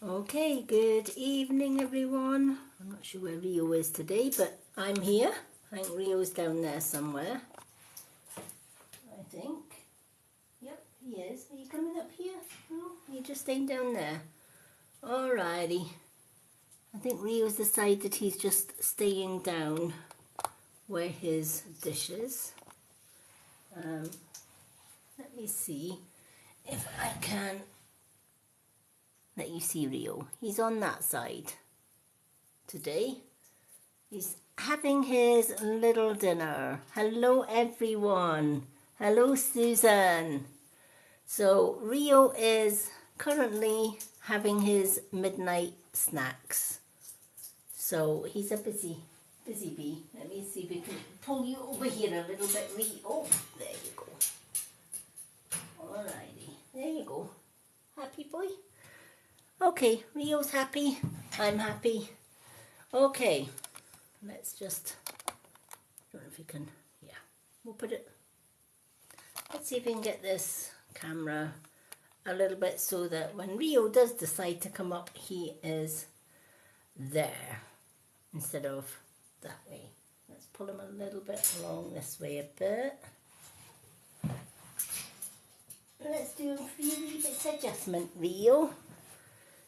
Okay, good evening everyone. I'm not sure where Rio is today, but I'm here. I think Rio's down there somewhere. I think. Yep, he is. Are you coming up here? No, you're just staying down there. Alrighty. I think Rio's decided he's just staying down where his dish is. Let me see if I can let you see Rio. He's on that side today. He's having his little dinner. Hello everyone. Hello Susan. So Rio is currently having his midnight snacks. So he's a busy bee. Let me see if we can pull you over here a little bit, Rio. Oh, there you go. Alrighty, there you go. Happy boy? Okay, Rio's happy. I'm happy. Okay. Let's just, I don't know if you can, yeah, we'll put it, let's see if we can get this camera a little bit so that when Rio does decide to come up, he is there instead of that way. Let's pull him a little bit along this way a bit. Let's do a few wee bits of adjustment, Rio.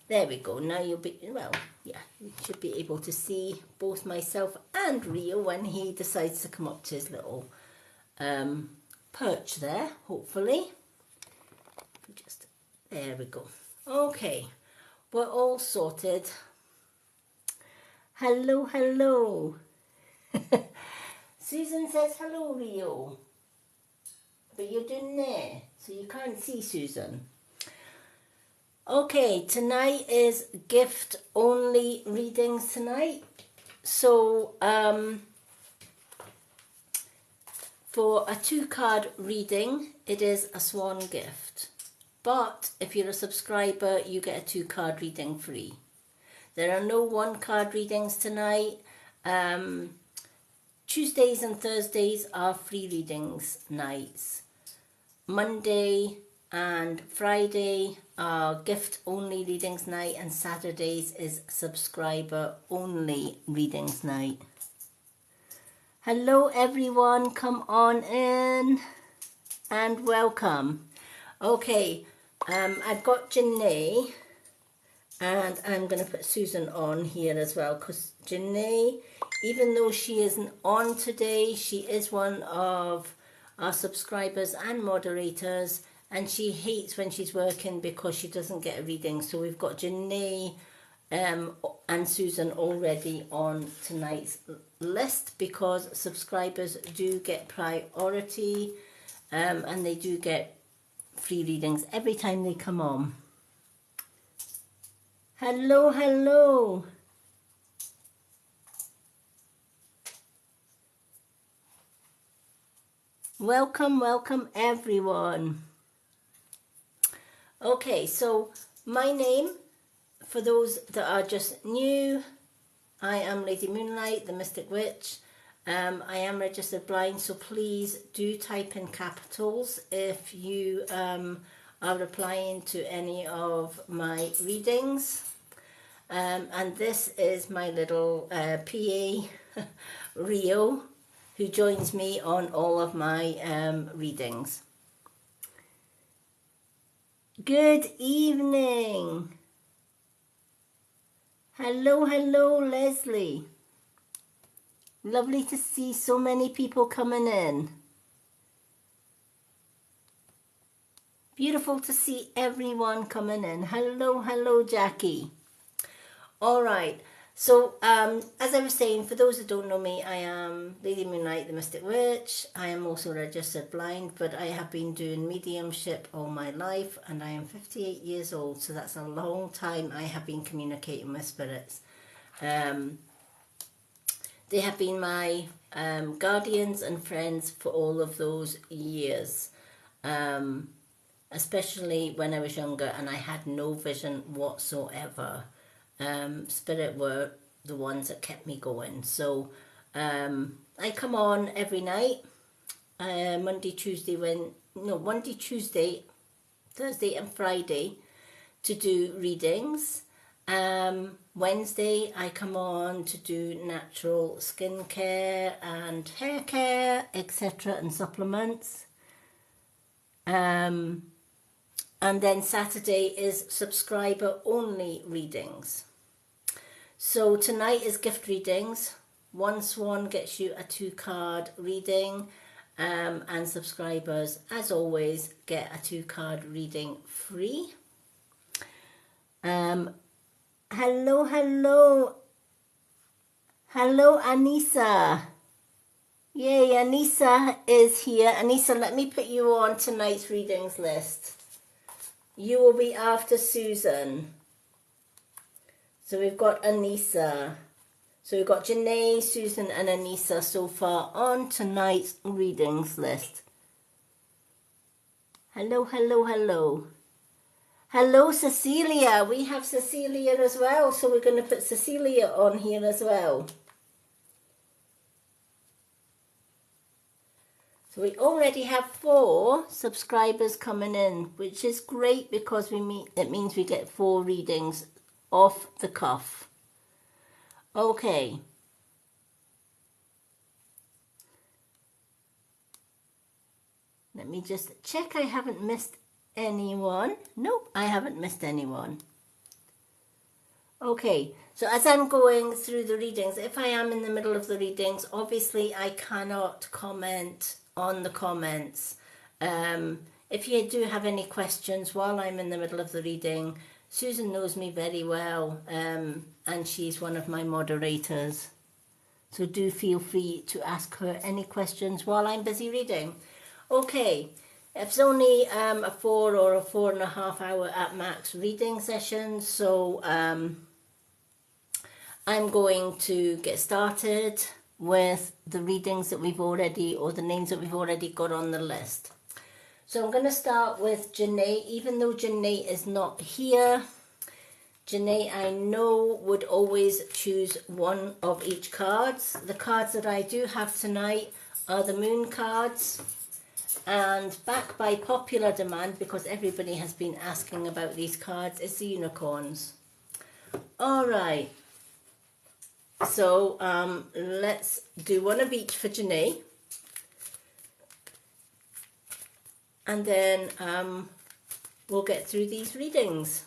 There we go. Now you'll be, well, yeah, you should be able to see both myself and Rio when he decides to come up to his little perch there, hopefully. Just, there we go. Okay, we're all sorted. Hello, hello. Susan says hello, Rio. But you're doing there, so you can't see Susan. Okay, tonight is gift only readings tonight. So for a 2-card reading, it is a swan gift. But if you're a subscriber, you get a 2-card reading free. There are no 1-card readings tonight. Tuesdays and Thursdays are free readings nights. Monday and Friday are gift only readings night, and Saturdays is subscriber only readings night. Hello everyone, come on in and welcome. Okay, I've got Janae and I'm going to put Susan on here as well, because Janae, even though she isn't on today, she is one of our subscribers and moderators, and she hates when she's working because she doesn't get a reading. So we've got Janae and Susan already on tonight's list, because subscribers do get priority and they do get free readings every time they come on. Hello, hello. Welcome, welcome everyone. Okay, so my name, for those that are just new, I am Lady Moonlight, the Mystic Witch. I am registered blind, so please do type in capitals if you are replying to any of my readings. And this is my little PA, Rio, who joins me on all of my readings. Good evening. Hello, hello, Leslie. Lovely to see so many people coming in. Beautiful to see everyone coming in. Hello, hello, Jackie. All right. So, as I was saying, for those that don't know me, I am Lady Moonlight, the Mystic Witch. I am also registered blind, but I have been doing mediumship all my life, and I am 58 years old, so that's a long time I have been communicating with spirits. They have been my guardians and friends for all of those years, especially when I was younger and I had no vision whatsoever. Spirit were the ones that kept me going. So I come on every night, Monday, Tuesday, Thursday and Friday to do readings. Wednesday I come on to do natural skincare and hair care, etc. and supplements. And then Saturday is subscriber only readings. So tonight is gift readings. One Swan gets you a 2-card reading, and subscribers, as always, get a 2-card reading free. Hello, Anissa. Yay, Anissa is here. Anissa, let me put you on tonight's readings list. You will be after Susan. So we've got Anissa. So we've got Janae, Susan and Anissa so far on tonight's readings list. Hello. Hello, Cecilia. We have Cecilia as well, so we're going to put Cecilia on here as well. So we already have 4 subscribers coming in, which is great because it means we get 4 readings off the cuff. Okay. Let me just check I haven't missed anyone. Nope, I haven't missed anyone. Okay, so as I'm going through the readings, if I am in the middle of the readings, obviously I cannot comment on the comments. If you do have any questions while I'm in the middle of the reading, Susan knows me very well, and she's one of my moderators. So do feel free to ask her any questions while I'm busy reading. Okay, it's only a 4 or a 4.5 hour at max reading session, so I'm going to get started with the readings that we've already, or the names that we've already got on the list. So I'm going to start with Janae. Even though Janae is not here, Janae, I know, would always choose one of each cards. The cards that I do have tonight are the moon cards. And back by popular demand, because everybody has been asking about these cards, is the unicorns. All right. So let's do one of each for Janae. And then we'll get through these readings.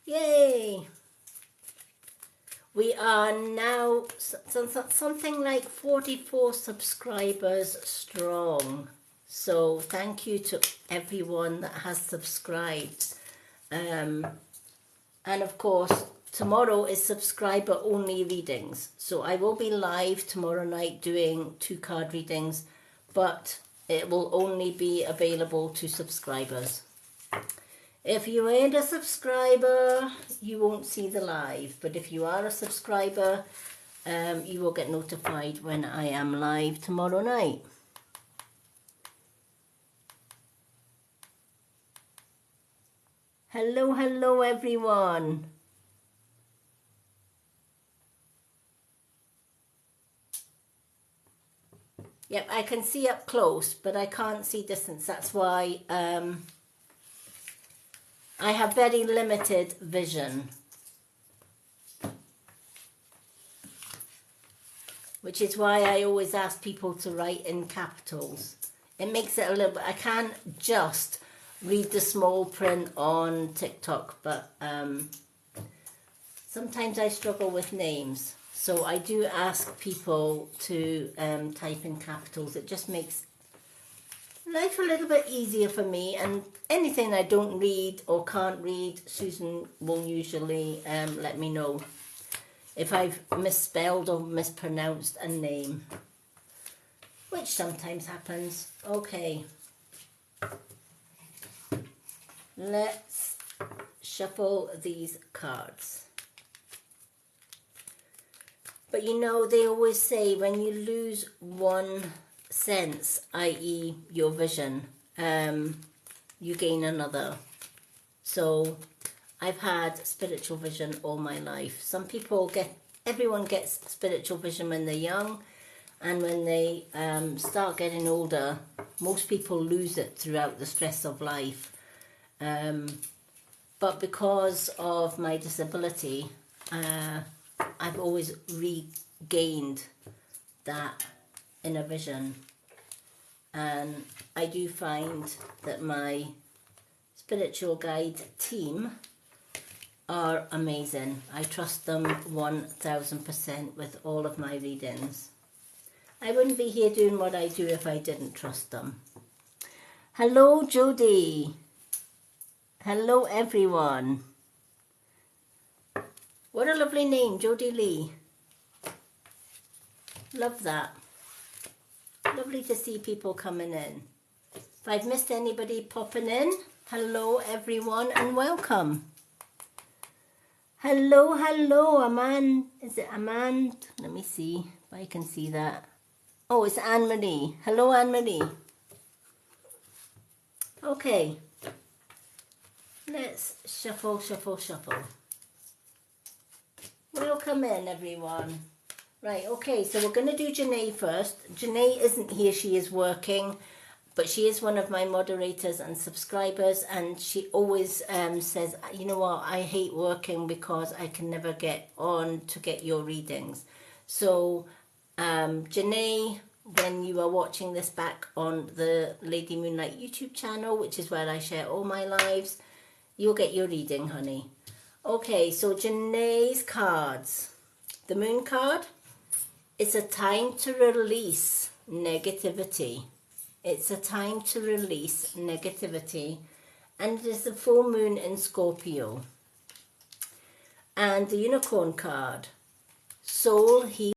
Yay! We are now something like 44 subscribers strong. So thank you to everyone that has subscribed. And of course, tomorrow is subscriber only readings. So I will be live tomorrow night doing 2-card readings, but it will only be available to subscribers. If you ain't a subscriber, you won't see the live. But if you are a subscriber, you will get notified when I am live tomorrow night. Hello everyone. Yep, I can see up close, but I can't see distance. That's why I have very limited vision, which is why I always ask people to write in capitals. It makes it a little bit, I can't just read the small print on TikTok, but sometimes I struggle with names. So I do ask people to type in capitals. It just makes life a little bit easier for me, and anything I don't read or can't read, Susan will usually let me know if I've misspelled or mispronounced a name, which sometimes happens. Okay, let's shuffle these cards. But you know, they always say when you lose one sense, i.e. your vision, you gain another. So I've had spiritual vision all my life. Everyone gets spiritual vision when they're young, and when they start getting older, most people lose it throughout the stress of life. But because of my disability, I've always regained that inner vision, and I do find that my spiritual guide team are amazing. I trust them 1000% with all of my readings. I wouldn't be here doing what I do if I didn't trust them. Hello, Jodie. Hello, everyone. What a lovely name, Jodie Lee. Love that. Lovely to see people coming in. If I've missed anybody popping in, hello, everyone, and welcome. Hello, hello, Amand. Is it Amand? Let me see if I can see that. Oh, it's Anne-Marie. Hello, Anne-Marie. Okay. Let's shuffle, shuffle, shuffle. Welcome in, everyone. Right, okay, so we're going to do Janae first. Janae isn't here, she is working, but she is one of my moderators and subscribers, and she always says, you know what, I hate working because I can never get on to get your readings. So, Janae, when you are watching this back on the Lady Moonlight YouTube channel, which is where I share all my lives, you'll get your reading, honey. Okay, so Janae's cards. The Moon card, it's a time to release negativity. It's a time to release negativity. And it is the full moon in Scorpio. And the Unicorn card, soul healing.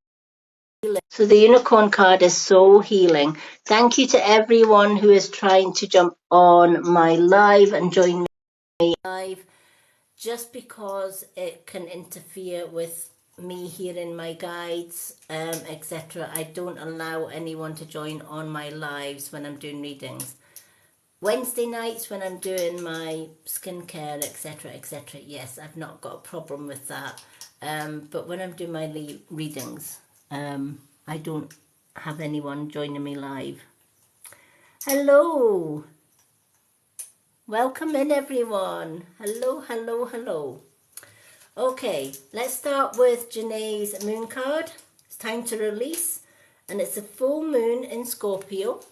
So the Unicorn card is soul healing. Thank you to everyone who is trying to jump on my live and join me live. Just because it can interfere with me hearing my guides, etc., I don't allow anyone to join on my lives when I'm doing readings. Wednesday nights when I'm doing my skincare, etc., etc., yes, I've not got a problem with that. But when I'm doing my readings, I don't have anyone joining me live. Hello. Welcome in, everyone. Hello, hello, hello. Okay, let's start with Janae's moon card. It's time to release, and it's a full moon in Scorpio.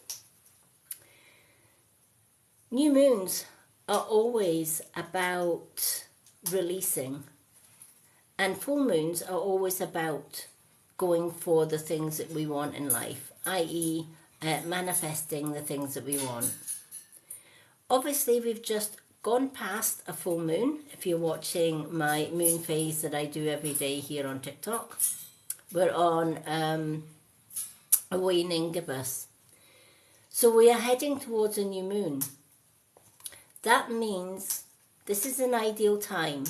New moons are always about releasing, and full moons are always about going for the things that we want in life, i.e. Manifesting the things that we want. Obviously, we've just gone past a full moon. If you're watching my moon phase that I do every day here on TikTok, we're on a waning gibbous. So we are heading towards a new moon. That means this is an ideal time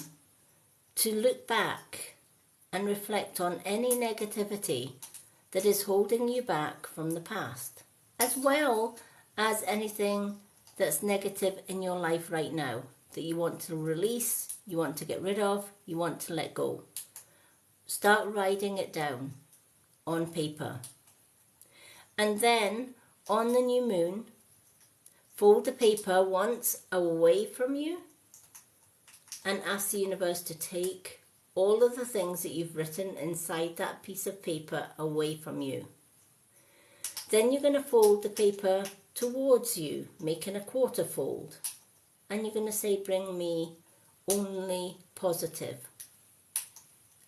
to look back and reflect on any negativity that is holding you back from the past, as well as anything that's negative in your life right now that you want to release, you want to get rid of, you want to let go. Start writing it down on paper. And then on the new moon, fold the paper once away from you and ask the universe to take all of the things that you've written inside that piece of paper away from you. Then you're going to fold the paper towards you, making a quarter fold. And you're going to say, bring me only positive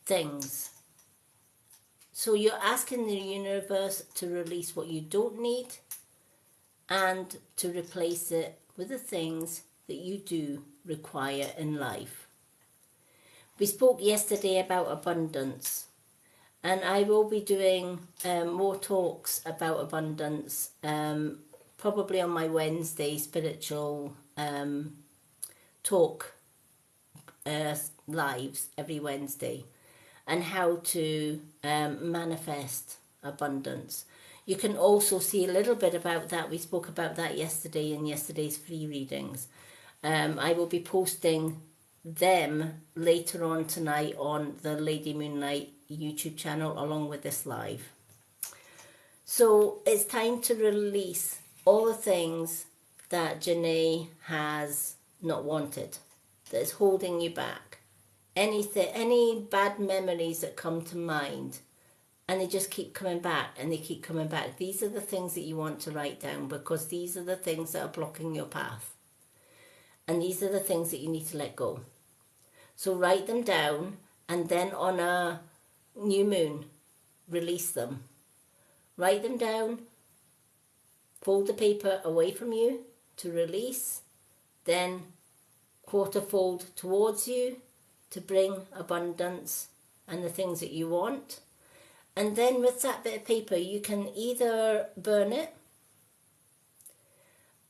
things. So you're asking the universe to release what you don't need and to replace it with the things that you do require in life. We spoke yesterday about abundance, and I will be doing more talks about abundance, probably on my Wednesday spiritual talk lives every Wednesday, and how to manifest abundance. You can also see a little bit about that. We spoke about that yesterday in yesterday's free readings. I will be posting them later on tonight on the Lady Moonlight YouTube channel along with this live. So it's time to release all the things that Janae has not wanted, that is holding you back. Anything, any bad memories that come to mind, and they just keep coming back and they keep coming back. These are the things that you want to write down, because these are the things that are blocking your path. And these are the things that you need to let go. So write them down, and then on a new moon, release them. Write them down, fold the paper away from you to release, then quarter fold towards you to bring abundance and the things that you want. And then with that bit of paper, you can either burn it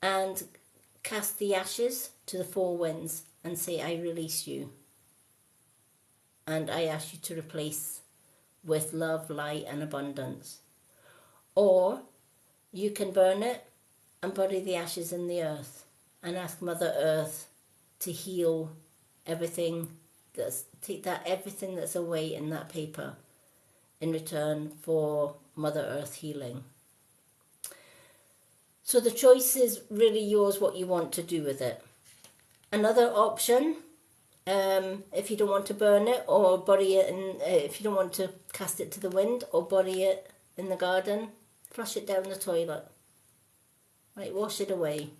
and cast the ashes to the four winds and say, I release you. And I ask you to replace with love, light and abundance. Or you can burn it and bury the ashes in the earth and ask Mother Earth to heal everything everything that's away in that paper in return for Mother Earth healing. So the choice is really yours, what you want to do with it. Another option, if you don't want to burn it or bury it if you don't want to cast it to the wind or bury it in the garden, flush it down the toilet. Right, wash it away.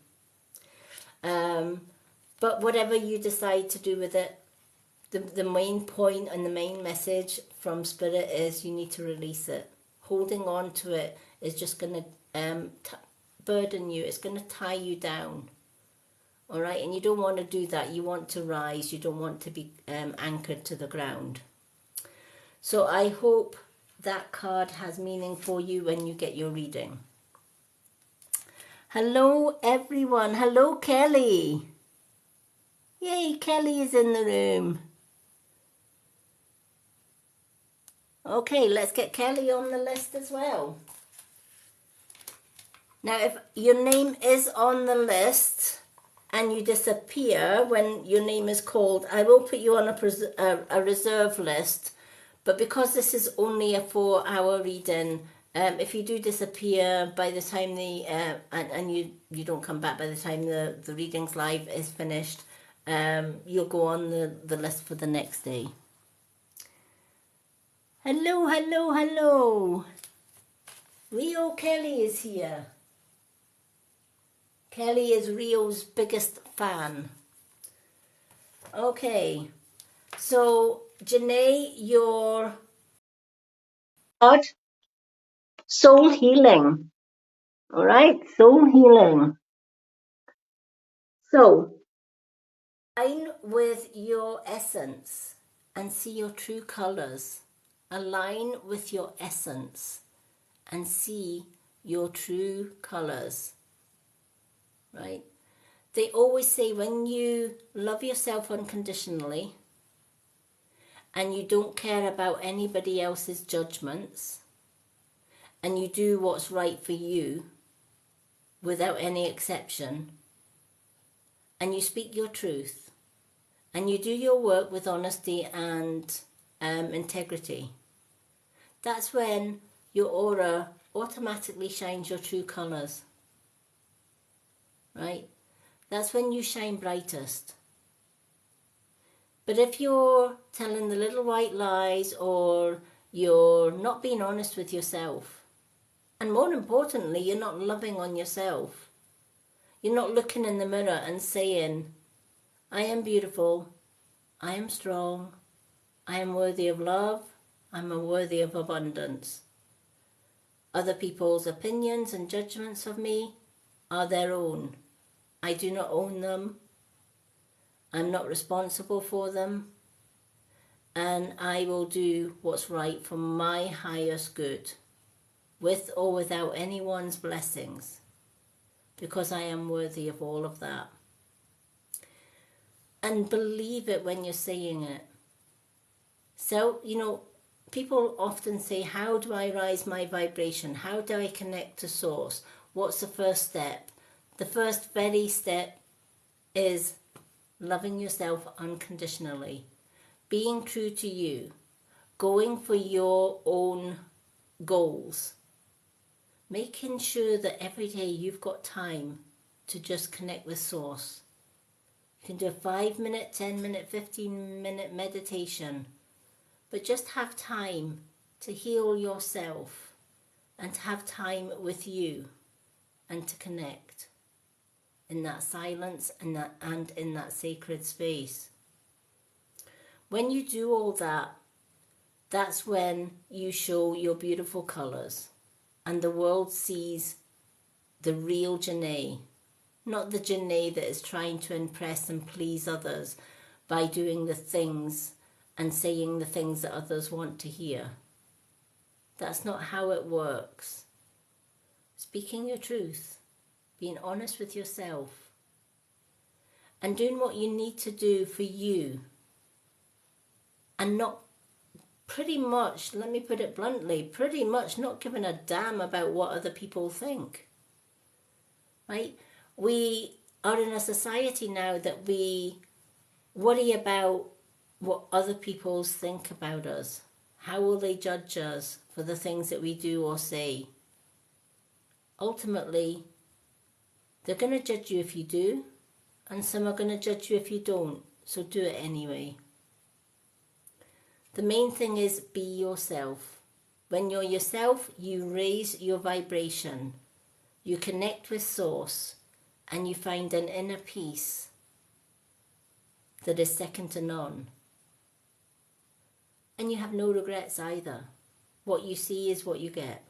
But whatever you decide to do with it, the main point and the main message from Spirit is you need to release it. Holding on to it is just going to burden you. It's going to tie you down. All right, and you don't want to do that. You want to rise. You don't want to be anchored to the ground. So I hope that card has meaning for you when you get your reading. Hello, everyone. Hello, Kelly. Yay, Kelly is in the room. Okay, let's get Kelly on the list as well. Now, if your name is on the list and you disappear when your name is called, I will put you on a reserve list. But because this is only a 4-hour reading, if you do disappear by the time and you don't come back by the time the readings live is finished, you'll go on the list for the next day. Hello, hello, hello. Rio Kelly is here. Kelly is Rio's biggest fan. Okay, so Janae, your card, soul healing. All right, soul healing. So, align with your essence and see your true colors. Align with your essence and see your true colors. Right? They always say when you love yourself unconditionally and you don't care about anybody else's judgments and you do what's right for you without any exception, and you speak your truth and you do your work with honesty and integrity, that's when your aura automatically shines your true colours. Right? That's when you shine brightest. But if you're telling the little white lies or you're not being honest with yourself, and more importantly, you're not loving on yourself, you're not looking in the mirror and saying, I am beautiful, I am strong, I am worthy of love, I'm worthy of abundance. Other people's opinions and judgments of me are their own. I do not own them. I'm not responsible for them. And I will do what's right for my highest good, with or without anyone's blessings, because I am worthy of all of that. And believe it when you're saying it. So, people often say, how do I rise my vibration? How do I connect to source? What's the first step? The first very step is loving yourself unconditionally, being true to you, going for your own goals, making sure that every day you've got time to just connect with Source. You can do a 5-minute, 10-minute, 15-minute meditation, but just have time to heal yourself and to have time with you and to connect in that silence and in that sacred space. When you do all that, that's when you show your beautiful colours and the world sees the real Janae, not the Janae that is trying to impress and please others by doing the things and saying the things that others want to hear. That's not how it works. Speaking your truth, being honest with yourself, and doing what you need to do for you, and not pretty much, let me put it bluntly, pretty much not giving a damn about what other people think. Right? We are in a society now that we worry about what other people think about us. How will they judge us for the things that we do or say? Ultimately, they're going to judge you if you do, and some are going to judge you if you don't, so do it anyway. The main thing is be yourself. When you're yourself, you raise your vibration, you connect with Source, and you find an inner peace that is second to none. And you have no regrets either. What you see is what you get.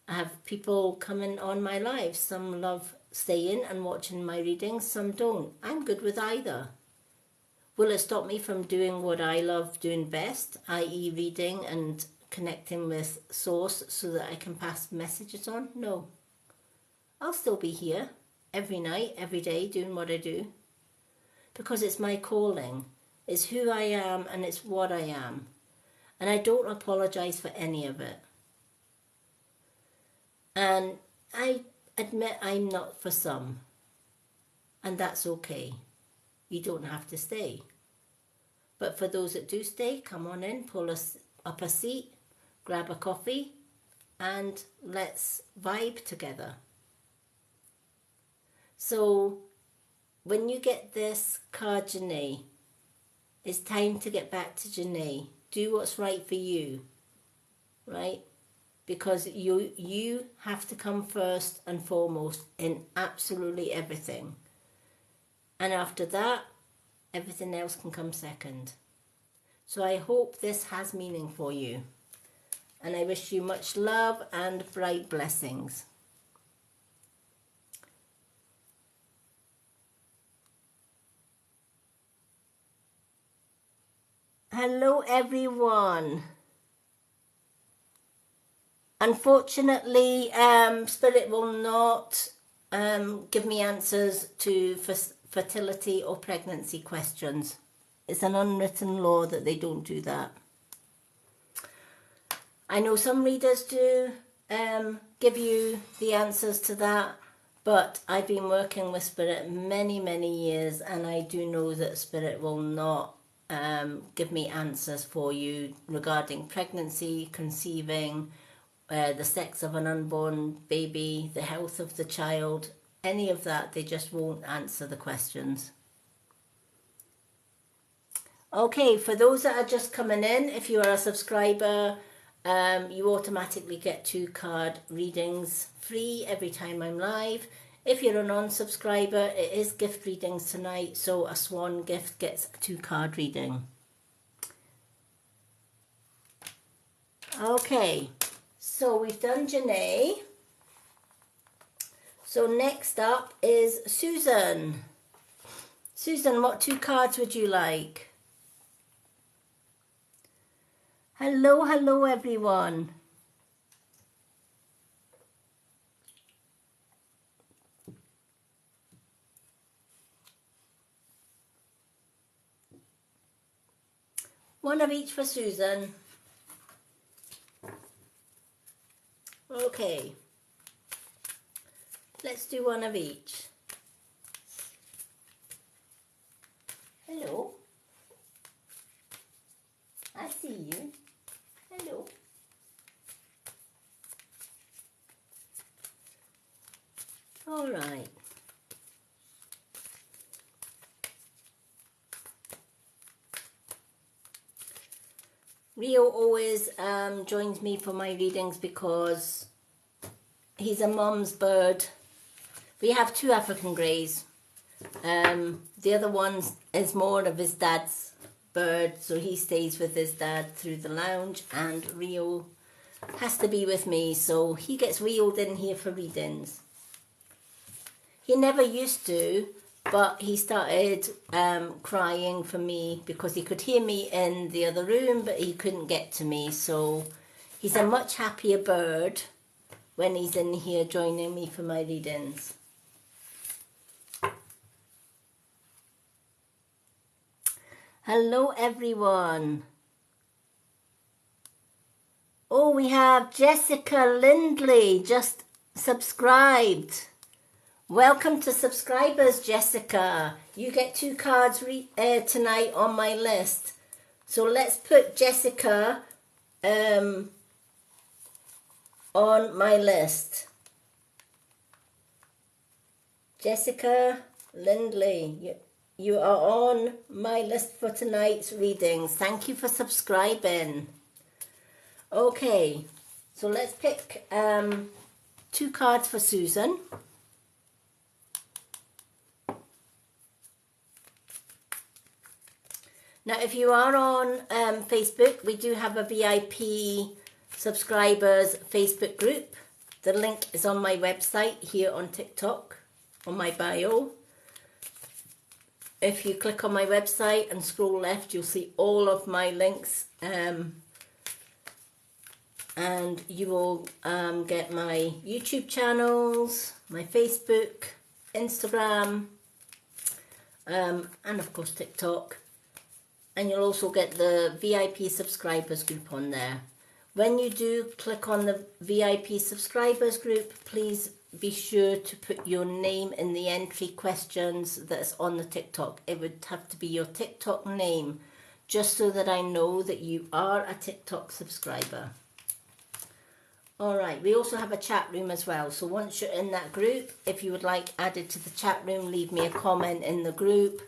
I have people coming on my live. Some love staying and watching my readings, some don't. I'm good with either. Will it stop me from doing what I love doing best, i.e. reading and connecting with Source so that I can pass messages on? No. I'll still be here every night, every day, doing what I do. Because it's my calling. It's who I am and it's what I am. And I don't apologise for any of it. And I admit I'm not for some. And that's okay. You don't have to stay. But for those that do stay, come on in, pull us up a seat, grab a coffee, and let's vibe together. So, when you get this card, Janae, it's time to get back to Janae. Do what's right for you, right? Because you have to come first and foremost in absolutely everything. And after that, everything else can come second. So I hope this has meaning for you. And I wish you much love and bright blessings. Hello everyone. Unfortunately, Spirit will not give me answers to fertility or pregnancy questions. It's an unwritten law that they don't do that. I know some readers do give you the answers to that, but I've been working with Spirit many, many years, and I do know that Spirit will not give me answers for you regarding pregnancy, conceiving, the sex of an unborn baby, the health of the child, any of that. They just won't answer the questions. Okay, for those that are just coming in, if you are a subscriber, you automatically get 2 card readings free every time I'm live. If you're a non-subscriber, it is gift readings tonight, so a Swan gift gets a 2 card reading. Okay, so we've done Janae. So next up is Susan. Susan, what 2 cards would you like? Hello, hello everyone. One of each for Susan. Okay. Let's do one of each. Hello. I see you. Hello. Rio always joins me for my readings because he's a mum's bird. We have 2 African greys. The other one is more of his dad's bird, so he stays with his dad through the lounge, and Rio has to be with me, so he gets wheeled in here for readings. He never used to, but he started crying for me because he could hear me in the other room, but he couldn't get to me. So he's a much happier bird when he's in here joining me for my readings. Hello, everyone. Oh, we have Jessica Lindley just subscribed. Welcome to subscribers, Jessica. You get 2 cards tonight on my list. So let's put Jessica on my list. Jessica Lindley, you are on my list for tonight's readings. Thank you for subscribing. Okay, so let's pick 2 cards for Susan. Now, if you are on Facebook, we do have a VIP subscribers Facebook group. The link is on my website here on TikTok, on my bio. If you click on my website and scroll left, you'll see all of my links. And you will get my YouTube channels, my Facebook, Instagram, and of course TikTok. And you'll also get the VIP subscribers group on there. When you do click on the VIP subscribers group, please be sure to put your name in the entry questions that's on the TikTok. It would have to be your TikTok name, just so that I know that you are a TikTok subscriber. All right, we also have a chat room as well. So once you're in that group, if you would like added to the chat room, leave me a comment in the group.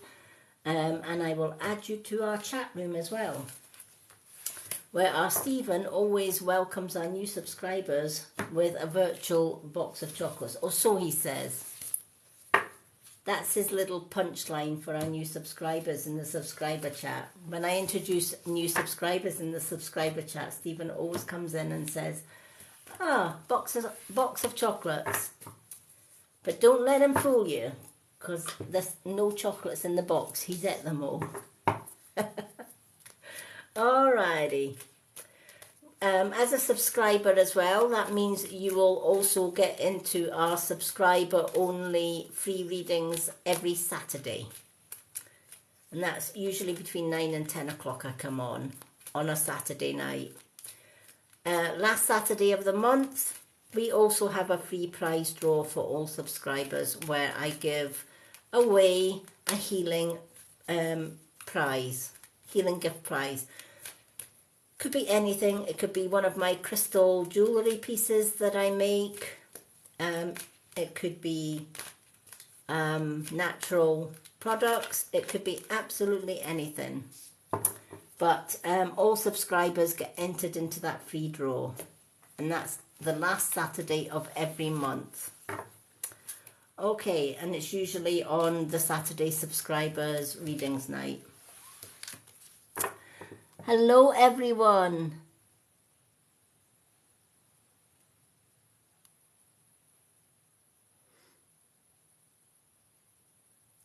And I will add you to our chat room as well, where our Stephen always welcomes our new subscribers with a virtual box of chocolates, or so he says. That's his little punchline for our new subscribers in the subscriber chat. When I introduce new subscribers in the subscriber chat, Stephen always comes in and says, box of chocolates. But don't let him fool you, because there's no chocolates in the box. He's ate them all. Alrighty. As a subscriber as well, that means you will also get into our subscriber-only free readings every Saturday. And that's usually between 9 and 10 o'clock I come on a Saturday night. Last Saturday of the month, we also have a free prize draw for all subscribers where I give away a healing prize, healing gift prize. Could be anything. It could be one of my crystal jewellery pieces that I make. It could be natural products. It could be absolutely anything. But all subscribers get entered into that free draw. And that's the last Saturday of every month. Okay, and it's usually on the Saturday subscribers readings night. Hello, everyone.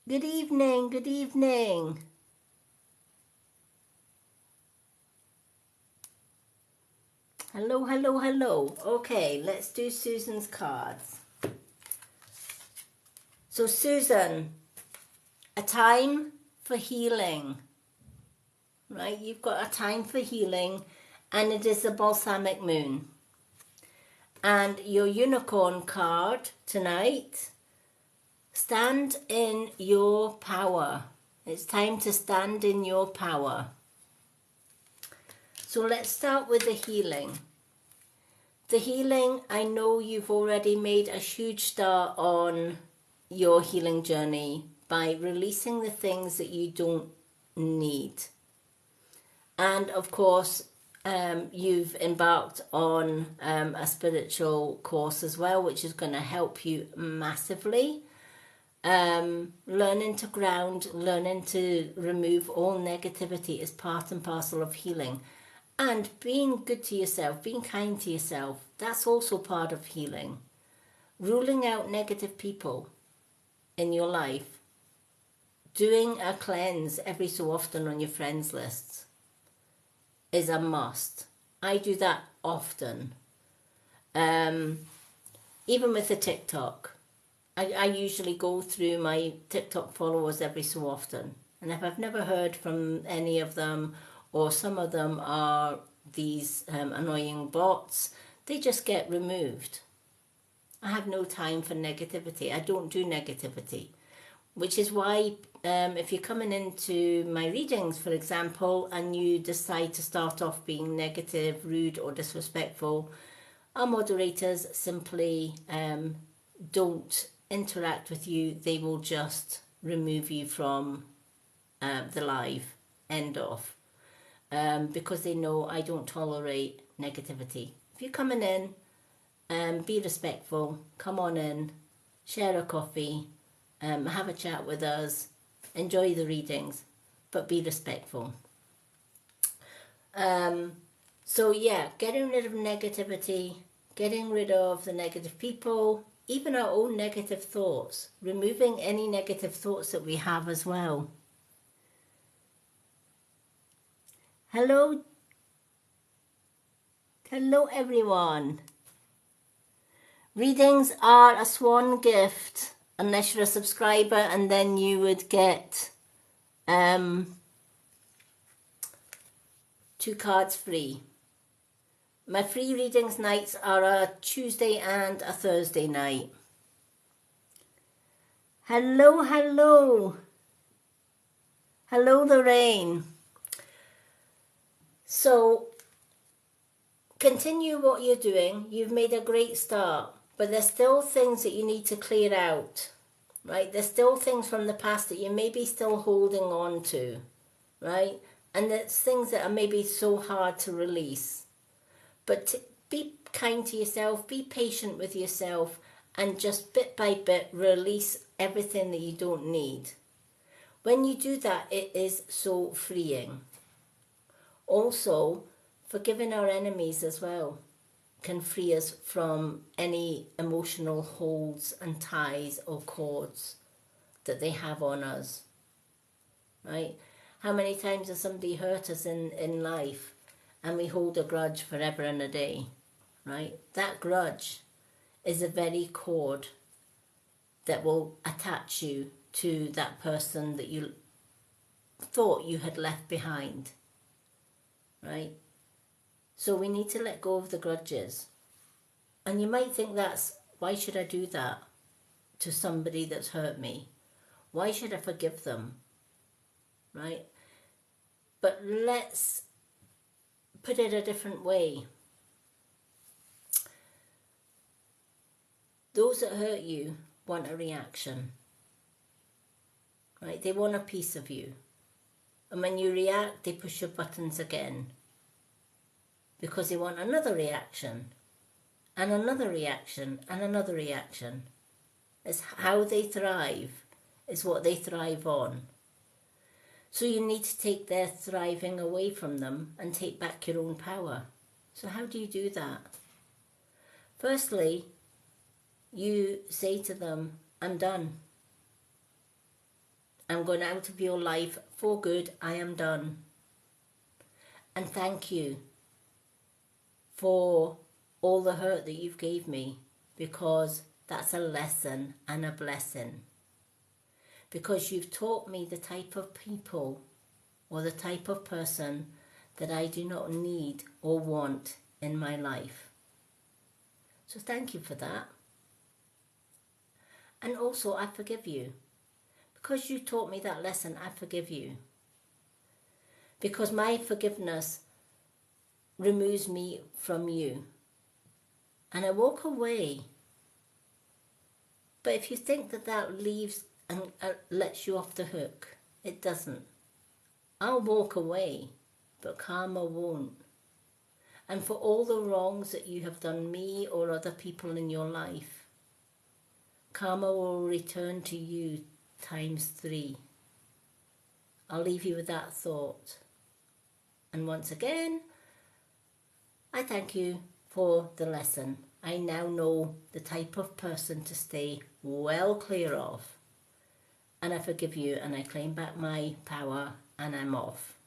Good evening, good evening. Hello, hello, hello. Okay, let's do Susan's cards. So, Susan, a time for healing. Right, you've got a time for healing, and it is the balsamic moon. And your unicorn card tonight, stand in your power. It's time to stand in your power. So let's start with the healing. The healing, I know you've already made a huge start on your healing journey by releasing the things that you don't need. And of course, you've embarked on a spiritual course as well, which is going to help you massively. Learning to ground, learning to remove all negativity is part and parcel of healing. And being good to yourself, being kind to yourself, that's also part of healing. Ruling out negative people in your life, doing a cleanse every so often on your friends lists is a must. I do that often. Even with the TikTok, I usually go through my TikTok followers every so often. And if I've never heard from any of them, or some of them are these annoying bots, they just get removed. I have no time for negativity. I don't do negativity. Which is why if you're coming into my readings, for example, and you decide to start off being negative, rude or disrespectful, our moderators simply don't interact with you. They will just remove you from the live, end off, because they know I don't tolerate negativity. If you're coming in, be respectful, come on in, share a coffee, have a chat with us, enjoy the readings, but be respectful. So yeah, getting rid of negativity, getting rid of the negative people, even our own negative thoughts, removing any negative thoughts that we have as well. Hello everyone. Readings are a swan gift, unless you're a subscriber, and then you would get 2 cards free. My free readings nights are a Tuesday and a Thursday night. Hello. Hello, Lorraine. So, continue what you're doing. You've made a great start, but there's still things that you need to clear out, right? There's still things from the past that you may be still holding on to, right? And there's things that are maybe so hard to release. But be kind to yourself, be patient with yourself, and just bit by bit release everything that you don't need. When you do that, it is so freeing. Also, forgiving our enemies as well can free us from any emotional holds and ties or cords that they have on us, right? How many times has somebody hurt us in life and we hold a grudge forever and a day, right? That grudge is a very cord that will attach you to that person that you thought you had left behind, right? So we need to let go of the grudges. And you might think why should I do that to somebody that's hurt me? Why should I forgive them, right? But let's put it a different way. Those that hurt you want a reaction, right? They want a piece of you. And when you react, they push your buttons again because they want another reaction and another reaction and another reaction. It's how they thrive, is what they thrive on. So you need to take their thriving away from them and take back your own power. So how do you do that? Firstly, you say to them, I'm done. I'm going out of your life for good. I am done. And thank you for all the hurt that you've gave me, because that's a lesson and a blessing. Because you've taught me the type of people or the type of person that I do not need or want in my life. So thank you for that. And also, I forgive you. Because you taught me that lesson, I forgive you. Because my forgiveness removes me from you. And I walk away. But if you think that leaves and lets you off the hook, it doesn't. I'll walk away, but karma won't. and for all the wrongs that you have done me or other people in your life. Karma will return to you ×3. I'll leave you with that thought. And once again, I thank you for the lesson. I now know the type of person to stay well clear of. And I forgive you and I claim back my power and I'm off.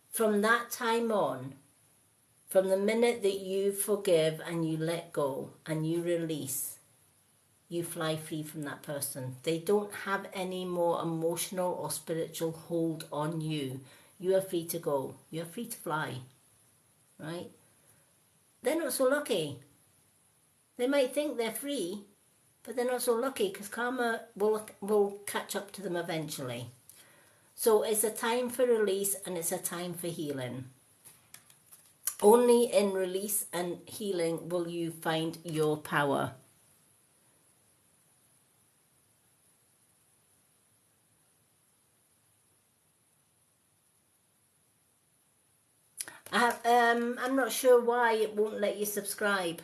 From that time on, from the minute that you forgive and you let go and you release, you fly free from that person. They don't have any more emotional or spiritual hold on you. You are free to go. You're free to fly, right? They're not so lucky. They might think they're free, but they're not so lucky because karma will catch up to them eventually. So it's a time for release and it's a time for healing. Only in release and healing will you find your power. I'm not sure why it won't let you subscribe.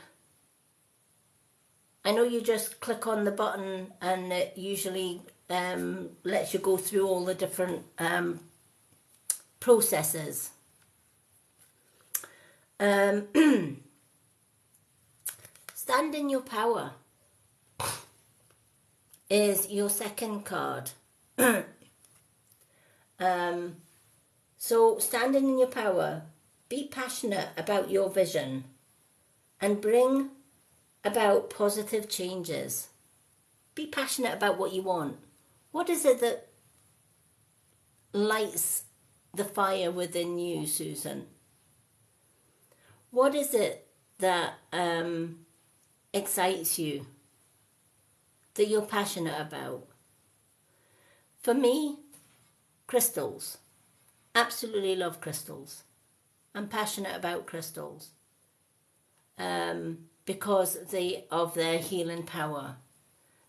I know you just click on the button and it usually lets you go through all the different processes. Stand in your power is your second card. So standing in your power, be passionate about your vision and bring about positive changes. Be passionate about what you want. What is it that lights the fire within you, Susan? What is it that excites you, that you're passionate about? For me, crystals. Absolutely love crystals. I'm passionate about crystals because of their healing power.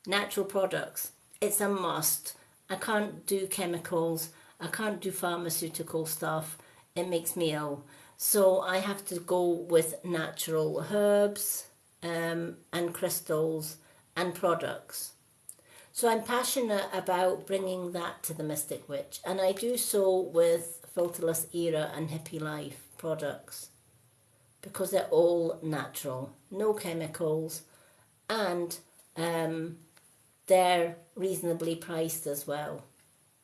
Natural products, it's a must. I can't do chemicals. I can't do pharmaceutical stuff. It makes me ill. So I have to go with natural herbs and crystals and products. So I'm passionate about bringing that to the Mystic Witch. And I do so with Filterless Era and Hippie Life products because they're all natural, no chemicals, and they're reasonably priced as well.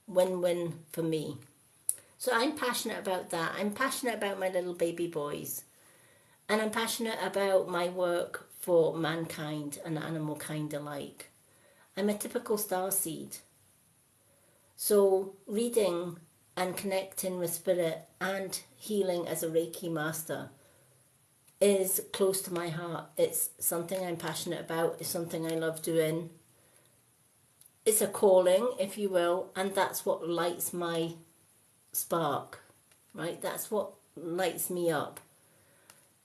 Win-win for me. So I'm passionate about that. I'm passionate about my little baby boys. And I'm passionate about my work for mankind and animal kind alike. I'm a typical starseed. So reading and connecting with spirit and healing as a Reiki master is close to my heart. It's something I'm passionate about. It's something I love doing. It's a calling, if you will, and that's what lights my spark, right? That's what lights me up.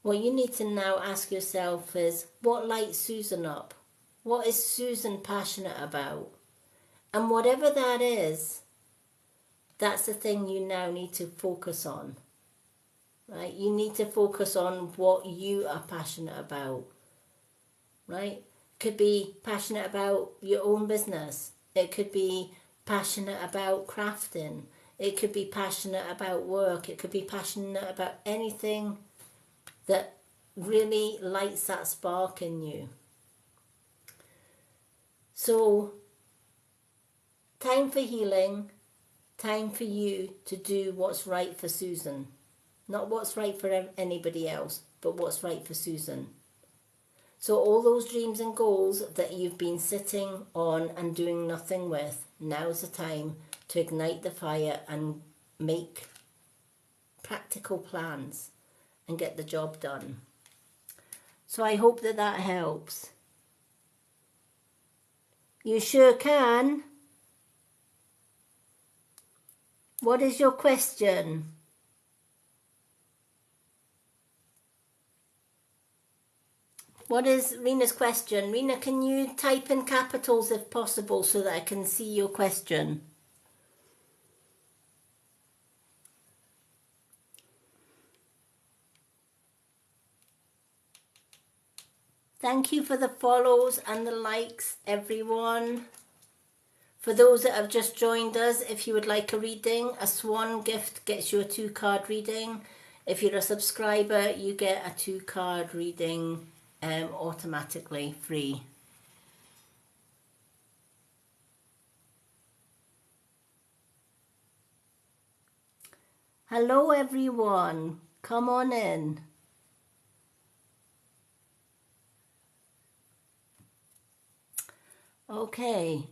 What you need to now ask yourself is, what lights Susan up? What is Susan passionate about? And whatever that is, that's the thing you now need to focus on, right? You need to focus on what you are passionate about, right? Could be passionate about your own business. It could be passionate about crafting. It could be passionate about work. It could be passionate about anything that really lights that spark in you. So, time for healing, time for you to do what's right for Susan. Not what's right for anybody else, but what's right for Susan. So all those dreams and goals that you've been sitting on and doing nothing with, now's the time to ignite the fire and make practical plans and get the job done. So I hope that that helps. You sure can. What is your question? What is Rena's question? Rena, can you type in capitals if possible so that I can see your question? Thank you for the follows and the likes, everyone. For those that have just joined us, if you would like a reading, a Swan gift gets you a 2-card reading. If you're a subscriber, you get a 2-card reading automatically free. Hello everyone, come on in. Okay.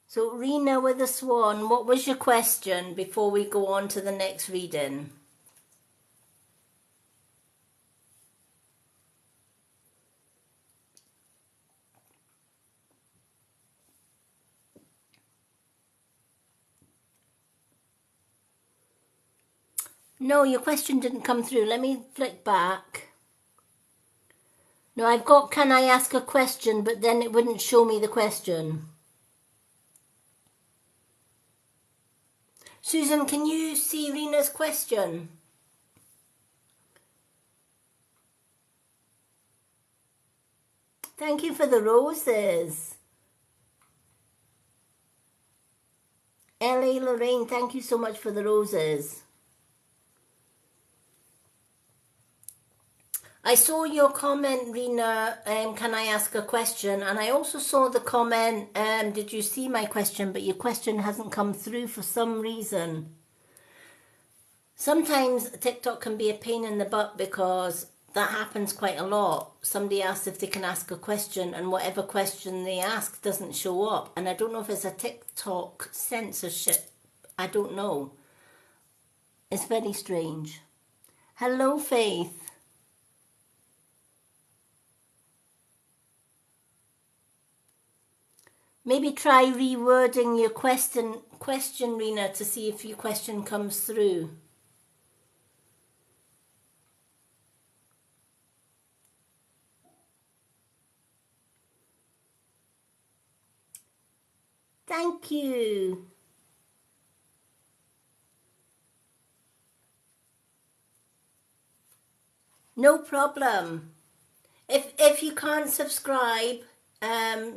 So Rena with the Swan, what was your question before we go on to the next reading? No, your question didn't come through. Let me flick back. No, I've got can I ask a question, but then it wouldn't show me the question. Susan, can you see Rena's question? Thank you for the roses. L.A. Lorraine, thank you so much for the roses. I saw your comment, Rena, can I ask a question? And I also saw the comment, did you see my question? But your question hasn't come through for some reason. Sometimes TikTok can be a pain in the butt because that happens quite a lot. Somebody asks if they can ask a question and whatever question they ask doesn't show up. And I don't know if it's a TikTok censorship. I don't know. It's very strange. Hello, Faith. Maybe try rewording your question, Rena, to see if your question comes through. Thank you. No problem. If you can't subscribe,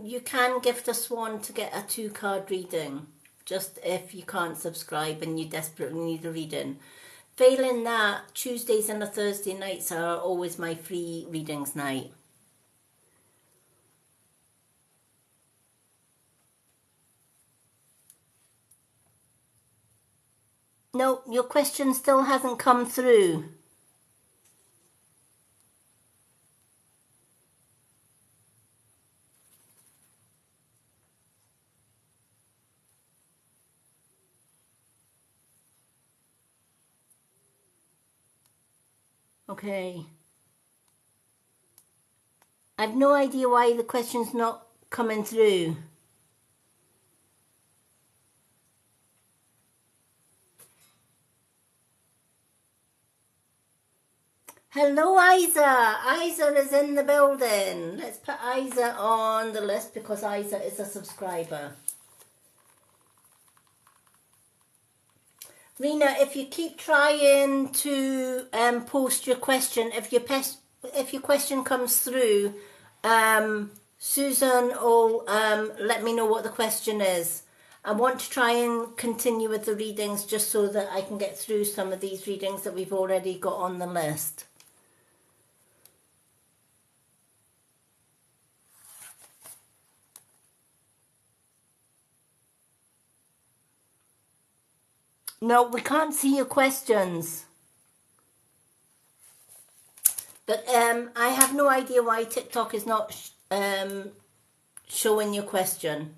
you can gift a Swan to get a 2-card reading. Just if you can't subscribe and you desperately need a reading. Failing that, Tuesdays and Thursday nights are always my free readings night. No, your question still hasn't come through. Okay. I've no idea why the question's not coming through. Hello, Isa. Isa is in the building. Let's put Isa on the list because Isa is a subscriber. Rena, if you keep trying to post your question, if your question comes through, Susan will let me know what the question is. I want to try and continue with the readings just so that I can get through some of these readings that we've already got on the list. No, we can't see your questions. But I have no idea why TikTok is not showing your question.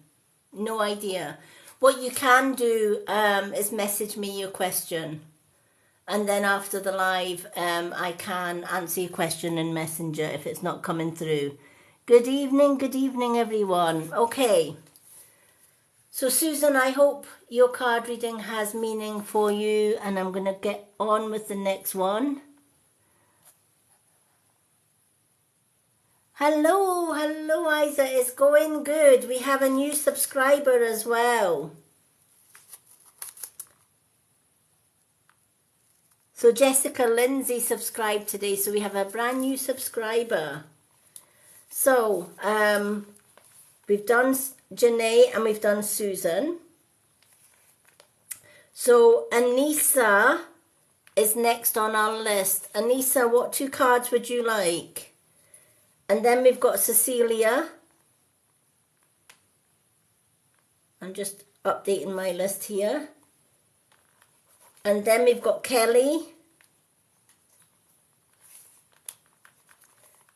No idea. What you can do is message me your question. And then after the live, I can answer your question in Messenger if it's not coming through. Good evening, everyone. Okay. So Susan, I hope your card reading has meaning for you, and I'm going to get on with the next one. Hello, Isa. It's going good. We have a new subscriber as well. So Jessica Lindsay subscribed today, so we have a brand new subscriber. So we've done Janae and we've done Susan. So Anissa is next on our list. Anissa, what 2 cards would you like? And then we've got Cecilia. I'm just updating my list here. And then we've got Kelly.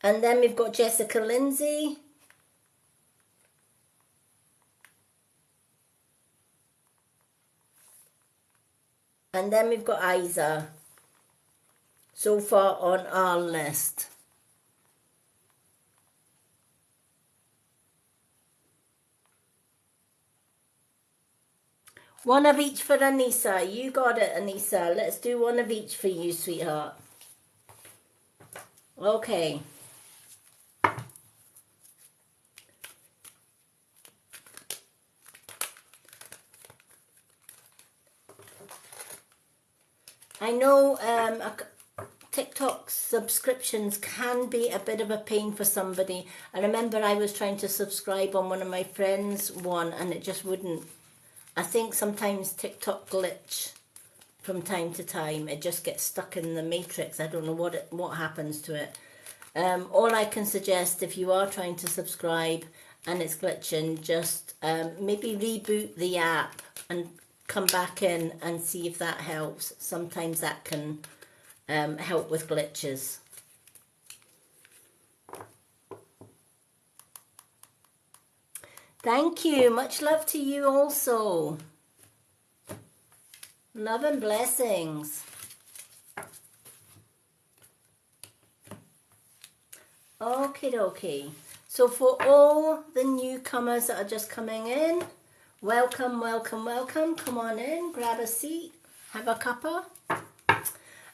And then we've got Jessica Lindsay. And then we've got Isa so far on our list. One of each for Anissa. You got it, Anissa. Let's do one of each for you, sweetheart. Okay. I know TikTok subscriptions can be a bit of a pain for somebody. I remember I was trying to subscribe on one of my friends' one and it just wouldn't. I think sometimes TikTok glitch from time to time. It just gets stuck in the matrix. I don't know what happens to it. All I can suggest, if you are trying to subscribe and it's glitching, just maybe reboot the app and come back in and see if that helps. Sometimes that can help with glitches. Thank you. Much love to you also. Love and blessings. Okie dokie. So for all the newcomers that are just coming in, welcome, welcome, welcome. Come on in, grab a seat, have a cuppa.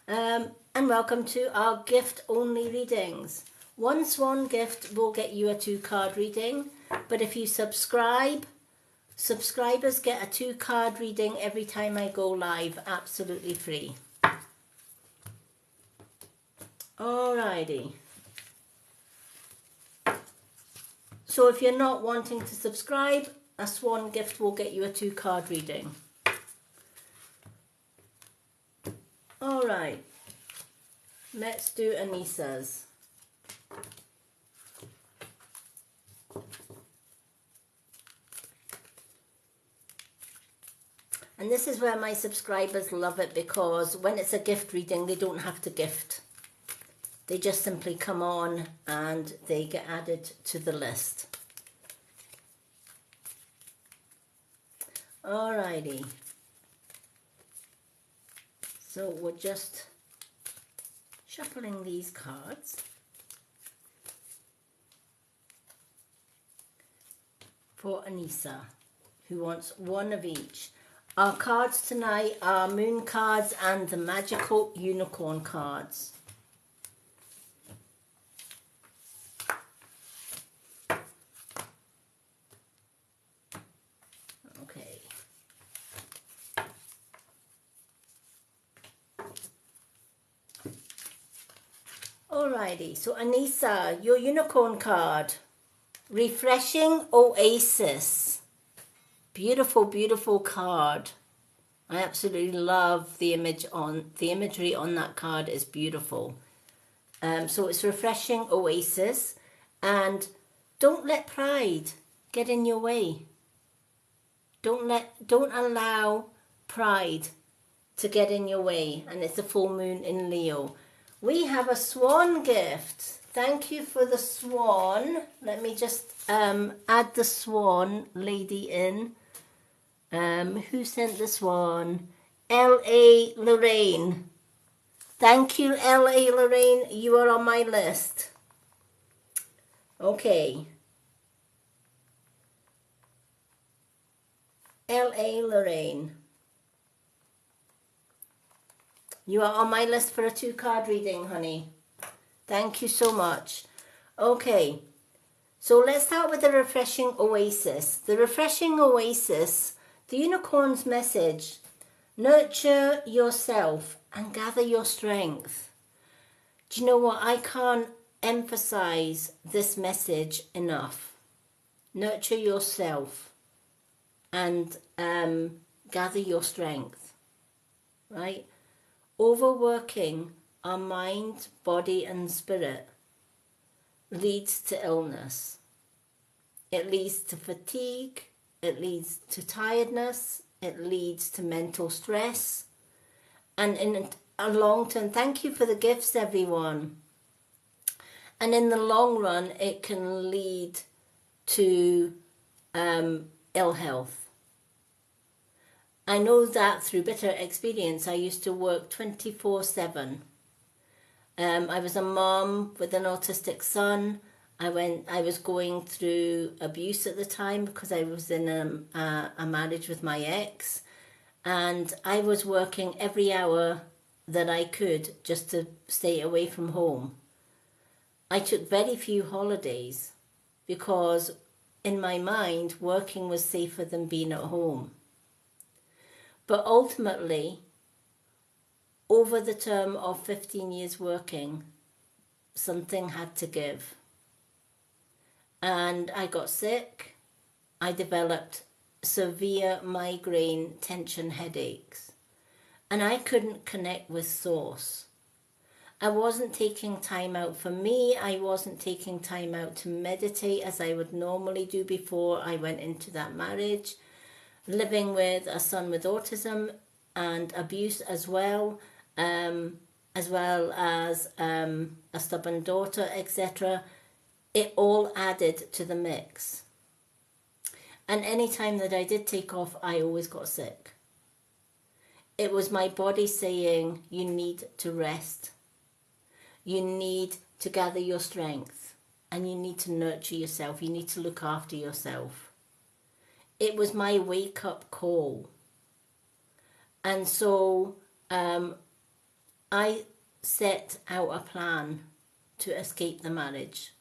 And welcome to our gift-only readings. One Swan gift will get you a 2-card reading, but if you subscribe, subscribers get a 2-card reading every time I go live, absolutely free. Alrighty. So if you're not wanting to subscribe, a Swan gift will get you a 2-card reading. Alright, let's do Anissa's. And this is where my subscribers love it, because when it's a gift reading, they don't have to gift. They just simply come on and they get added to the list. Alrighty. So we're just shuffling these cards. For Anissa, who wants one of each. Our cards tonight are Moon cards and the Magical Unicorn cards. Okay. Alrighty, so Anissa, your Unicorn card. Refreshing Oasis. Beautiful, beautiful card. I absolutely love the imagery on that card is beautiful. So it's Refreshing Oasis, and don't let pride get in your way. Don't allow pride to get in your way. And it's a full moon in Leo. We have a Swan gift. Thank you for the Swan. Let me just add the Swan lady in. Who sent the Swan? L.A. Lorraine. Thank you, L.A. Lorraine. You are on my list. Okay. L.A. Lorraine. You are on my list for a 2-card reading, honey. Thank you so much. Okay, so let's start with the refreshing oasis. The refreshing oasis, the unicorn's message: nurture yourself and gather your strength. Do you know what? I can't emphasize this message enough. Nurture yourself and gather your strength, right? Overworking our mind, body, and spirit leads to illness. It leads to fatigue, it leads to tiredness, it leads to mental stress, and in a long term, thank you for the gifts, everyone. And in the long run, it can lead to ill health. I know that through bitter experience. I used to work 24/7. I was a mom with an autistic son. I was going through abuse at the time because I was in a marriage with my ex, and I was working every hour that I could just to stay away from home. I took very few holidays because in my mind working was safer than being at home. But ultimately, over the term of 15 years working, something had to give. And I got sick. I developed severe migraine tension headaches. And I couldn't connect with source. I wasn't taking time out for me. I wasn't taking time out to meditate as I would normally do before I went into that marriage. Living with a son with autism and abuse as well as a stubborn daughter, etc. It all added to the mix. And any time that I did take off, I always got sick. It was my body saying, you need to rest. You need to gather your strength. And you need to nurture yourself. You need to look after yourself. It was my wake-up call. And so I set out a plan to escape the marriage.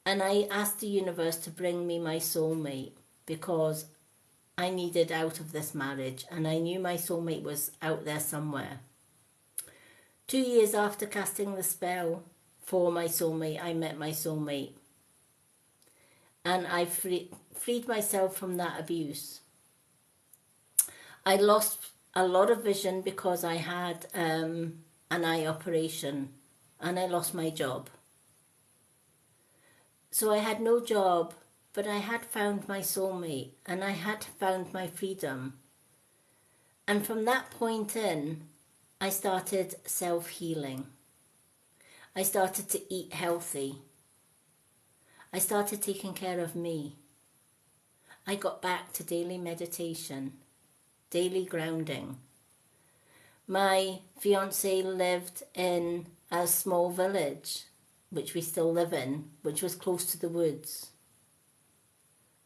And I asked the universe to bring me my soulmate because I needed out of this marriage and I knew my soulmate was out there somewhere. 2 years after casting the spell for my soulmate, I met my soulmate. And I freed myself from that abuse. I lost a lot of vision because I had an eye operation and I lost my job. So I had no job, but I had found my soulmate and I had found my freedom. And from that point in, I started self-healing. I started to eat healthy. I started taking care of me. I got back to daily meditation, daily grounding. My fiance lived in a small village, which we still live in, which was close to the woods.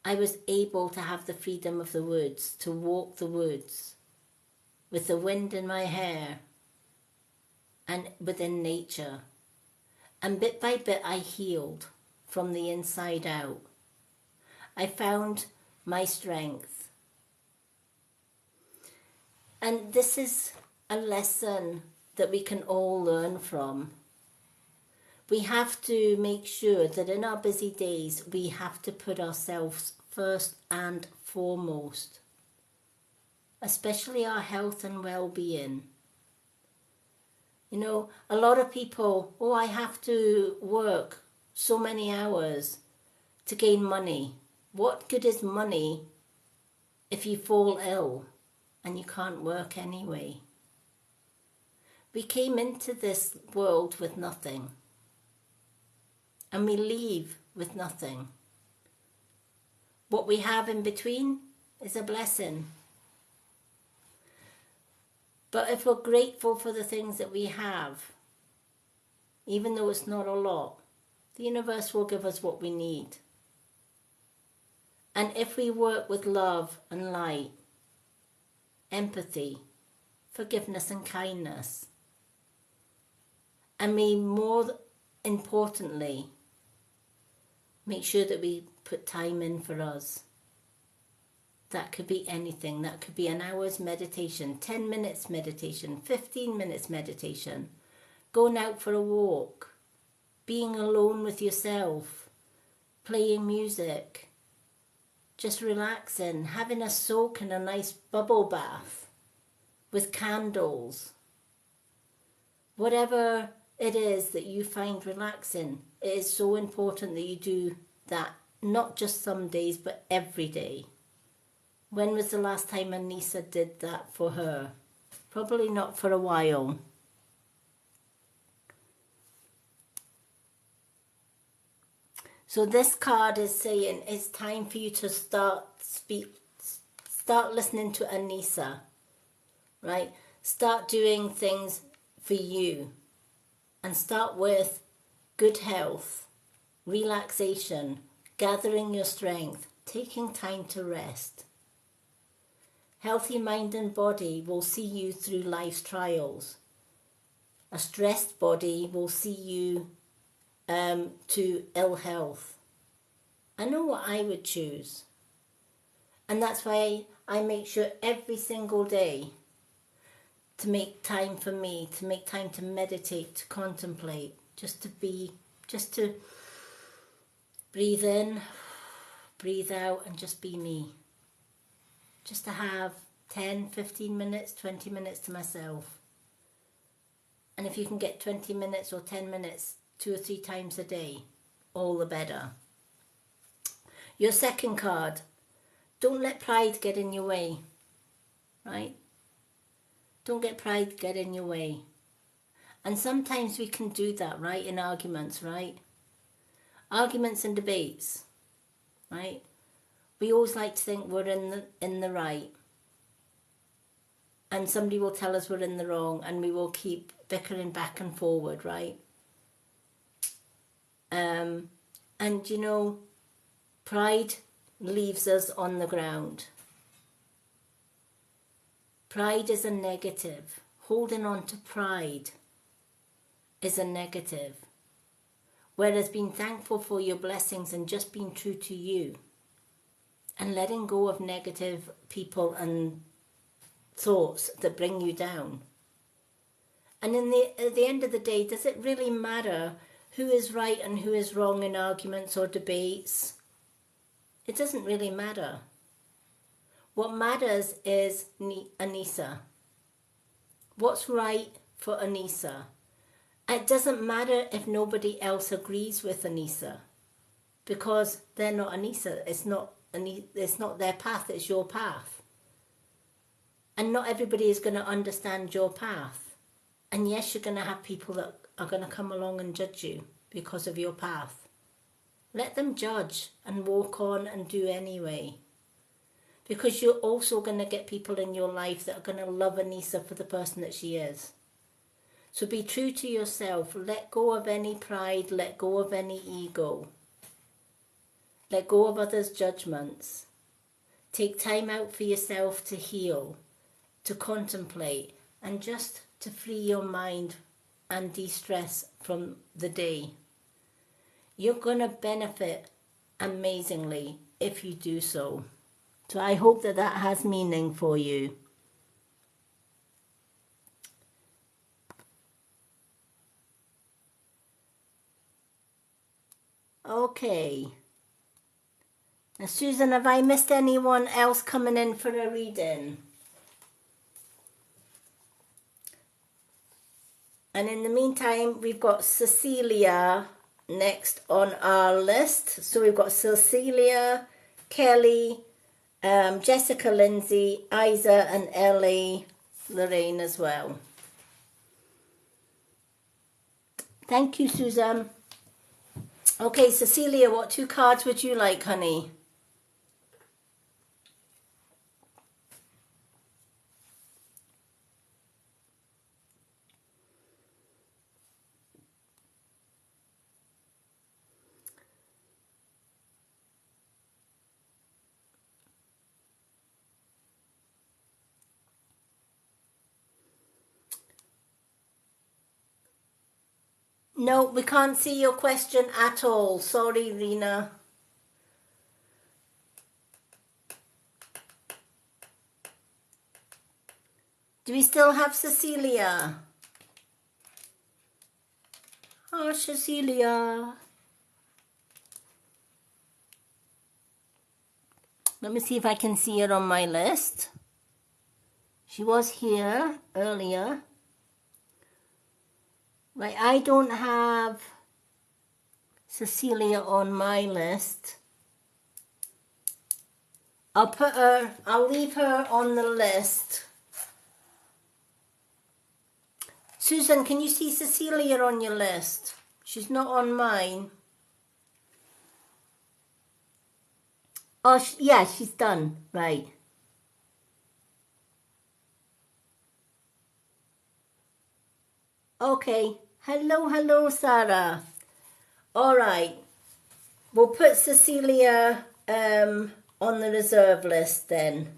I was able to have the freedom of the woods, to walk the woods with the wind in my hair and within nature. And bit by bit I healed from the inside out. I found my strength. And this is a lesson that we can all learn from. We have to make sure that in our busy days, we have to put ourselves first and foremost, especially our health and well-being. You know, a lot of people, I have to work so many hours to gain money. What good is money if you fall ill and you can't work anyway? We came into this world with nothing. And we leave with nothing. What we have in between is a blessing. But if we're grateful for the things that we have, even though it's not a lot, the universe will give us what we need. And if we work with love and light, empathy, forgiveness and kindness, and be more importantly, make sure that we put time in for us. That could be anything. That could be an hour's meditation, 10 minutes meditation, 15 minutes meditation, going out for a walk, being alone with yourself, playing music, just relaxing, having a soak in a nice bubble bath with candles. Whatever it is that you find relaxing, it is so important that you do that, not just some days, but every day. When was the last time Anissa did that for her? Probably not for a while. So this card is saying it's time for you to start listening to Anissa, right? Start doing things for you, and start with good health, relaxation, gathering your strength, taking time to rest. Healthy mind and body will see you through life's trials. A stressed body will see you to ill health. I know what I would choose. And that's why I make sure every single day to make time for me, to make time to meditate, to contemplate, just to breathe in, breathe out, and just be me. Just to have 10, 15 minutes, 20 minutes to myself. And if you can get 20 minutes or 10 minutes 2 or 3 times a day, all the better. Your second card, don't let pride get in your way, right? Don't get pride get in your way. And sometimes we can do that, right, in arguments, right? Arguments and debates, right? We always like to think we're in the right. And somebody will tell us we're in the wrong, and we will keep bickering back and forward, right? And you know, pride leaves us on the ground. Pride is a negative. Holding on to pride is a negative. Whereas being thankful for your blessings and just being true to you and letting go of negative people and thoughts that bring you down. And at the end of the day, does it really matter who is right and who is wrong in arguments or debates? It doesn't really matter. What matters is Anissa. What's right for Anissa? It doesn't matter if nobody else agrees with Anissa, because they're not Anissa. It's not their path, it's your path. And not everybody is going to understand your path. And yes, you're going to have people that are going to come along and judge you because of your path. Let them judge and walk on and do anyway. Because you're also going to get people in your life that are going to love Anissa for the person that she is. So be true to yourself. Let go of any pride. Let go of any ego. Let go of others' judgments. Take time out for yourself to heal, to contemplate, and just to free your mind and de-stress from the day. You're going to benefit amazingly if you do so. So I hope that has meaning for you. Okay. Now, Susan, have I missed anyone else coming in for a reading? And in the meantime, we've got Cecilia next on our list. So we've got Cecilia, Kelly, Jessica, Lindsay, Isa and Ellie, Lorraine as well. Thank you, Susan. Okay, Cecilia, what 2 cards would you like, honey? No, we can't see your question at all. Sorry, Rena. Do we still have Cecilia? Oh, Cecilia. Let me see if I can see her on my list. She was here earlier. Right, I don't have Cecilia on my list. I'll leave her on the list. Susan, can you see Cecilia on your list? She's not on mine. Oh, yeah, she's done. Right. Okay. Hello, Sarah. All right. We'll put Cecilia on the reserve list then.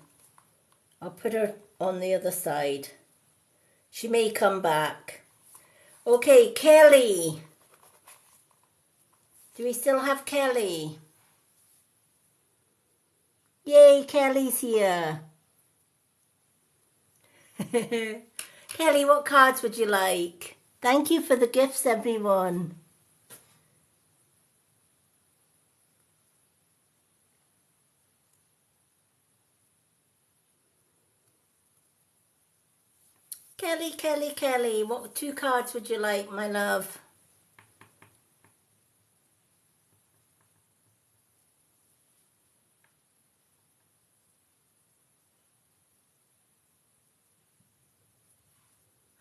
I'll put her on the other side. She may come back. Okay, Kelly. Do we still have Kelly? Yay, Kelly's here. Kelly, what cards would you like? Thank you for the gifts, everyone. Kelly, what 2 cards would you like, my love?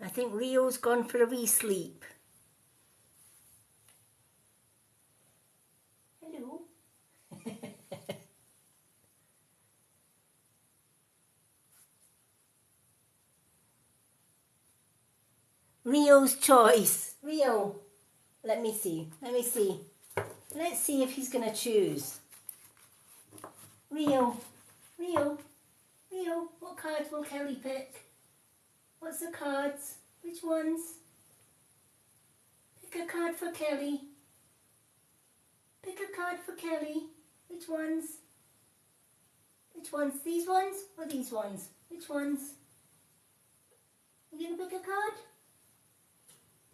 I think Rio's gone for a wee sleep. Hello. Rio's choice. Rio, let me see. Let's see if he's going to choose. Rio, what cards will Kelly pick? What's the cards? Which ones? Pick a card for Kelly. Pick a card for Kelly. Which ones? Which ones? These ones or these ones? Which ones? You gonna pick a card?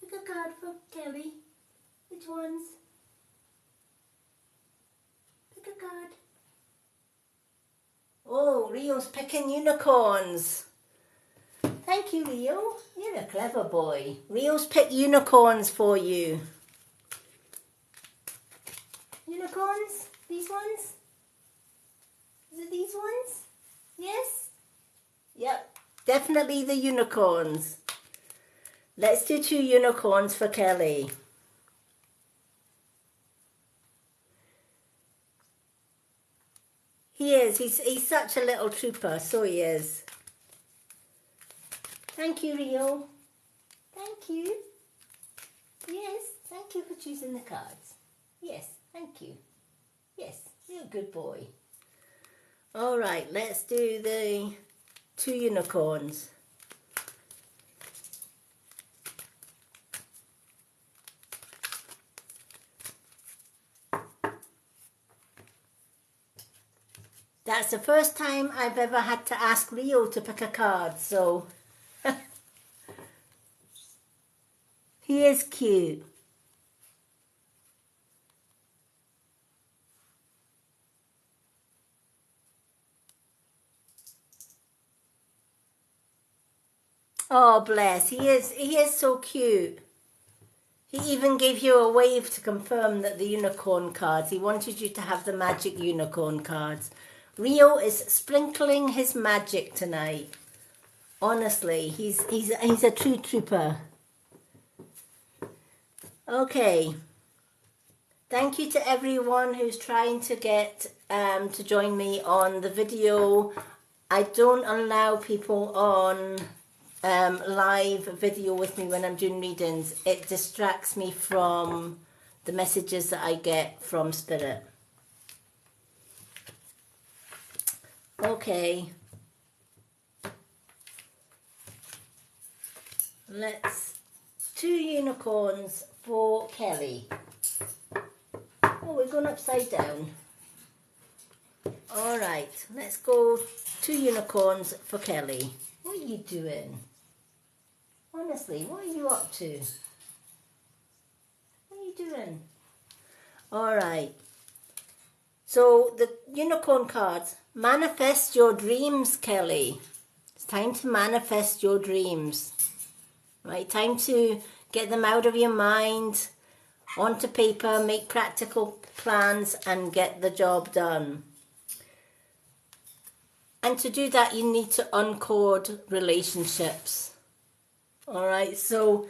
Pick a card for Kelly. Which ones? Pick a card. Oh, Rio's picking unicorns. Thank you, Rio. You're a clever boy. Rio's picked unicorns for you. Unicorns? These ones? Is it these ones? Yes? Yep, definitely the unicorns. Let's do 2 unicorns for Kelly. He is. He's such a little trooper, so he is. Thank you, Rio. Thank you. Yes, thank you for choosing the cards. Yes, thank you. Yes, you're a good boy. All right, let's do the 2 unicorns. That's the first time I've ever had to ask Rio to pick a card, so he is cute. Oh, bless. He is so cute. He even gave you a wave to confirm that the unicorn cards. He wanted you to have the magic unicorn cards. Rio is sprinkling his magic tonight. Honestly, he's a true trooper. Okay. Thank you to everyone who's trying to get to join me on the video. I don't allow people on live video with me when I'm doing readings. It distracts me from the messages that I get from Spirit. Okay. Let's 2 unicorns for Kelly. Oh, we're going upside down. All right, let's go 2 unicorns for Kelly. What are you doing? Honestly, what are you up to? What are you doing? All right. So the unicorn cards, manifest your dreams, Kelly. It's time to manifest your dreams. Right, time to get them out of your mind, onto paper, make practical plans and get the job done. And to do that, you need to uncord relationships. All right, so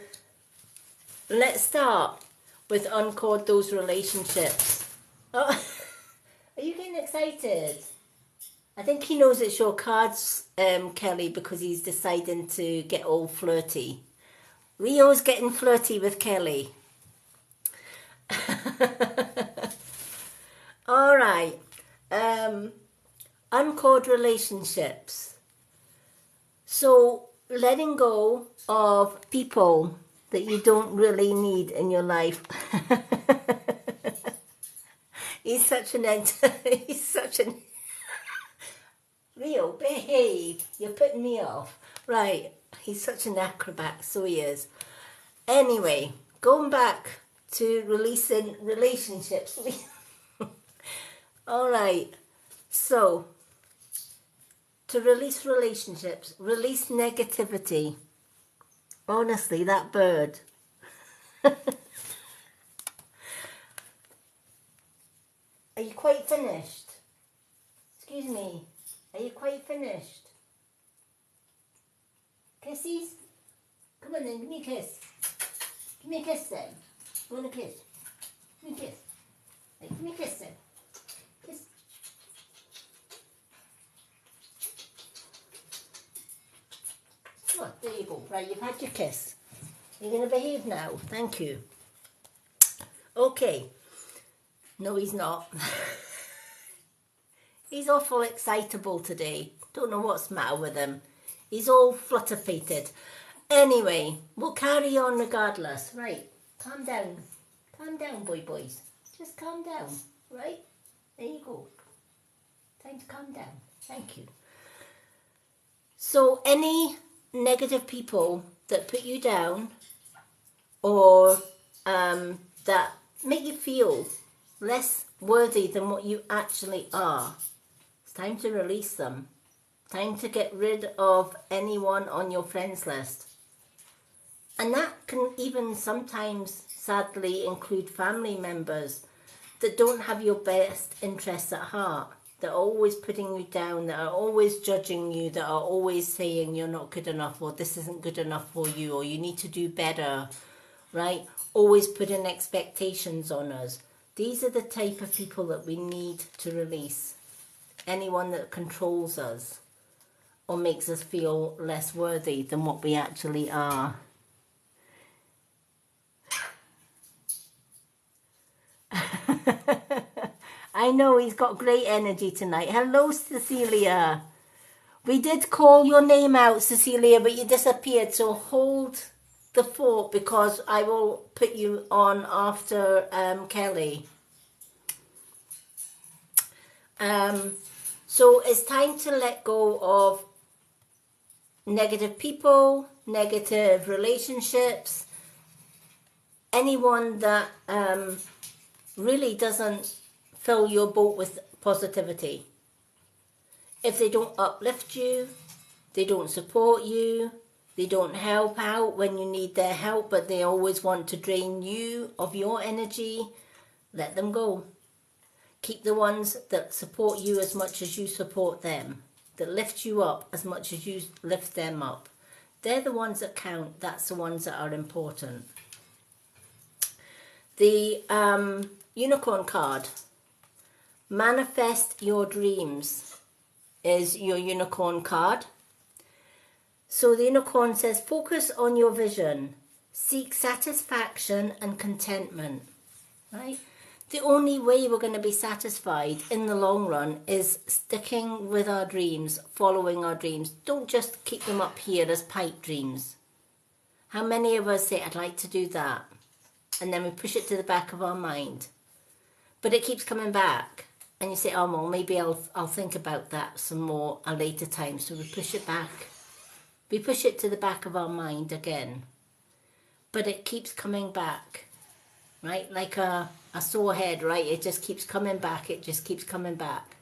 let's start with uncord those relationships. Oh, are you getting excited? I think he knows it's your cards, Kelly, because he's deciding to get all flirty. Leo's getting flirty with Kelly. All right. Uncord relationships. So letting go of people that you don't really need in your life. He's such an Leo, behave. You're putting me off. Right. He's such an acrobat, so he is. Anyway, going back to releasing relationships. All right. So, to release relationships, release negativity. Honestly, that bird. Are you quite finished? Excuse me. Are you quite finished? Kisses? Come on then, give me a kiss. Give me a kiss then. You want a kiss? Give me a kiss. Hey, give me a kiss then. Kiss. Oh, there you go. Right, you've had your kiss. You're going to behave now. Thank you. Okay. No, he's not. He's awful excitable today. Don't know what's the matter with him. He's all flutter-feated. Anyway, we'll carry on regardless. Right, calm down. Calm down, boys. Just calm down, right? There you go. Time to calm down. Thank you. So any negative people that put you down or that make you feel less worthy than what you actually are, it's time to release them. Time to get rid of anyone on your friends list. And that can even sometimes, sadly, include family members that don't have your best interests at heart, that are always putting you down, that are always judging you, that are always saying you're not good enough, or this isn't good enough for you, or you need to do better, right? Always putting expectations on us. These are the type of people that we need to release. Anyone that controls us or makes us feel less worthy than what we actually are. I know he's got great energy tonight. Hello, Cecilia. We did call your name out, Cecilia, but you disappeared. So hold the fort because I will put you on after Kelly. So it's time to let go of negative people, negative relationships, anyone that really doesn't fill your boat with positivity. If they don't uplift you, they don't support you, they don't help out when you need their help, but they always want to drain you of your energy, let them go. Keep the ones that support you as much as you support them, that lift you up as much as you lift them up. They're the ones that count. That's the ones that are important. The unicorn card, manifest your dreams, is your unicorn card. So the unicorn says, focus on your vision, seek satisfaction and contentment, right? The only way we're going to be satisfied in the long run is sticking with our dreams, following our dreams. Don't just keep them up here as pipe dreams. How many of us say, I'd like to do that? and then we push it to the back of our mind. But it keeps coming back. And you say, oh, well, maybe I'll think about that some more a later time. So we push it back. We push it to the back of our mind again. But it keeps coming back, right? Like a sore head, right? It just keeps coming back. It just keeps coming back.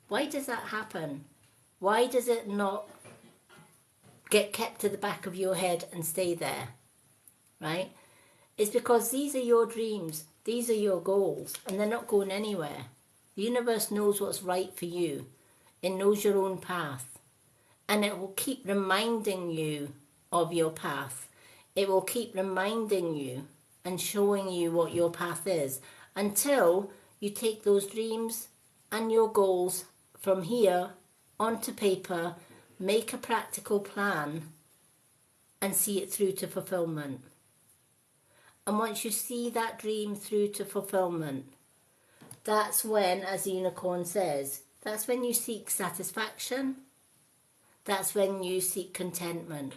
Why does that happen? Why does it not get kept to the back of your head and stay there, right? It's because these are your dreams. These are your goals, and they're not going anywhere. The universe knows what's right for you. It knows your own path. And it will keep reminding you of your path. It will keep reminding you and showing you what your path is until you take those dreams and your goals from here onto paper, make a practical plan, and see it through to fulfillment. And once you see that dream through to fulfillment, that's when, as the unicorn says, that's when you seek satisfaction. That's when you seek contentment.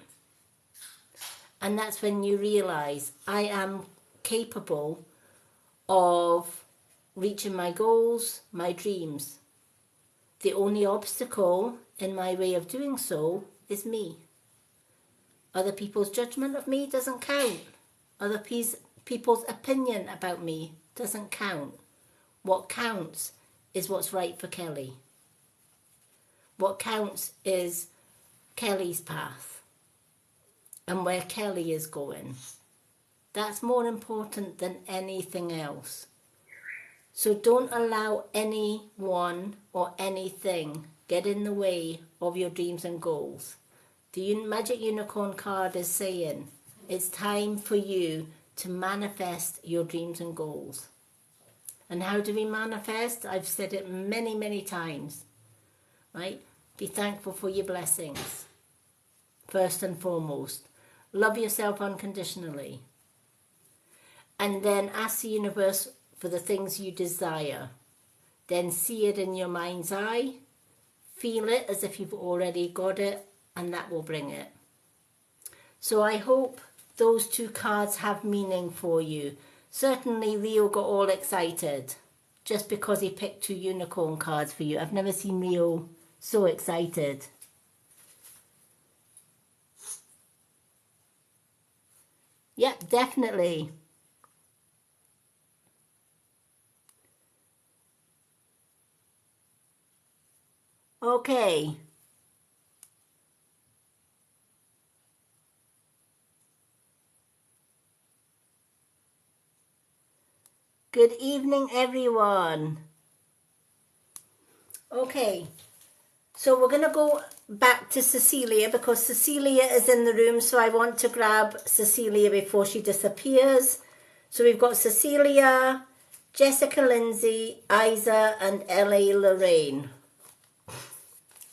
And that's when you realise, I am capable of reaching my goals, my dreams. The only obstacle in my way of doing so is me. Other people's judgment of me doesn't count. Other people's opinion about me doesn't count. What counts is what's right for Kelly. What counts is Kelly's path and where Kelly is going. That's more important than anything else. So don't allow anyone or anything get in the way of your dreams and goals. The Magic Unicorn card is saying it's time for you to manifest your dreams and goals. And how do we manifest? I've said it many, many times, right? Be thankful for your blessings, first and foremost. Love yourself unconditionally. And then ask the universe for the things you desire. Then see it in your mind's eye. Feel it as if you've already got it, and that will bring it. So I hope those two cards have meaning for you. Certainly Rio got all excited just because he picked two unicorn cards for you. I've never seen Rio so excited. Yep, definitely. Okay. Good evening, everyone. Okay, so we're going to go back to Cecilia because Cecilia is in the room, so I want to grab Cecilia before she disappears. So we've got Cecilia, Jessica Lindsay, Isa, and L.A. Lorraine.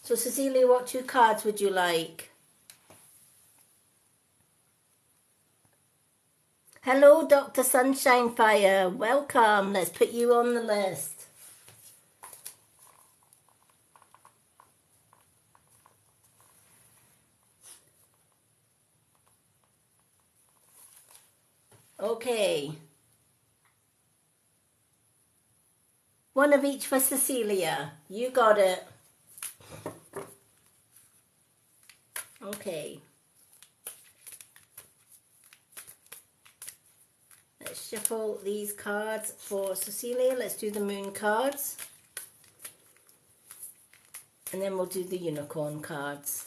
So Cecilia, what two cards would you like? Hello, Dr. Sunshine Fire. Welcome. Let's put you on the list. Okay. One of each for Cecilia. You got it. Okay. Let's shuffle these cards for Cecilia. Let's do the moon cards. And then we'll do the unicorn cards.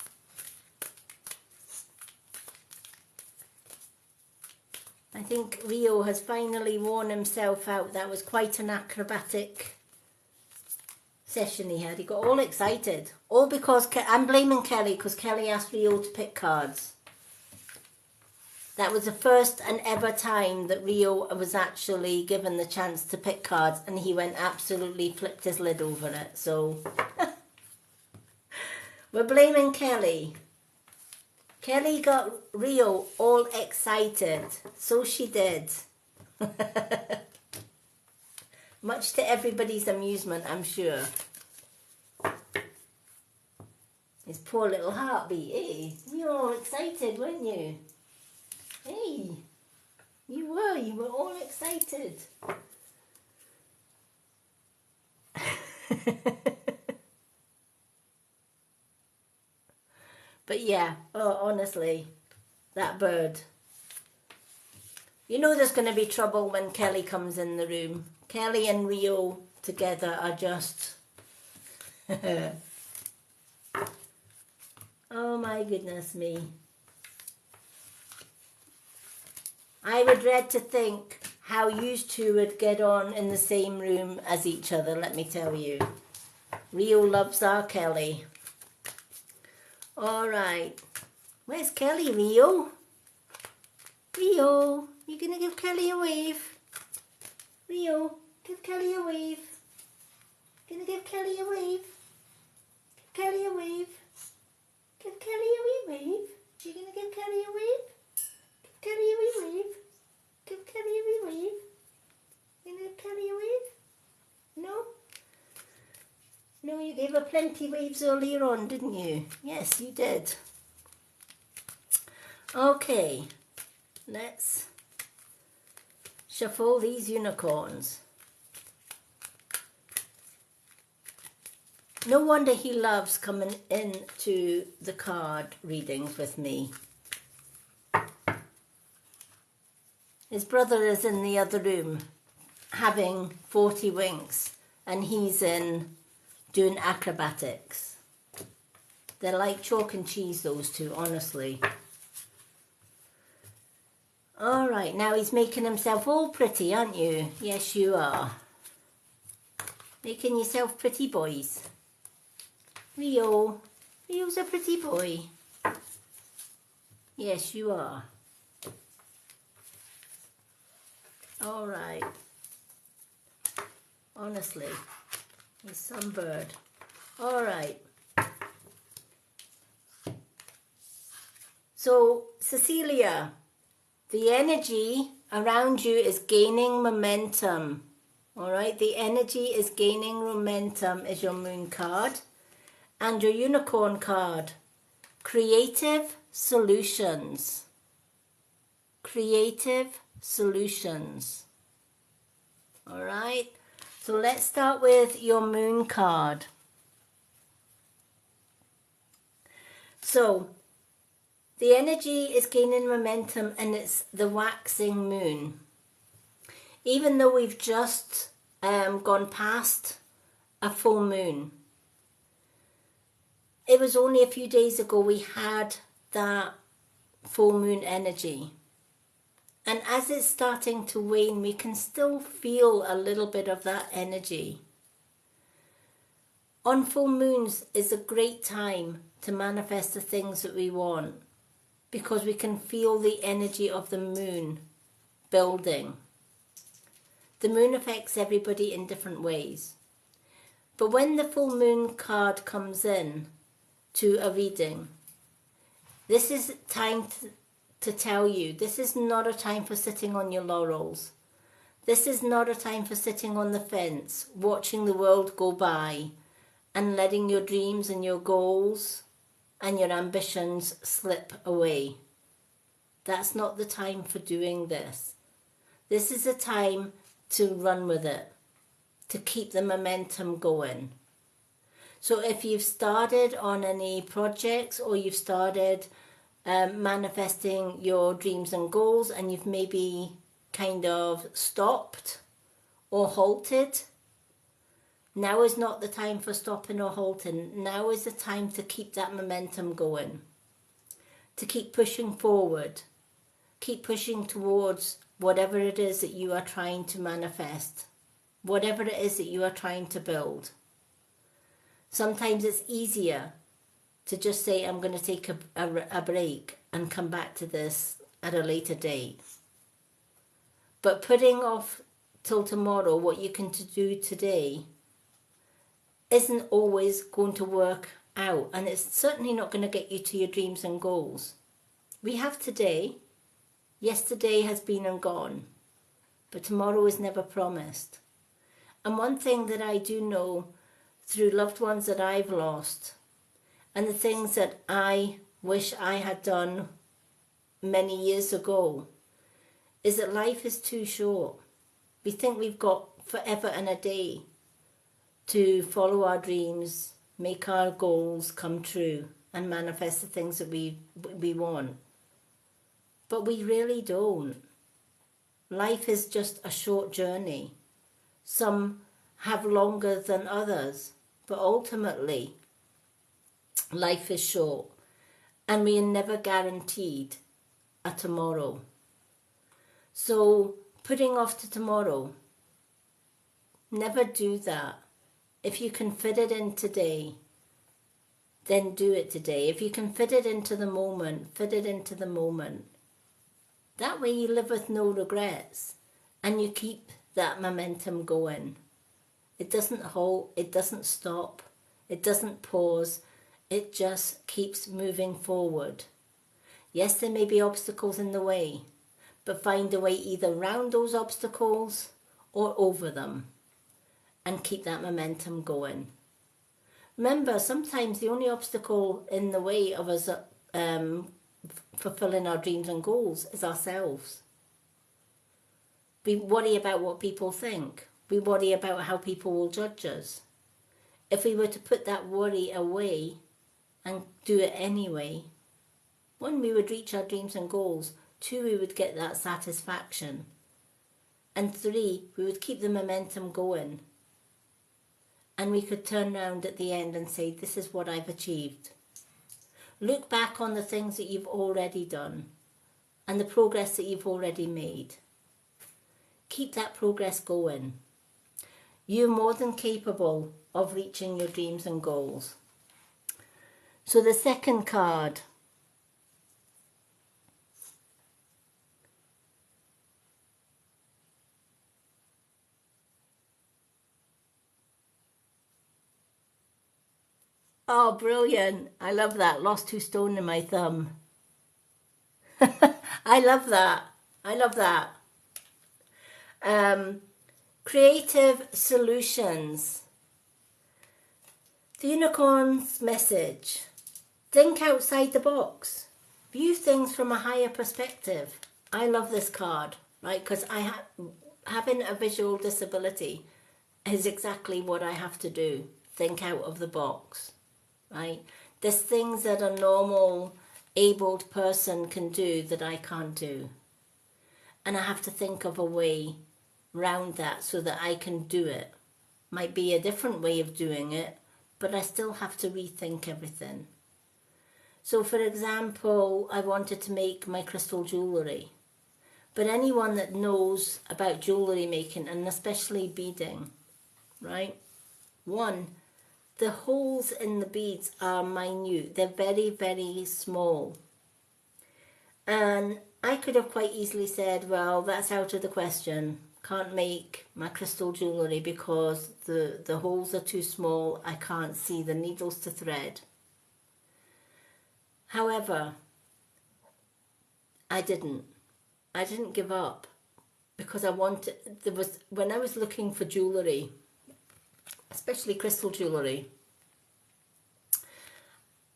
I think Rio has finally worn himself out. That was quite an acrobatic session he had. He got all excited. All because, I'm blaming Kelly because Kelly asked Rio to pick cards. That was the first and ever time that Rio was actually given the chance to pick cards, and he went absolutely flipped his lid over it. So we're blaming Kelly. Kelly got Rio all excited. So she did. Much to everybody's amusement, I'm sure. His poor little heartbeat, eh? You were all excited, weren't you? Hey, You were all excited. But yeah, oh, honestly, that bird. You know there's going to be trouble when Kelly comes in the room. Kelly and Rio together are just... Oh my goodness me. I would dread to think how you two would get on in the same room as each other, let me tell you. Rio loves our Kelly. All right. Where's Kelly, Rio? Rio, you gonna give Kelly a wave? Rio, give Kelly a wave. Gonna give Kelly a wave? Give Kelly a wave. Give Kelly a wee wave. You gonna give Kelly a wave? Give Kelly a wee wave. Give Kelly a wee wave. You gonna give Kelly a wave? No? No, you gave her plenty waves earlier on, didn't you? Yes, you did. Okay, let's shuffle these unicorns. No wonder he loves coming into the card readings with me. His brother is in the other room having 40 winks and he's in doing acrobatics. They're like chalk and cheese, those two, honestly. All right, now he's making himself all pretty, aren't you? Yes, you are. Making yourself pretty, boys. Rio. Rio's a pretty boy. Yes, you are. All right. Honestly, he's some bird. All right. So, Cecilia, the energy around you is gaining momentum. All right, the energy is gaining momentum is your moon card. And your unicorn card, creative solutions. Creative solutions. All right, so let's start with your moon card. So, the energy is gaining momentum and it's the waxing moon. Even though we've just gone past a full moon, it was only a few days ago we had that full moon energy. And as it's starting to wane, we can still feel a little bit of that energy. On full moons is a great time to manifest the things that we want because we can feel the energy of the moon building. The moon affects everybody in different ways. But when the full moon card comes in to a reading, this is time to tell you, this is not a time for sitting on your laurels. This is not a time for sitting on the fence, watching the world go by and letting your dreams and your goals and your ambitions slip away. That's not the time for doing this. This is a time to run with it, to keep the momentum going. So if you've started on any projects or you've started manifesting your dreams and goals and you've maybe kind of stopped or halted, now is not the time for stopping or halting. Now is the time to keep that momentum going, to keep pushing forward, keep pushing towards whatever it is that you are trying to manifest, whatever it is that you are trying to build. Sometimes it's easier to just say, I'm going to take a break and come back to this at a later date. But putting off till tomorrow what you can do today isn't always going to work out, and it's certainly not going to get you to your dreams and goals. We have today. Yesterday has been and gone, but tomorrow is never promised. And one thing that I do know through loved ones that I've lost and the things that I wish I had done many years ago is that life is too short. We think we've got forever and a day to follow our dreams, make our goals come true, and manifest the things that we want. But we really don't. Life is just a short journey. Some have longer than others, but ultimately, life is short, and we are never guaranteed a tomorrow. So, putting off to tomorrow, never do that. If you can fit it in today, then do it today. If you can fit it into the moment, fit it into the moment. That way you live with no regrets and you keep that momentum going. It doesn't halt, it doesn't stop, it doesn't pause, it just keeps moving forward. Yes, there may be obstacles in the way, but find a way either round those obstacles or over them and keep that momentum going. Remember, sometimes the only obstacle in the way of us fulfilling our dreams and goals is ourselves. We worry about what people think. We worry about how people will judge us. If we were to put that worry away and do it anyway, one, we would reach our dreams and goals. Two, we would get that satisfaction. And three, we would keep the momentum going. And we could turn around at the end and say, this is what I've achieved. Look back on the things that you've already done and the progress that you've already made. Keep that progress going. You're more than capable of reaching your dreams and goals. So the second card. Oh, brilliant. I love that. Lost 2 stone in my thumb. I love that. I love that. Creative solutions. The unicorn's message. Think outside the box. View things from a higher perspective. I love this card, right? Because having a visual disability is exactly what I have to do. Think out of the box. Right? There's things that a normal abled person can do that I can't do. And I have to think of a way round that so that I can do it. Might be a different way of doing it, but I still have to rethink everything. So for example, I wanted to make my crystal jewellery. But anyone that knows about jewellery making, and especially beading, right? One, the holes in the beads are minute. They're very, very small. And I could have quite easily said, well, that's out of the question. Can't make my crystal jewellery because the holes are too small. I can't see the needles to thread. However, I didn't give up because when I was looking for jewellery, especially crystal jewellery,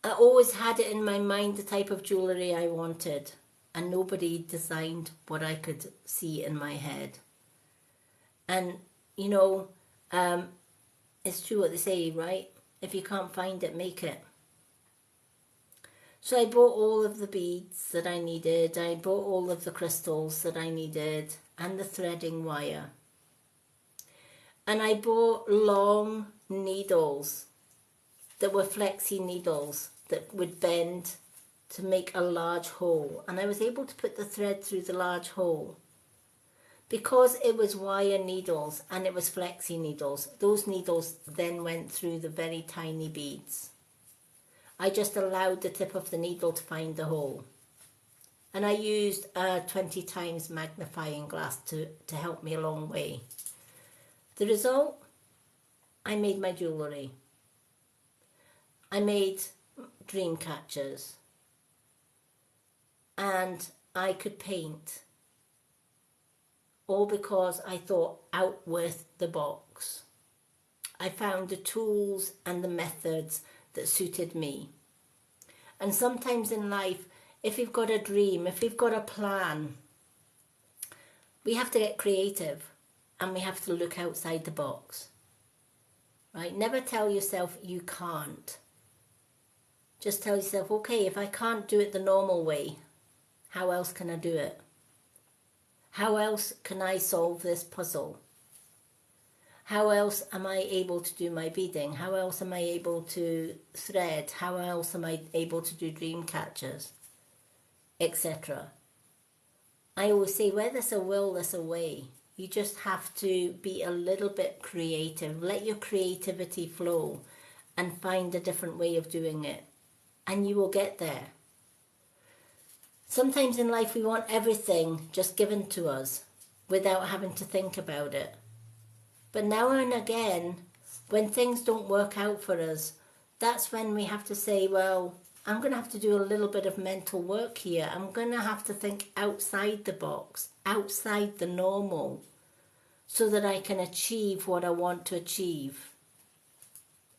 I always had it in my mind the type of jewellery I wanted, and nobody designed what I could see in my head. And, you know, it's true what they say, right? If you can't find it, make it. So I bought all of the beads that I needed, I bought all of the crystals that I needed, and the threading wire. And I bought long needles that were flexi needles that would bend to make a large hole. And I was able to put the thread through the large hole. Because it was wire needles and it was flexi needles, those needles then went through the very tiny beads. I just allowed the tip of the needle to find the hole. And I used a 20 times magnifying glass to help me a long way. The result? I made my jewellery. I made dream catchers. And I could paint. All because I thought out with the box. I found the tools and the methods that suited me. And sometimes in life, if you've got a dream, if you've got a plan, We have to get creative and we have to look outside the box. Right? Never tell yourself you can't. Just tell yourself, okay, if I can't do it the normal way, how else can I do it? How else can I solve this puzzle? How else am I able to do my beading? How else am I able to thread? How else am I able to do dream catchers? Etc. I always say, where there's a will, there's a way. You just have to be a little bit creative. Let your creativity flow and find a different way of doing it. And you will get there. Sometimes in life we want everything just given to us without having to think about it. But now and again, when things don't work out for us, that's when we have to say, well, I'm going to have to do a little bit of mental work here. I'm going to have to think outside the box, outside the normal, so that I can achieve what I want to achieve.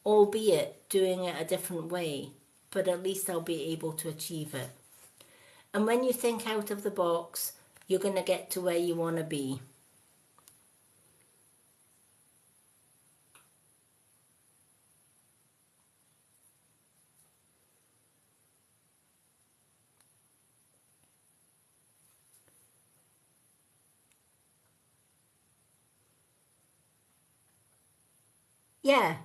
Albeit doing it a different way, but at least I'll be able to achieve it. And when you think out of the box, you're going to get to where you want to be. Yeah.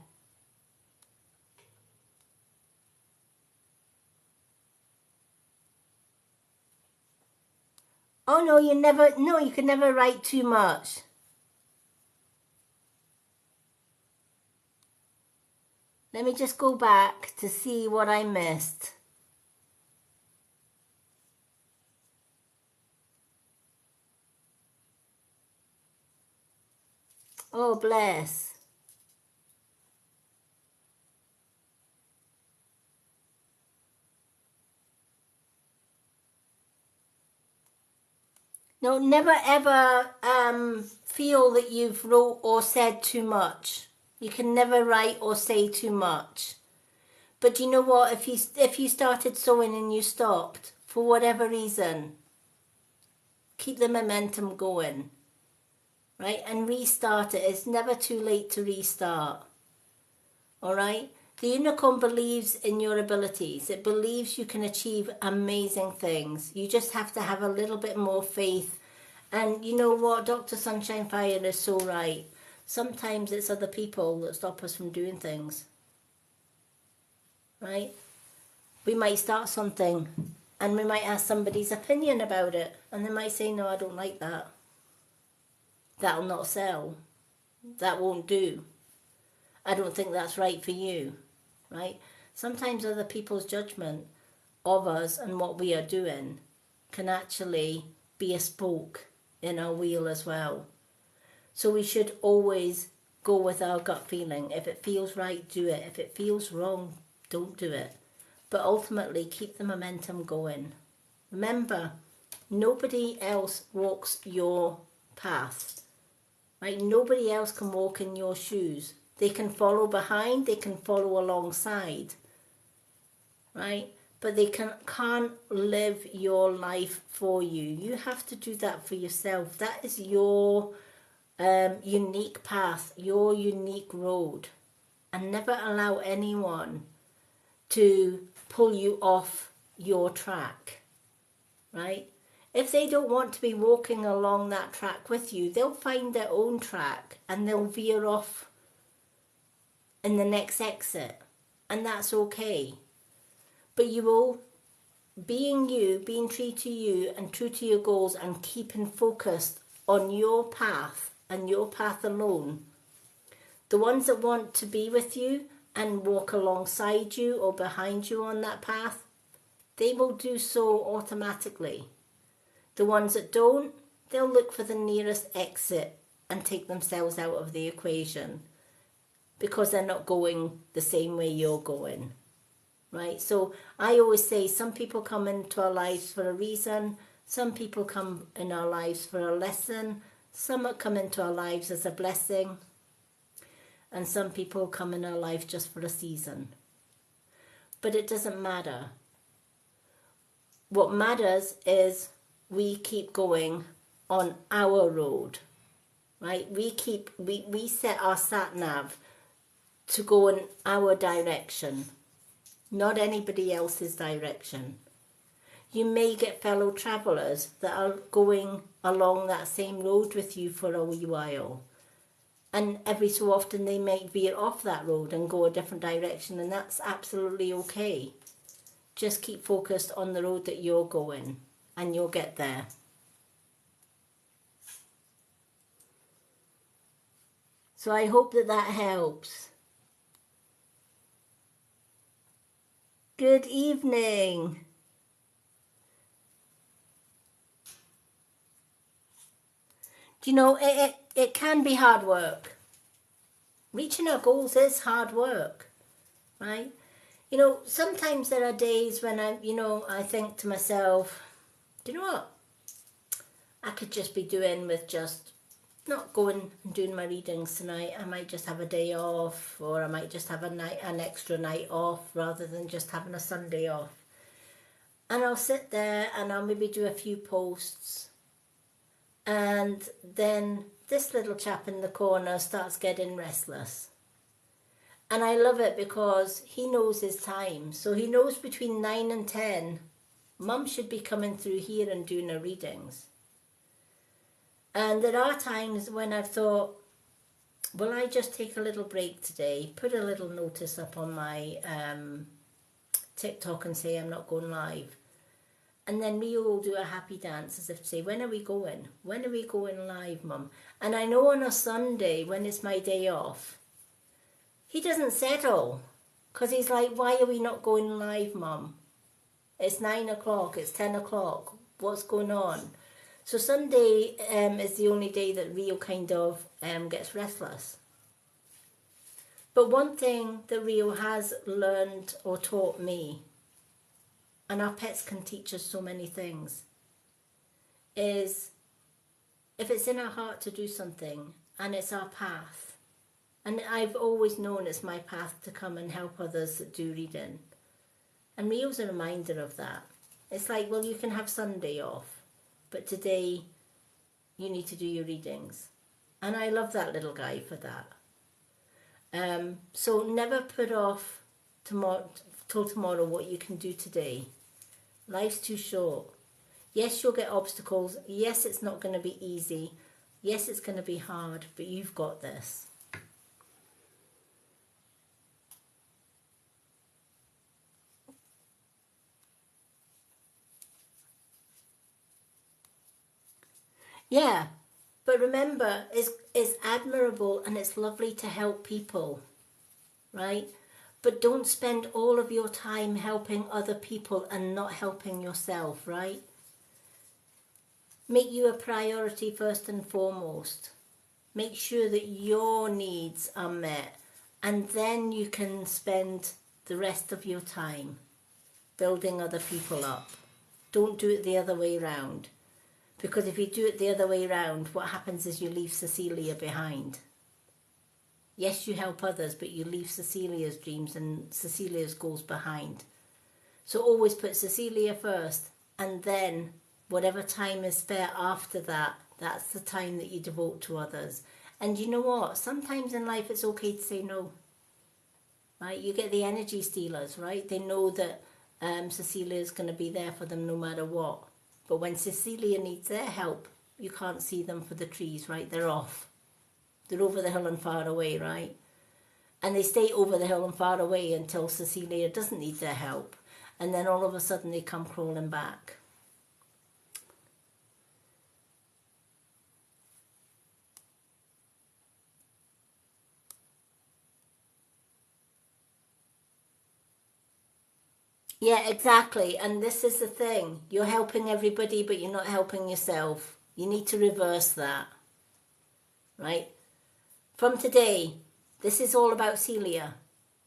Oh no, you can never write too much. Let me just go back to see what I missed. Oh, bless. No, never ever feel that you've wrote or said too much. You can never write or say too much. But you know what? If you started sewing and you stopped for whatever reason, keep the momentum going, right? And restart it. It's never too late to restart. All right? The unicorn believes in your abilities. It believes you can achieve amazing things. You just have to have a little bit more faith. And you know what? Dr. Sunshine Fire is so right. Sometimes it's other people that stop us from doing things. Right? We might start something and we might ask somebody's opinion about it. And they might say, no, I don't like that. That'll not sell. That won't do. I don't think that's right for you. Right? Sometimes other people's judgment of us and what we are doing can actually be a spoke in our wheel as well. So we should always go with our gut feeling. If it feels right, do it. If it feels wrong, don't do it. But ultimately, keep the momentum going. Remember, nobody else walks your path. Right? Nobody else can walk in your shoes. They can follow behind, they can follow alongside, right? But they can't live your life for you. You have to do that for yourself. That is your unique path, your unique road. And never allow anyone to pull you off your track, right? If they don't want to be walking along that track with you, they'll find their own track and they'll veer off in the next exit, and that's okay. But you will, being you, being true to you and true to your goals and keeping focused on your path and your path alone, the ones that want to be with you and walk alongside you or behind you on that path, they will do so automatically. The ones that don't, they'll look for the nearest exit and take themselves out of the equation, because they're not going the same way you're going, right? So I always say some people come into our lives for a reason, some people come in our lives for a lesson, some come into our lives as a blessing, and some people come in our life just for a season. But it doesn't matter. What matters is we keep going on our road, right? We set our sat nav to go in our direction, not anybody else's direction. You may get fellow travellers that are going along that same road with you for a wee while. And every so often they might veer off that road and go a different direction, and that's absolutely okay. Just keep focused on the road that you're going and you'll get there. So I hope that helps. Good evening. Do you know, it can be hard work. Reaching our goals is hard work, right? You know, sometimes there are days when I think to myself, do you know what? I could just be doing with just not going and doing my readings tonight. I might just have a day off, or I might just have an extra night off rather than just having a Sunday off. And I'll sit there and I'll maybe do a few posts. And then this little chap in the corner starts getting restless. And I love it because he knows his time. So he knows between 9 and 10, Mum should be coming through here and doing her readings. And there are times when I've thought, will I just take a little break today, put a little notice up on my TikTok and say I'm not going live. And then Rio will do a happy dance as if to say, when are we going? When are we going live, Mum? And I know on a Sunday, when it's my day off, he doesn't settle. Because he's like, why are we not going live, Mum? It's 9 o'clock, it's 10 o'clock. What's going on? So Sunday is the only day that Rio kind of gets restless. But one thing that Rio has learned or taught me, and our pets can teach us so many things, is if it's in our heart to do something and it's our path, and I've always known it's my path to come and help others that do reading. And Rio's a reminder of that. It's like, well, you can have Sunday off, but today you need to do your readings. And I love that little guy for that. So never put off till tomorrow what you can do today. Life's too short. Yes, you'll get obstacles. Yes, it's not going to be easy. Yes, it's going to be hard, but you've got this. Yeah, but remember, it's admirable and it's lovely to help people, right? But don't spend all of your time helping other people and not helping yourself, right? Make you a priority first and foremost. Make sure that your needs are met, and then you can spend the rest of your time building other people up. Don't do it the other way round. Because if you do it the other way round, what happens is you leave Cecilia behind. Yes, you help others, but you leave Cecilia's dreams and Cecilia's goals behind. So always put Cecilia first, and then whatever time is spare after that, that's the time that you devote to others. And you know what? Sometimes in life it's okay to say no. Right? You get the energy stealers, right? They know that Cecilia is going to be there for them no matter what. But when Cecilia needs their help, you can't see them for the trees, right? They're off. They're over the hill and far away, right? And they stay over the hill and far away until Cecilia doesn't need their help. And then all of a sudden they come crawling back. Yeah, exactly. And this is the thing. You're helping everybody, but you're not helping yourself. You need to reverse that. Right? From today, this is all about Celia.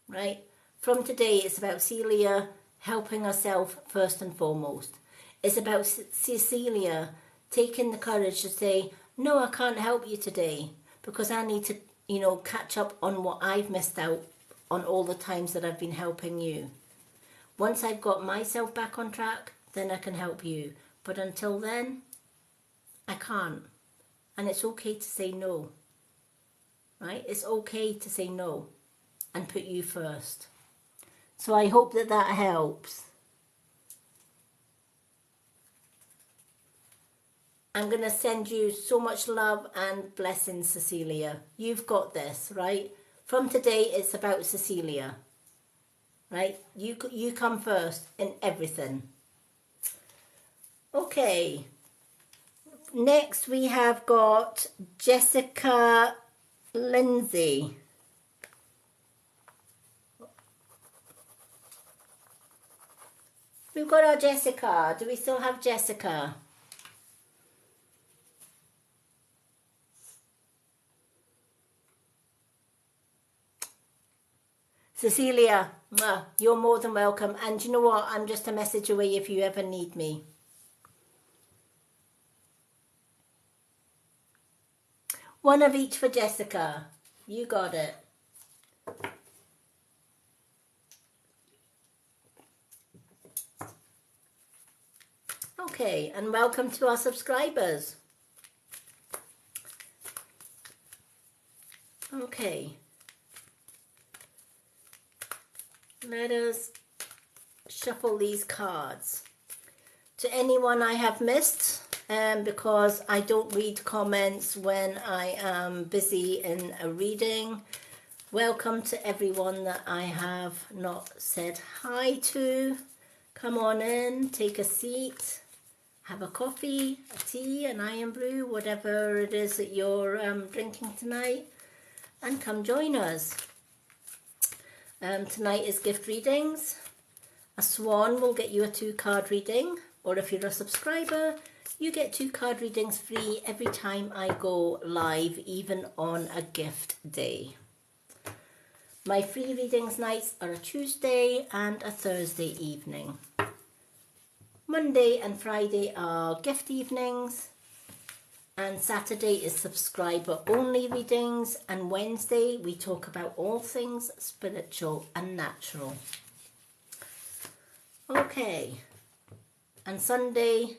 Right? From today, it's about Celia helping herself first and foremost. It's about Cecilia taking the courage to say, no, I can't help you today because I need to, catch up on what I've missed out on all the times that I've been helping you. Once I've got myself back on track, then I can help you. But until then, I can't. And it's okay to say no, right? It's okay to say no and put you first. So I hope that that helps. I'm going to send you so much love and blessings, Cecilia. You've got this, right? From today, it's about Cecilia, right? You come first in everything. Okay. Next, we have got Jessica Lindsay. We've got our Jessica. Do we still have Jessica? Cecilia, you're more than welcome. And you know what? I'm just a message away if you ever need me. One of each for Jessica. You got it. Okay, and welcome to our subscribers. Okay. Let us shuffle these cards. To anyone I have missed, because I don't read comments when I am busy in a reading, welcome to everyone that I have not said hi to. Come on in, take a seat, have a coffee, a tea, an iron brew, whatever it is that you're drinking tonight, and come join us. Tonight is gift readings. A swan will get you a 2-card reading, or if you're a subscriber, you get 2 card readings free every time I go live, even on a gift day. My free readings nights are a Tuesday and a Thursday evening. Monday and Friday are gift evenings, and Saturday is subscriber only readings, and Wednesday we talk about all things spiritual and natural. Okay, and Sunday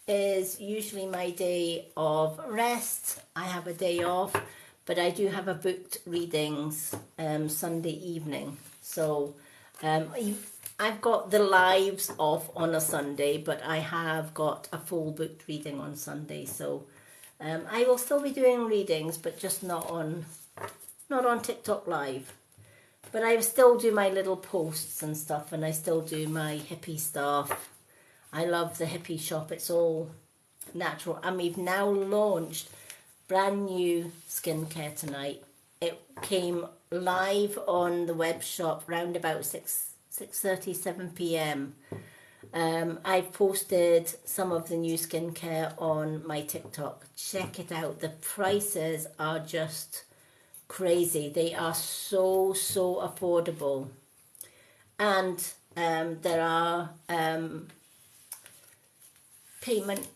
is usually my day of rest. I have a day off, but I do have a booked readings Sunday evening. So I've got the lives off on a Sunday, but I have got a full booked reading on Sunday. So I will still be doing readings, but just not on TikTok Live. But I still do my little posts and stuff, and I still do my hippie stuff. I love the hippie shop. It's all natural. And we've now launched brand new skincare tonight. It came live on the web shop round about 6:30, 7 p.m. I've posted some of the new skincare on my TikTok. Check it out. The prices are just crazy. They are so affordable. And there are payment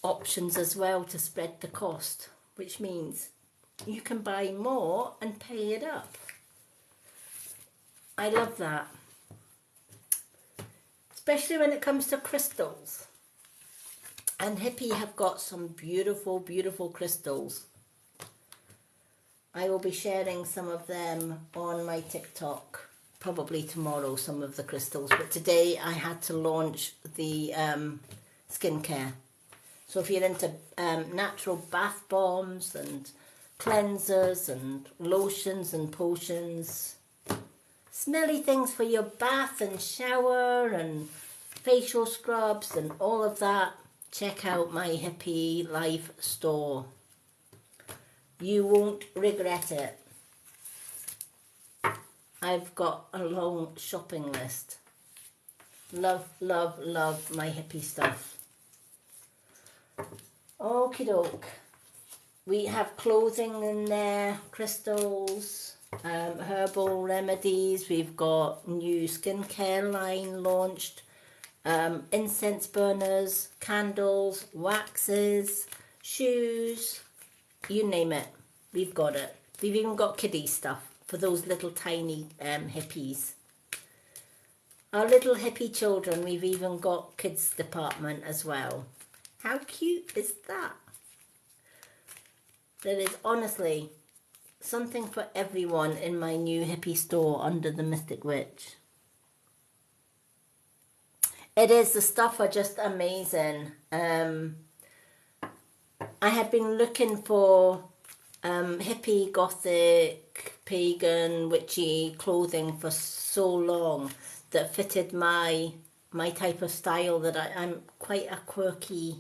options as well to spread the cost, which means you can buy more and pay it up. I love that. Especially when it comes to crystals. And Hippie have got some beautiful crystals. I will be sharing some of them on my TikTok probably tomorrow, some of the crystals. But today I had to launch the skincare. So if you're into natural bath bombs and cleansers and lotions and potions, smelly things for your bath and shower and facial scrubs and all of that, check out my Hippie Life store. You won't regret it. I've got a long shopping list. Love my hippie stuff. Okie doke. We have clothing in there, crystals, herbal remedies. We've got new skincare line launched, incense burners, candles, waxes, shoes, you name it. We've got it. We've even got kiddie stuff for those little tiny hippies. Our little hippie children, we've even got kids department as well. How cute is that? There is honestly something for everyone in my new hippie store under the Mystic Witch. It is, the stuff are just amazing. I had been looking for hippie, gothic, pagan, witchy clothing for so long that fitted my type of style, that I'm quite a quirky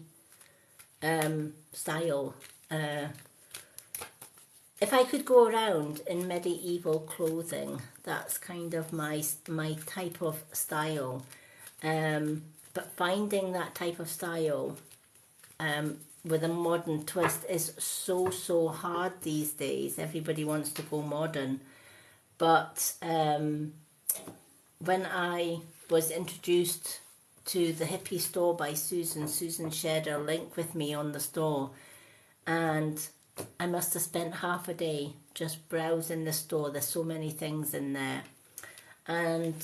style. If I could go around in medieval clothing, that's kind of my type of style. But finding that type of style with a modern twist is so hard these days. Everybody wants to go modern. But when I was introduced to the hippie store by Susan shared a link with me on the store, and I must have spent half a day just browsing the store. There's so many things in there. And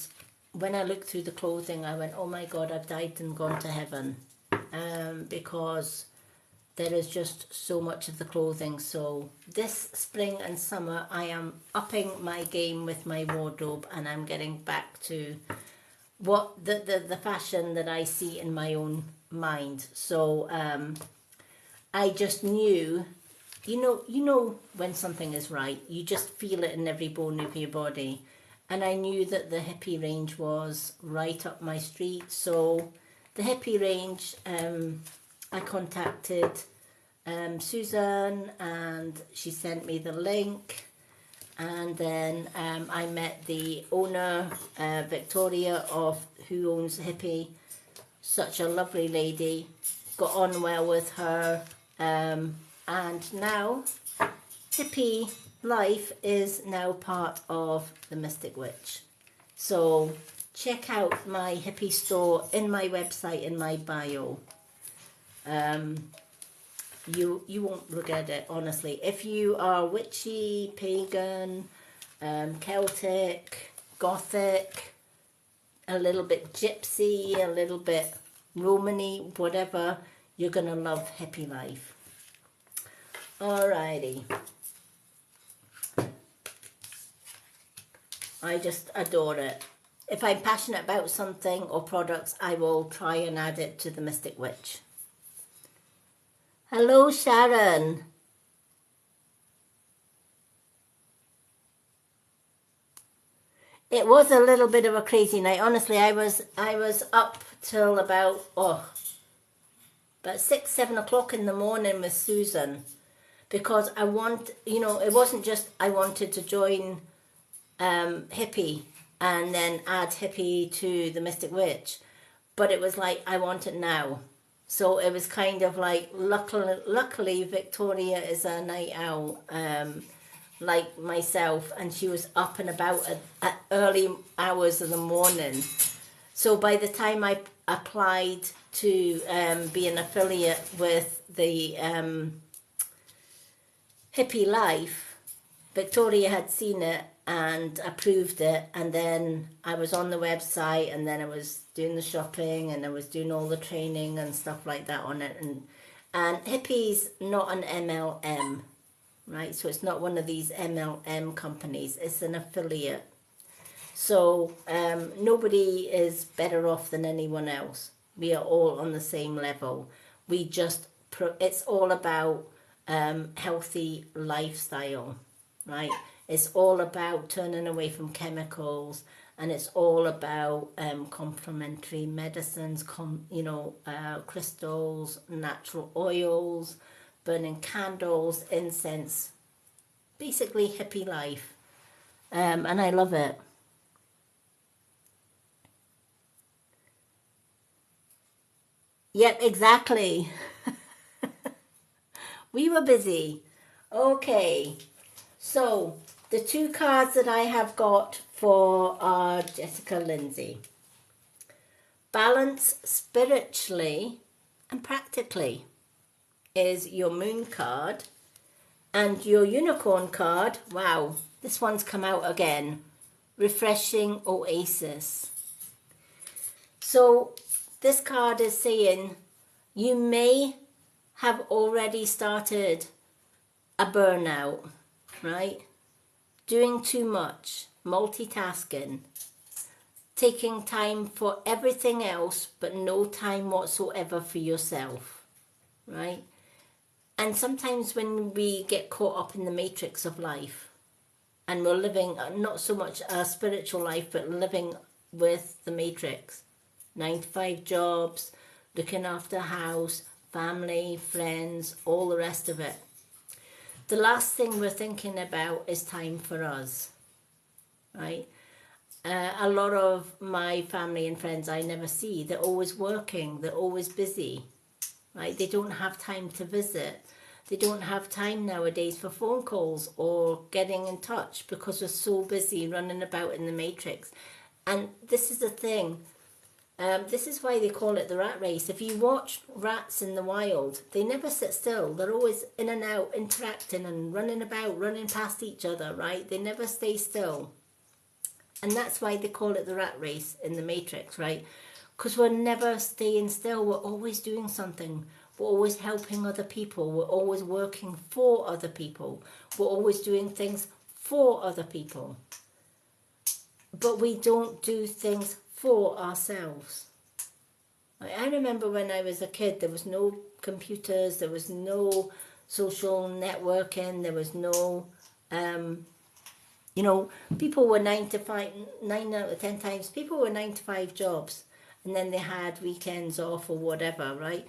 when I looked through the clothing, I went, oh my God, I've died and gone to heaven. Because there is just so much of the clothing. So this spring and summer, I am upping my game with my wardrobe, and I'm getting back to what the fashion that I see in my own mind. So I just knew, you know when something is right, you just feel it in every bone of your body. And I knew that the hippie range was right up my street. So the hippie range, I contacted Susan, and she sent me the link. And then I met the owner, Victoria, of who owns Hippie. Such a lovely lady. Got on well with her. And now Hippie Life is now part of the Mystic Witch. So check out my hippie store in my website, in my bio. You won't regret it, honestly. If you are witchy, pagan, Celtic, Gothic, a little bit gypsy, a little bit Romany, whatever, you're going to love Hippie Life. Alrighty. I just adore it. If I'm passionate about something or products, I will try and add it to the Mystic Witch. Hello, Sharon. It was a little bit of a crazy night. Honestly, I was up till about 6-7 o'clock in the morning with Susan, because it wasn't just I wanted to join Hippie and then add Hippie to the Mystic Witch, but it was like I want it now. So it was kind of like, luckily Victoria is a night owl, like myself, and she was up and about at early hours of the morning. So by the time I applied to be an affiliate with the Hippie Life, Victoria had seen it and approved it, and then I was on the website, and then I was doing the shopping, and I was doing all the training and stuff like that on it. And Hippie's not an MLM, right? So it's not one of these MLM companies. It's an affiliate. So nobody is better off than anyone else. We are all on the same level. It's all about healthy lifestyle, right? It's all about turning away from chemicals, and it's all about complementary medicines, crystals, natural oils, burning candles, incense, basically hippie life. And I love it. Yep, exactly. We were busy. Okay, so the two cards that I have got for Jessica Lindsay. Balance spiritually and practically is your moon card, and your unicorn card. Wow, this one's come out again. Refreshing oasis. So this card is saying You may have already started a burnout, right? Doing too much, multitasking, taking time for everything else, but no time whatsoever for yourself, right? And sometimes when we get caught up in the matrix of life and we're living not so much a spiritual life, but living with the matrix, 9 to 5 jobs, looking after house, family, friends, all the rest of it. The last thing we're thinking about is time for us, right? A lot of my family and friends I never see. They're always working. They're always busy, right? They don't have time to visit. They don't have time nowadays for phone calls or getting in touch because we're so busy running about in the matrix. And this is the thing. This is why they call it the rat race. If you watch rats in the wild, they never sit still. They're always in and out, interacting and running about, running past each other, right? They never stay still. And that's why they call it the rat race in the matrix, right? Because we're never staying still. We're always doing something. We're always helping other people. We're always working for other people. We're always doing things for other people. But we don't do things for ourselves. I remember when I was a kid, there was no computers, there was no social networking, there was no, people were 9 to 5, 9 out of 10 times, people were 9 to 5 jobs, and then they had weekends off or whatever, right?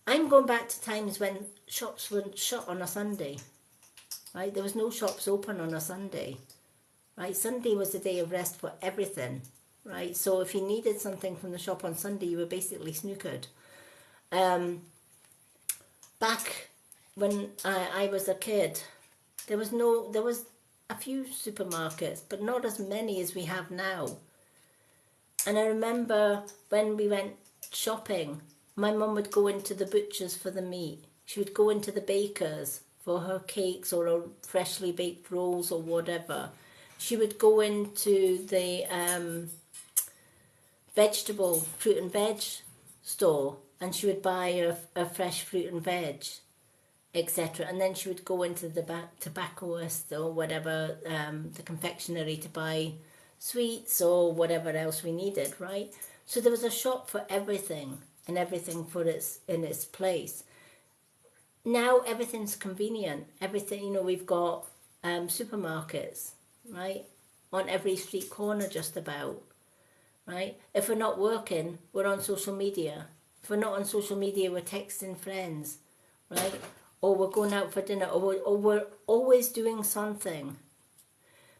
I'm going back to times when shops weren't shut on a Sunday, right? There was no shops open on a Sunday, right? Sunday was the day of rest for everything, right? So if you needed something from the shop on Sunday, you were basically snookered. Back when I was a kid, there was a few supermarkets, but not as many as we have now. And I remember when we went shopping, my mum would go into the butcher's for the meat. She would go into the baker's for her cakes or her freshly baked rolls or whatever. She would go into the fruit and veg store, and she would buy a fresh fruit and veg, etc. And then she would go into the tobacconist or whatever, the confectionery, to buy sweets or whatever else we needed, right? So there was a shop for everything and everything in its place. Now everything's convenient. Everything, we've got supermarkets, right, on every street corner just about, right? If we're not working, we're on social media. If we're not on social media, we're texting friends, right? Or we're going out for dinner, or we're always doing something.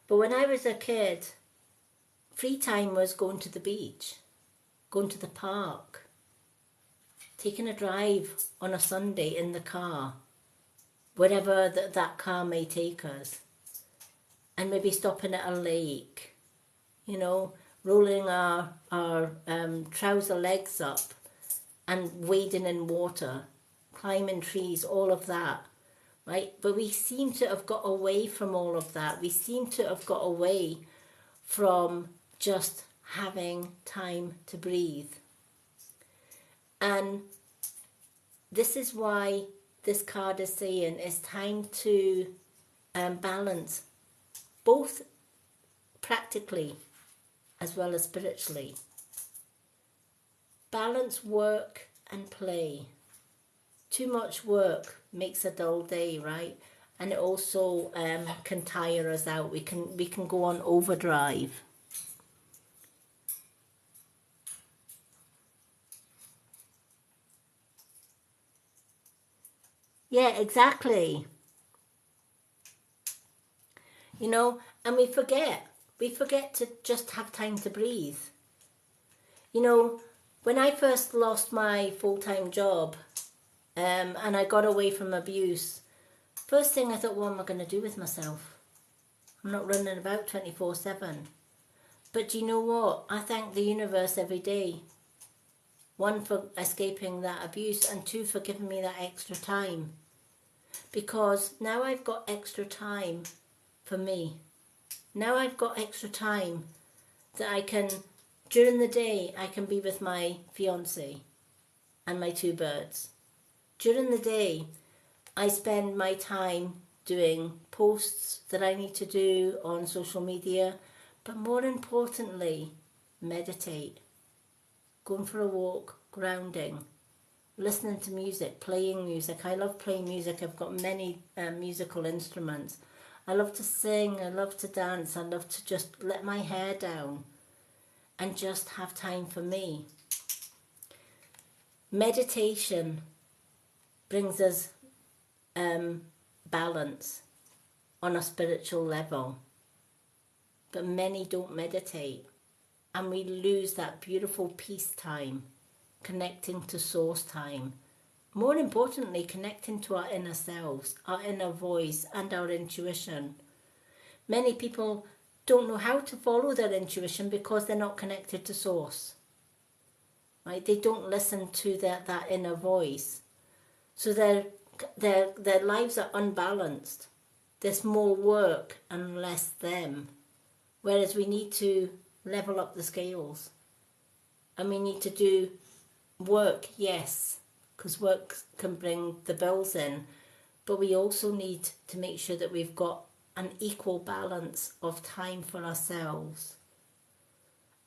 But when I was a kid, free time was going to the beach, going to the park, taking a drive on a Sunday in the car, wherever that car may take us, and maybe stopping at a lake, rolling our trouser legs up and wading in water, climbing trees, all of that, right? But we seem to have got away from all of that. We seem to have got away from just having time to breathe. And this is why this card is saying it's time to balance, both practically as well as spiritually. Balance work and play. Too much work makes a dull day, right? And it also can tire us out. We can go on overdrive. Yeah, exactly. And we forget to just have time to breathe. When I first lost my full-time job, and I got away from abuse, first thing I thought, what am I going to do with myself? I'm not running about 24/7. But do you know what? I thank the universe every day. 1, for escaping that abuse, and 2, for giving me that extra time. Because now I've got extra time for me. Now I've got extra time that I can, during the day, I can be with my fiance and my 2 birds. During the day, I spend my time doing posts that I need to do on social media, but more importantly, meditate, going for a walk, grounding, listening to music, playing music. I love playing music. I've got many musical instruments. I love to sing, I love to dance, I love to just let my hair down and just have time for me. Meditation brings us balance on a spiritual level, but many don't meditate, and we lose that beautiful peace time, connecting to source time. More importantly, connecting to our inner selves, our inner voice and our intuition. Many people don't know how to follow their intuition because they're not connected to source. Right? They don't listen to that inner voice. So their lives are unbalanced. There's more work and less them. Whereas we need to level up the scales. And we need to do work, yes, because work can bring the bills in, but we also need to make sure that we've got an equal balance of time for ourselves.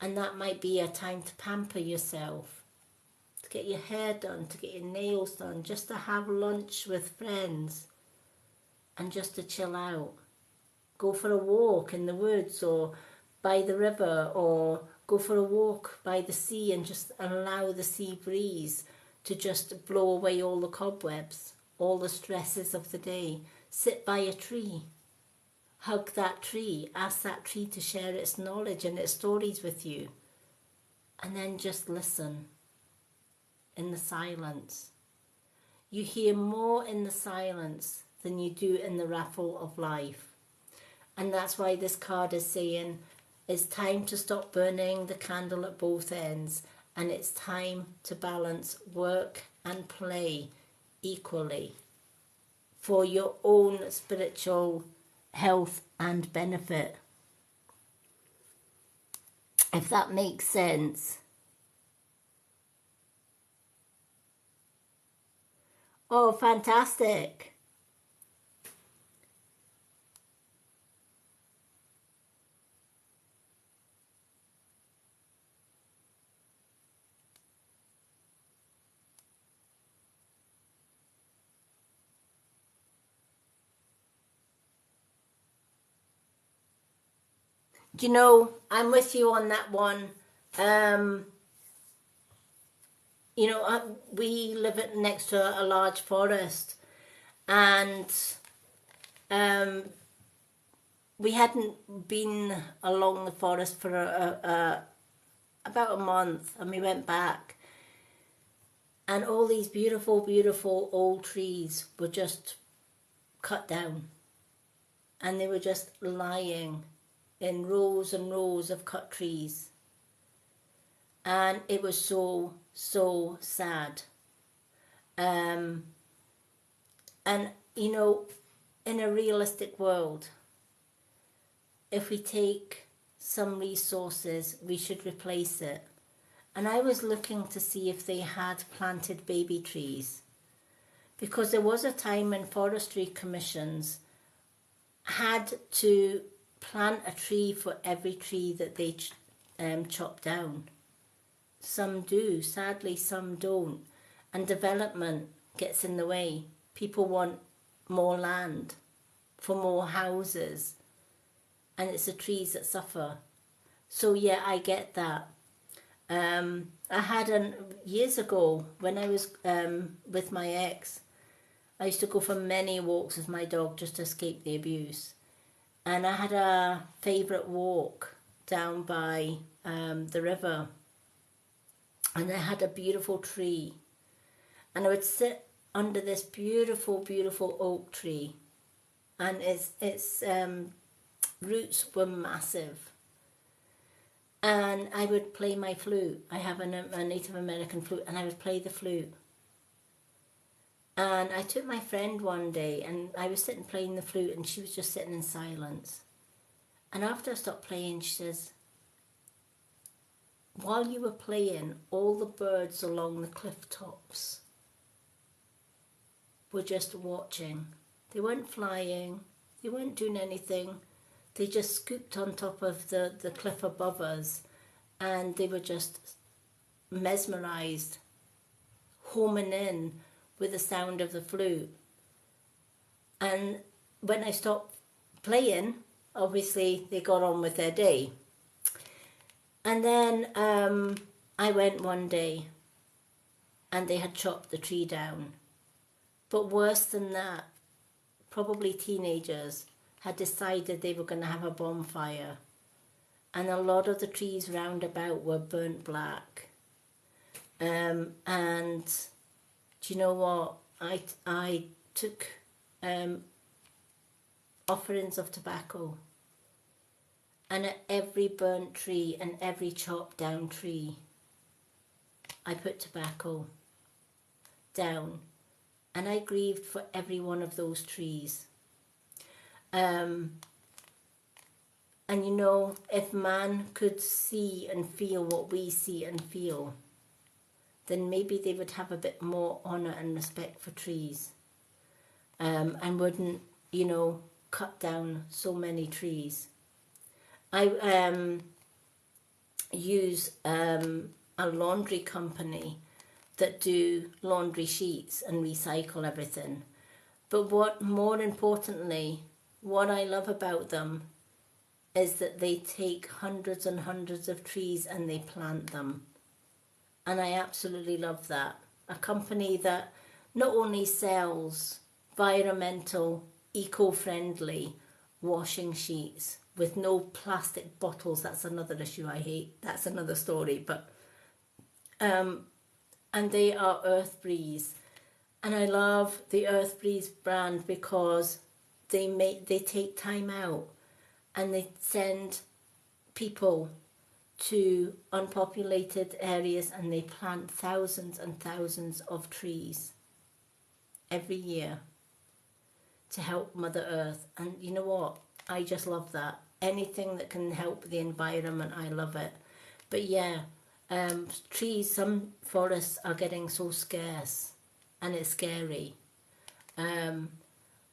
And that might be a time to pamper yourself, to get your hair done, to get your nails done, just to have lunch with friends and just to chill out. Go for a walk in the woods or by the river, or go for a walk by the sea and just allow the sea breeze to just blow away all the cobwebs, all the stresses of the day. Sit by a tree, hug that tree, ask that tree to share its knowledge and its stories with you, and then just listen in the silence. You hear more in the silence than you do in the rattle of life. And that's why this card is saying it's time to stop burning the candle at both ends, and it's time to balance work and play equally for your own spiritual health and benefit. If that makes sense. Oh, fantastic. You know, I'm with you on that one. We live next to a large forest, and we hadn't been along the forest for about a month, and we went back, and all these beautiful, beautiful old trees were just cut down, and they were just lying in rows and rows of cut trees. And it was so, so sad. And, in a realistic world, if we take some resources, we should replace it. And I was looking to see if they had planted baby trees, because there was a time when forestry commissions had to plant a tree for every tree that they chop down. Some do, sadly some don't, and development gets in the way. People want more land for more houses, and it's the trees that suffer. So yeah, I get that. I had years ago when I was with my ex, I used to go for many walks with my dog just to escape the abuse. And I had a favourite walk down by the river, and I had a beautiful tree, and I would sit under this beautiful, beautiful oak tree, and its roots were massive. And I would play my flute. I have a Native American flute, and I would play the flute. And I took my friend one day, and I was sitting playing the flute, and she was just sitting in silence. And after I stopped playing, she says, while you were playing, all the birds along the cliff tops were just watching. They weren't flying, they weren't doing anything. They just scooped on top of the cliff above us, and they were just mesmerised, homing in with the sound of the flute. And when I stopped playing, obviously they got on with their day. And then I went one day and they had chopped the tree down. But worse than that, probably teenagers had decided they were going to have a bonfire. And a lot of the trees round about were burnt black. And do you know what? I took offerings of tobacco. And at every burnt tree and every chopped down tree, I put tobacco down. And I grieved for every one of those trees. And you know, if man could see and feel what we see and feel, then maybe they would have a bit more honour and respect for trees. And wouldn't, you know, cut down so many trees. I use a laundry company that do laundry sheets and recycle everything. But more importantly, what I love about them is that they take hundreds and hundreds of trees and they plant them. And I absolutely love that. A company that not only sells environmental, eco-friendly washing sheets with no plastic bottles, that's another issue I hate, that's another story, but and they are Earth Breeze. And I love the Earth Breeze brand because they take time out and they send people to unpopulated areas and they plant thousands and thousands of trees every year to help Mother Earth. And you know what? I just love that. Anything that can help the environment, I love it. But yeah, trees, some forests are getting so scarce and it's scary.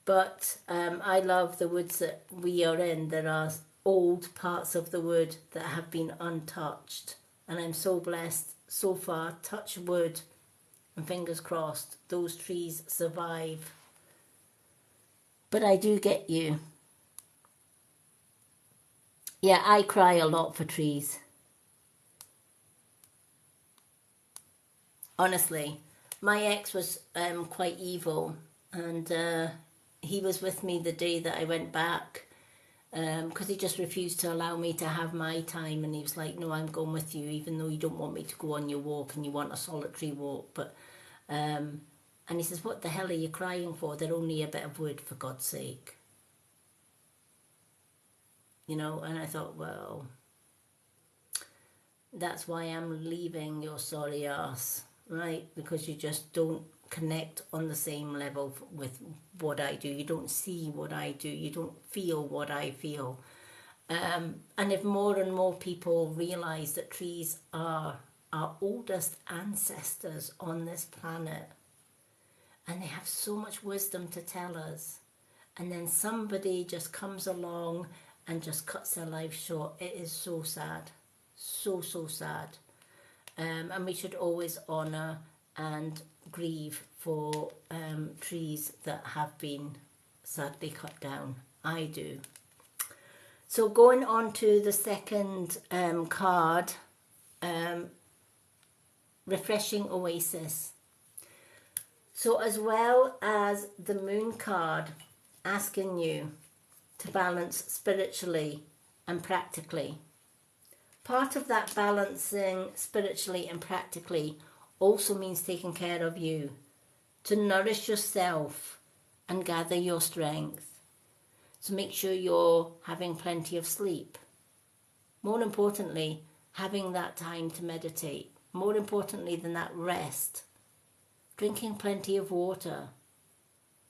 But I love the woods that we are in. There are old parts of the wood that have been untouched. And I'm so blessed so far, touch wood and fingers crossed, those trees survive. But I do get you. Yeah, I cry a lot for trees. Honestly, my ex was quite evil, and he was with me the day that I went back because he just refused to allow me to have my time, and he was like, no, I'm going with you even though you don't want me to go on your walk and you want a solitary walk. But and he says, what the hell are you crying for? They're only a bit of wood, for God's sake. You know, and I thought, well, that's why I'm leaving your sorry ass, right? Because you just don't connect on the same level with what I do. You don't see what I do. You don't feel what I feel. And if more and more people realise that trees are our oldest ancestors on this planet, and they have so much wisdom to tell us, and then somebody just comes along and just cuts their life short, it is so sad. So, so sad. And we should always honour and grieve for trees that have been sadly cut down. I do. So going on to the second card, Refreshing Oasis. So as well as the moon card asking you to balance spiritually and practically, part of that balancing spiritually and practically also means taking care of you, to nourish yourself and gather your strength. So make sure you're having plenty of sleep. More importantly, having that time to meditate. More importantly than that, rest. Drinking plenty of water.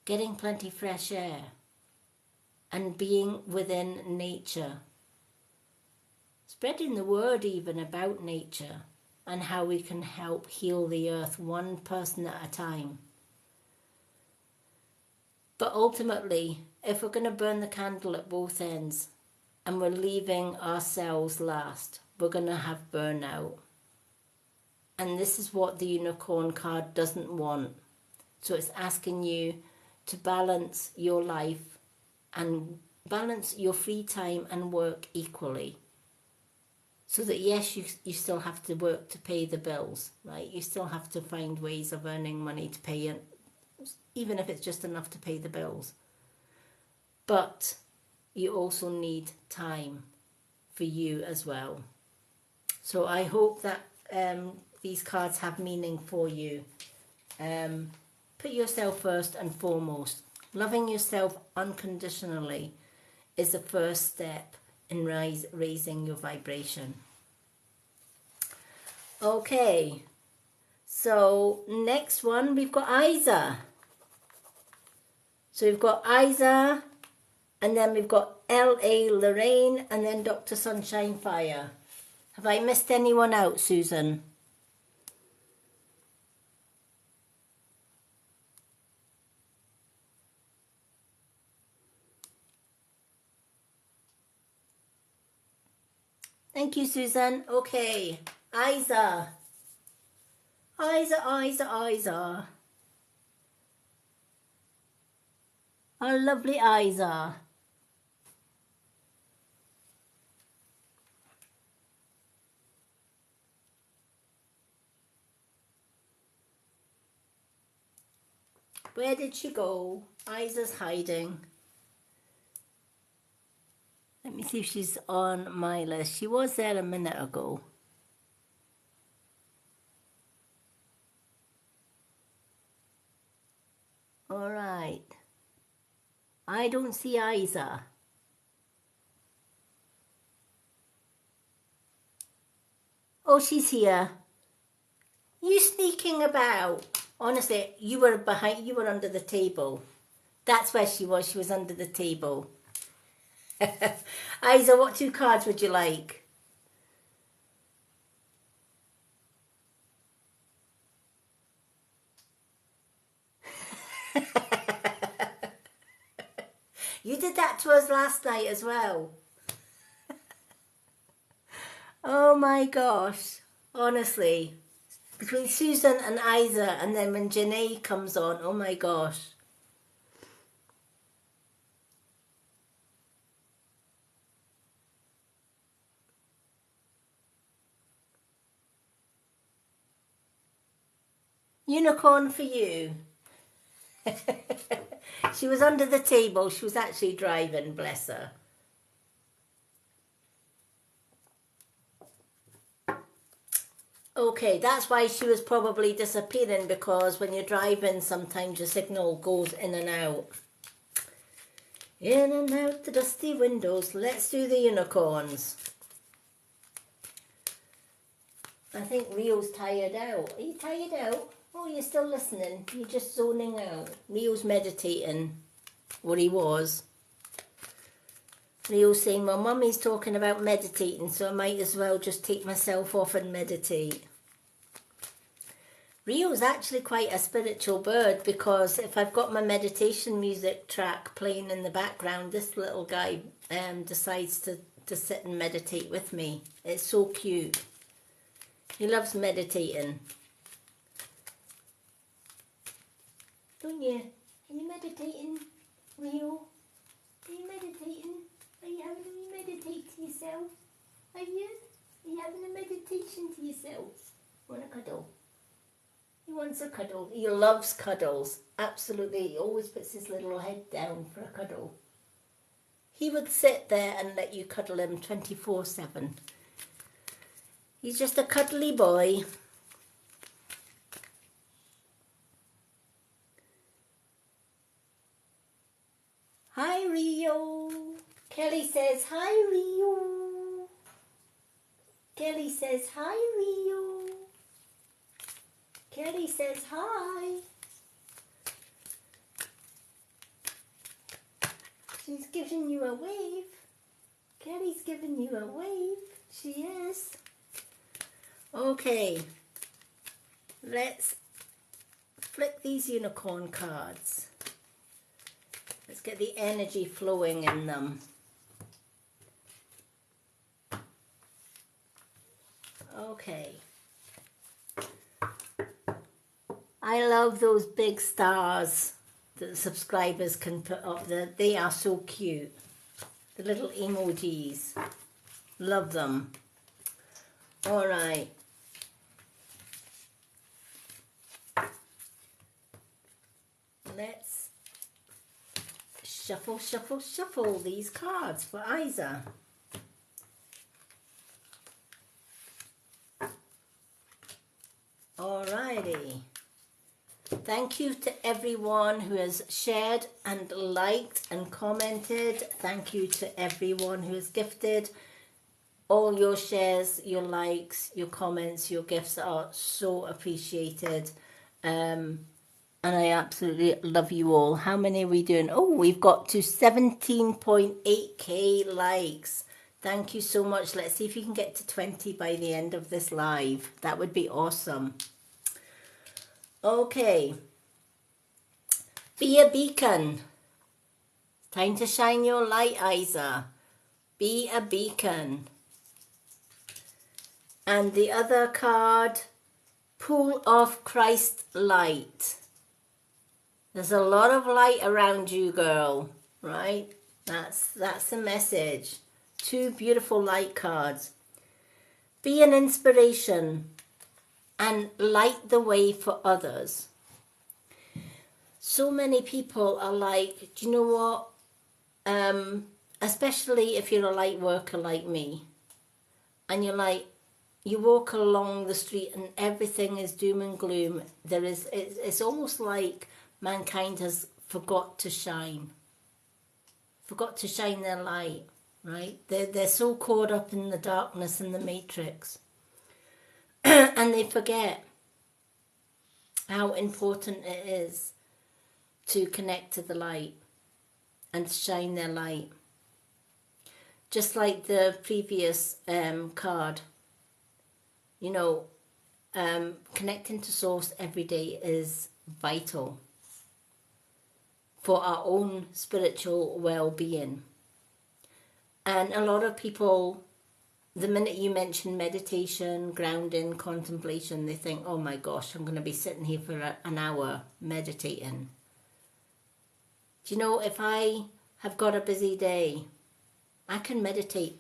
Getting plenty fresh air. And being within nature. spreading the word even about nature and how we can help heal the earth one person at a time. But ultimately, if we're going to burn the candle at both ends and we're leaving ourselves last, we're going to have burnout. And this is what the unicorn card doesn't want. So it's asking you to balance your life and balance your free time and work equally. So that yes, you still have to work to pay the bills, right? You still have to find ways of earning money to pay it, even if it's just enough to pay the bills. But you also need time for you as well. So I hope that these cards have meaning for you. Put yourself first and foremost. Loving yourself unconditionally is the first step in raising your vibration. Okay, so next one we've got Isa. So we've got Isa, and then we've got L.A. Lorraine, and then Dr. Sunshine Fire. Have I missed anyone out, Susan? Thank you, Susan. Okay, Isa. Isa. Our lovely Isa. Where did she go? Isa's hiding. Let me see if she's on my list. She was there a minute ago. All right. I don't see Isa. Oh, she's here. You sneaking about. Honestly, you were under the table. That's where she was. She was under the table. Isa, what 2 cards would you like? You did that to us last night as well. Oh my gosh. Honestly. Between Susan and Isa, and then when Janae comes on, oh my gosh. Unicorn for you. She was under the table. She was actually driving, bless her. Okay, that's why she was probably disappearing, because when you're driving, sometimes your signal goes in and out. In and out the dusty windows. Let's do the unicorns. I think Rio's tired out. Are you tired out? Oh, you're still listening. You're just zoning out. Rio's meditating. What he was. Rio's saying, well, Mummy's talking about meditating, so I might as well just take myself off and meditate. Rio's actually quite a spiritual bird, because if I've got my meditation music track playing in the background, this little guy decides to sit and meditate with me. It's so cute. He loves meditating. Don't you? Are you meditating, Rio? Are you meditating? Are you having a meditate to yourself? Are you? Are you having a meditation to yourself? Want a cuddle? He wants a cuddle. He loves cuddles. Absolutely. He always puts his little head down for a cuddle. He would sit there and let you cuddle him 24/7. He's just a cuddly boy. Hi, Rio. Kelly says, hi, Rio. Kelly says, hi, Rio. Kelly says, hi. She's giving you a wave. Kelly's giving you a wave. She is. Okay, let's flick these unicorn cards. Let's get the energy flowing in them. Okay. I love those big stars that the subscribers can put up. They are so cute. The little emojis. Love them. All right. Let's shuffle, shuffle, shuffle these cards for Isa. Alrighty. Thank you to everyone who has shared and liked and commented. Thank you to everyone who has gifted. All your shares, your likes, your comments, your gifts are so appreciated. And I absolutely love you all. How many are we doing? Oh, we've got to 17.8k likes. Thank you so much. Let's see if you can get to 20 by the end of this live. That would be awesome. Okay. Be a beacon. Time to shine your light, Isa. Be a beacon. And the other card, Pool of Christ Light. There's a lot of light around you, girl, right? That's the message. Two beautiful light cards. Be an inspiration and light the way for others. So many people are like, do you know what? Especially if you're a light worker like me, and you're like, you walk along the street and everything is doom and gloom. It's almost like mankind has forgot to shine their light, right? They're so caught up in the darkness and the matrix, and they forget how important it is to connect to the light and shine their light. Just like the previous card, you know, connecting to Source every day is vital for our own spiritual well-being. And a lot of people, the minute you mention meditation, grounding, contemplation, they think, oh my gosh, I'm going to be sitting here for an hour meditating. Do you know, if I have got a busy day, I can meditate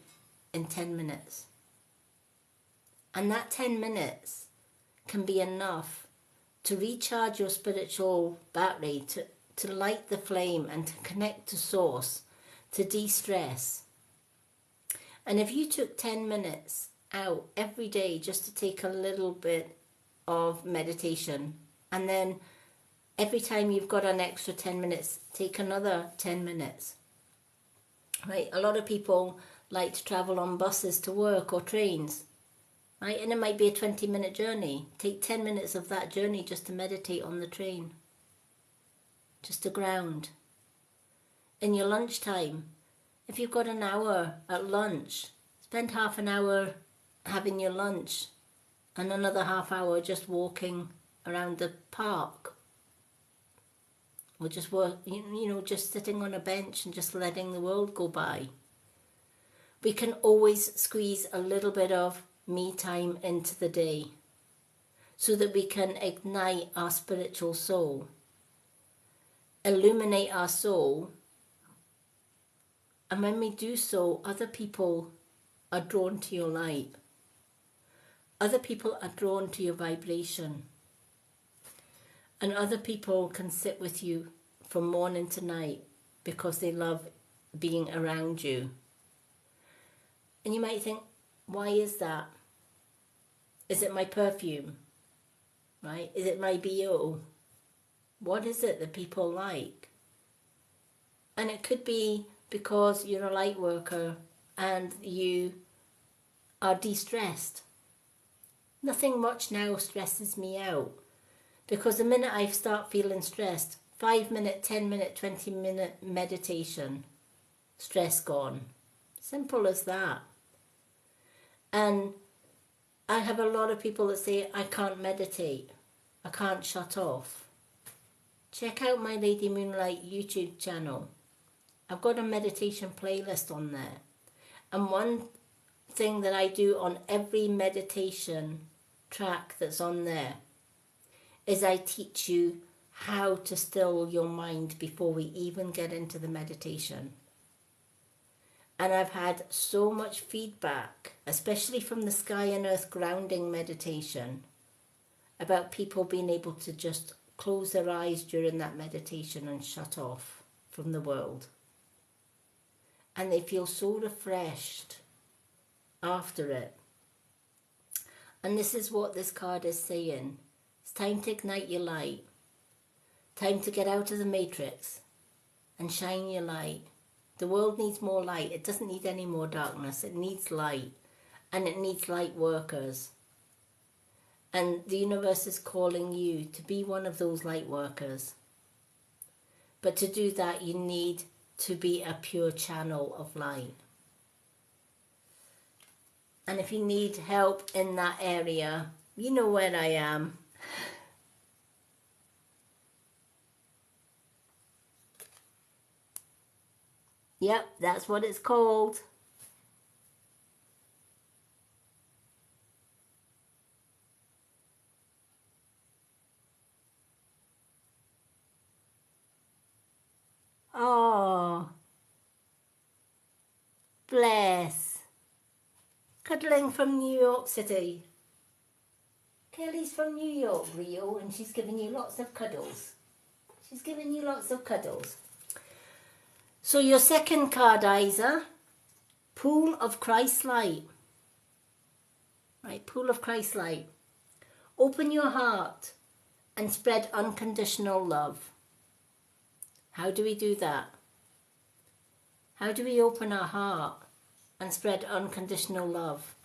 in 10 minutes. And that 10 minutes can be enough to recharge your spiritual battery, to light the flame and to connect to Source, to de-stress. And if you took 10 minutes out every day just to take a little bit of meditation, and then every time you've got an extra 10 minutes, take another 10 minutes. Right? A lot of people like to travel on buses to work or trains. Right? And it might be a 20-minute journey. Take 10 minutes of that journey just to meditate on the train. Just to ground. In your lunchtime, if you've got an hour at lunch, spend half an hour having your lunch and another half hour just walking around the park. Or just just sitting on a bench and just letting the world go by. We can always squeeze a little bit of me time into the day so that we can ignite our spiritual soul, illuminate our soul, and when we do so, other people are drawn to your light. Other people are drawn to your vibration. And other people can sit with you from morning to night because they love being around you. And you might think, why is that? Is it my perfume? Right? Is it my BO? What is it that people like? And it could be because you're a light worker and you are de-stressed. Nothing much now stresses me out. Because the minute I start feeling stressed, 5-minute, 10-minute, 20-minute meditation, stress gone. Simple as that. And I have a lot of people that say, I can't meditate, I can't shut off. Check out my Lady Moonlight YouTube channel. I've got a meditation playlist on there. And one thing that I do on every meditation track that's on there is I teach you how to still your mind before we even get into the meditation. And I've had so much feedback, especially from the Sky and Earth grounding meditation, about people being able to just close their eyes during that meditation and shut off from the world. And they feel so refreshed after it. And this is what this card is saying. It's time to ignite your light. Time to get out of the matrix and shine your light. The world needs more light. It doesn't need any more darkness. It needs light. And it needs light workers. And the universe is calling you to be one of those light workers. But to do that, you need to be a pure channel of light. And if you need help in that area, you know where I am. Yep, that's what it's called. Oh, bless. Cuddling from New York City. Kelly's from New York, Rio, and she's giving you lots of cuddles. She's giving you lots of cuddles. So your second card, Isa, Pool of Christ Light. Right, Pool of Christ Light. Open your heart and spread unconditional love. How do we do that? How do we open our heart and spread unconditional love?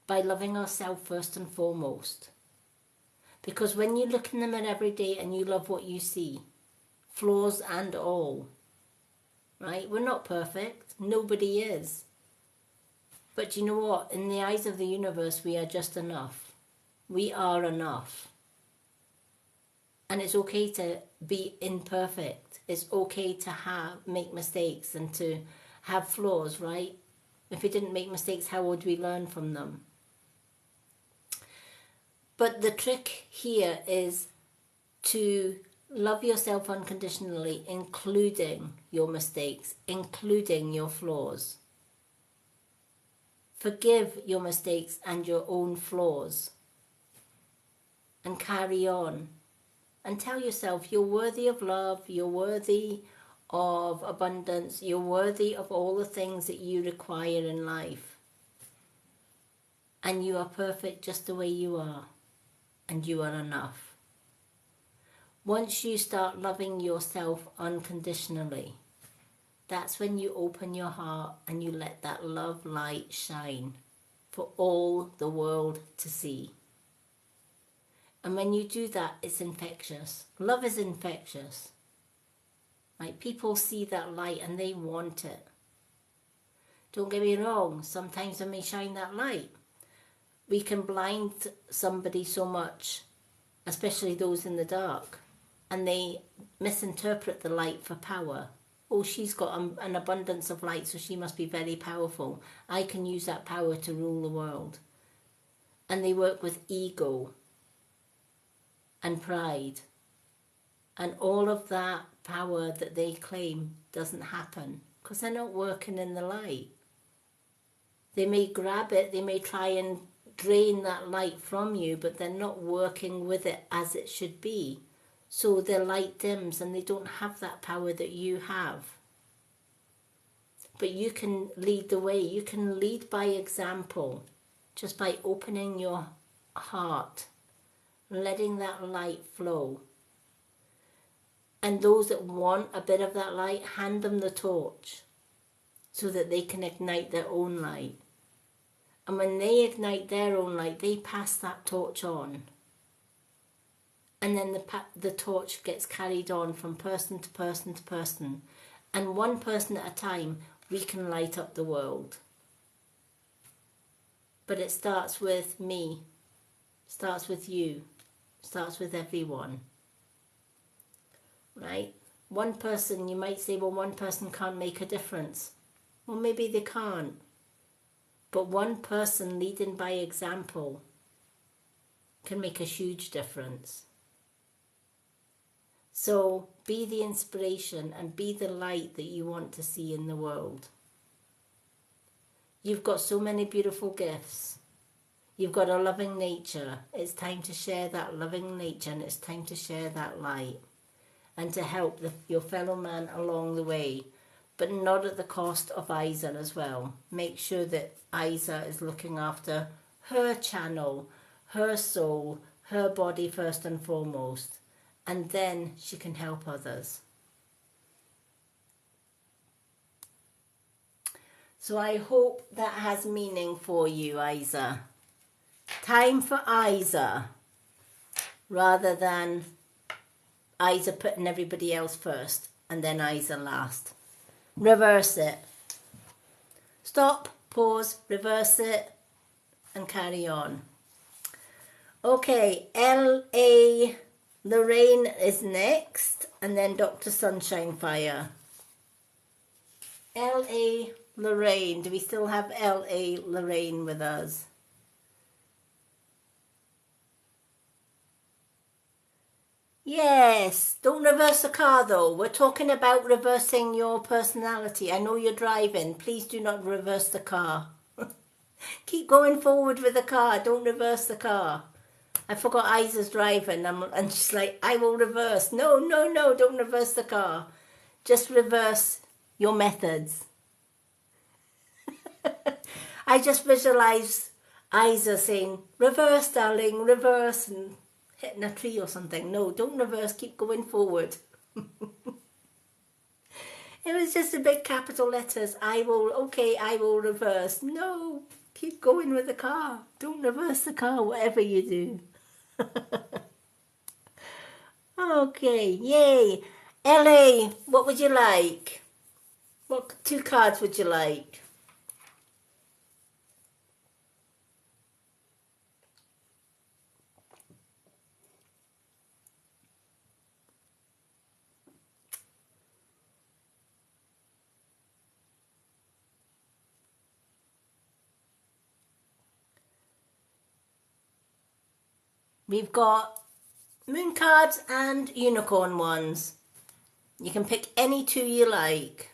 By loving ourselves first and foremost. Because when you look in the mirror every day and you love what you see, flaws and all, right? We're not perfect. Nobody is. But you know what? In the eyes of the universe, we are just enough. We are enough. And it's okay to be imperfect. It's okay to make mistakes and to have flaws, right? If we didn't make mistakes, how would we learn from them? But the trick here is to love yourself unconditionally, including your mistakes, including your flaws. Forgive your mistakes and your own flaws. And carry on. And tell yourself you're worthy of love, you're worthy of abundance, you're worthy of all the things that you require in life. And you are perfect just the way you are. And you are enough. Once you start loving yourself unconditionally, that's when you open your heart and you let that love light shine for all the world to see. And when you do that, it's infectious. Love is infectious. Like, people see that light and they want it. Don't get me wrong, sometimes when we shine that light, we can blind somebody so much, especially those in the dark, and they misinterpret the light for power. Oh, she's got an abundance of light, so she must be very powerful. I can use that power to rule the world. And they work with ego and pride. And all of that power that they claim doesn't happen because they're not working in the light. They may grab it, they may try and drain that light from you, but they're not working with it as it should be. So their light dims and they don't have that power that you have. But you can lead the way. You can lead by example, just by opening your heart, letting that light flow. And those that want a bit of that light, hand them the torch so that they can ignite their own light. And when they ignite their own light, they pass that torch on. And then the torch gets carried on from person to person to person. And one person at a time, we can light up the world. but it starts with me, starts with you, starts with everyone, right? One person, you might say, well, one person can't make a difference. Well, maybe they can't, but one person leading by example can make a huge difference. So be the inspiration and be the light that you want to see in the world. You've got so many beautiful gifts. You've got a loving nature. It's time to share that loving nature, and it's time to share that light and to help your fellow man along the way, but not at the cost of Isa as well. Make sure that Isa is looking after her channel, her soul, her body first and foremost, and then she can help others. So I hope that has meaning for you, Isa. Time for Isa, rather than Isa putting everybody else first and then Isa last. Reverse it. Stop, pause, reverse it, and carry on. Okay, L.A. Lorraine is next, and then Dr. Sunshine Fire. L.A. Lorraine, do we still have L.A. Lorraine with us? Yes, don't reverse the car though. We're talking about reversing your personality. I know you're driving. Please do not reverse the car. Keep going forward with the car. Don't reverse the car. I forgot Isa's driving and she's like, I will reverse. No, no, no, don't reverse the car. Just reverse your methods. I just visualize Isa saying, reverse, darling, reverse, and hitting a tree or something. No, don't reverse, keep going forward. It was just a big capital letters. I will reverse. No, keep going with the car. Don't reverse the car, whatever you do. Okay, yay. LA, what would you like? What 2 cards would you like? We've got moon cards and unicorn ones. You can pick any 2 you like.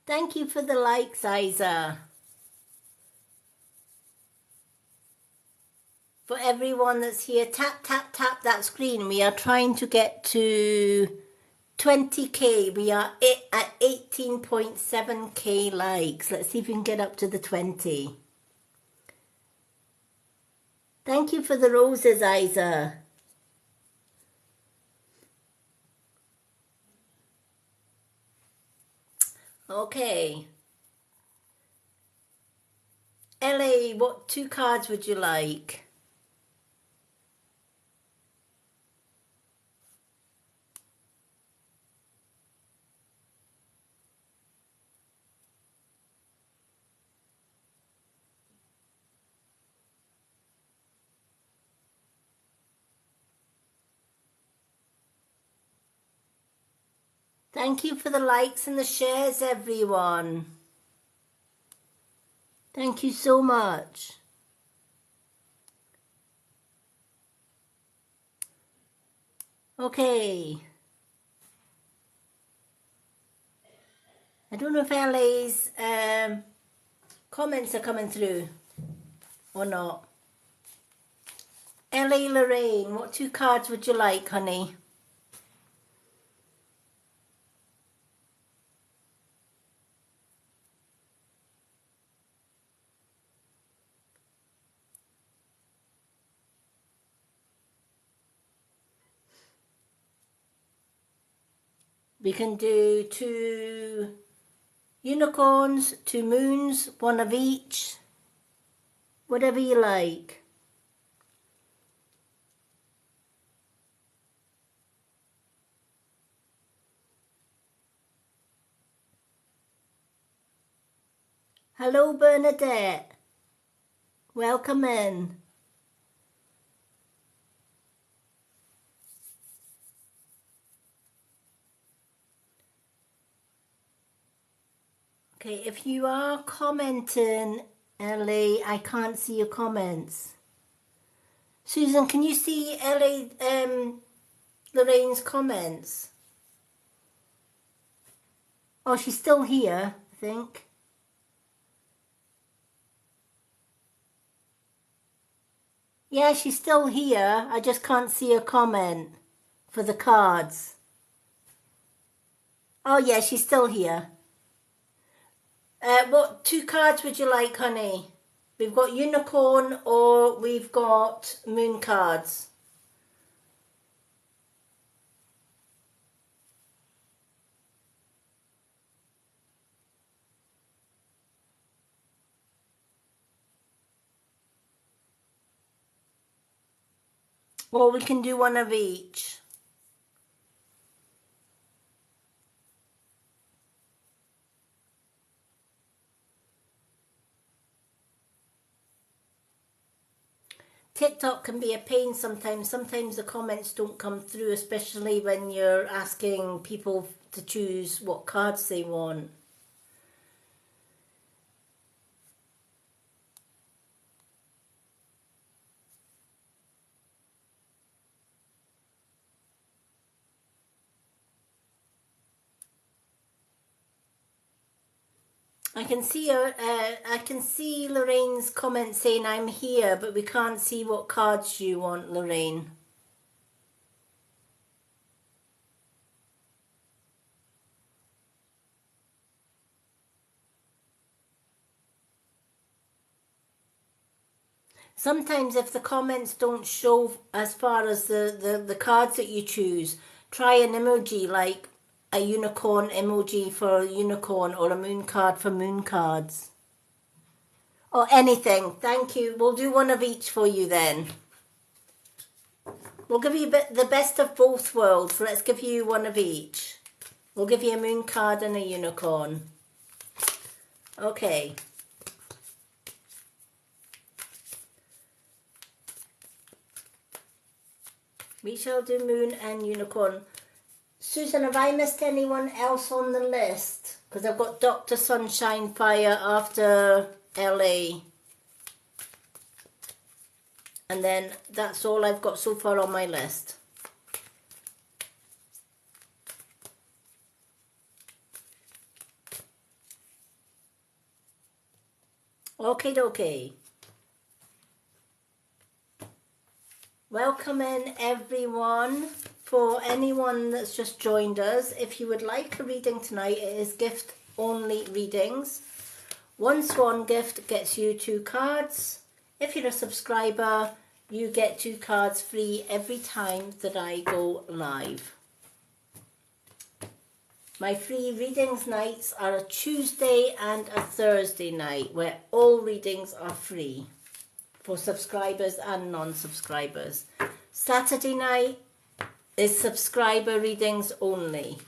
Thank you for the likes, Isa. For everyone that's here, tap, tap, tap that screen. We are trying to get to 20k. We are at 18.7k likes. Let's see if we can get up to the 20. Thank you for the roses, Isa. Okay. LA, what 2 cards would you like? Thank you for the likes and the shares, everyone. Thank you so much. Okay. I don't know if LA's comments are coming through or not. LA Lorraine, what 2 cards would you like, honey? We can do 2 unicorns, 2 moons, 1 of each. Whatever you like. Hello, Bernadette. Welcome in. Okay, if you are commenting, Ellie, I can't see your comments. Susan, can you see Ellie, Lorraine's comments? Oh, she's still here, I think. Yeah, she's still here. I just can't see her comment for the cards. Oh, yeah, she's still here. What 2 cards would you like, honey? We've got unicorn or we've got moon cards. Or we can do one of each. TikTok can be a pain sometimes. Sometimes the comments don't come through, especially when you're asking people to choose what cards they want. I can see I can see Lorraine's comment saying I'm here, but we can't see what cards you want, Lorraine. Sometimes if the comments don't show as far as the cards that you choose, try an emoji like a unicorn emoji for a unicorn or a moon card for moon cards. Or anything. Thank you. We'll do one of each for you then. We'll give you the best of both worlds. Let's give you one of each. We'll give you a moon card and a unicorn. Okay. We shall do moon and unicorn. Susan, have I missed anyone else on the list? Because I've got Dr. Sunshine Fire after LA. And then that's all I've got so far on my list. Okay, dokie. Welcome in everyone. For anyone that's just joined us, if you would like a reading tonight, it is gift only readings. One Swan gift gets you 2 cards. If you're a subscriber, you get 2 cards free every time that I go live. My free readings nights are a Tuesday and a Thursday night where all readings are free for subscribers and non-subscribers. Saturday night is subscriber readings only.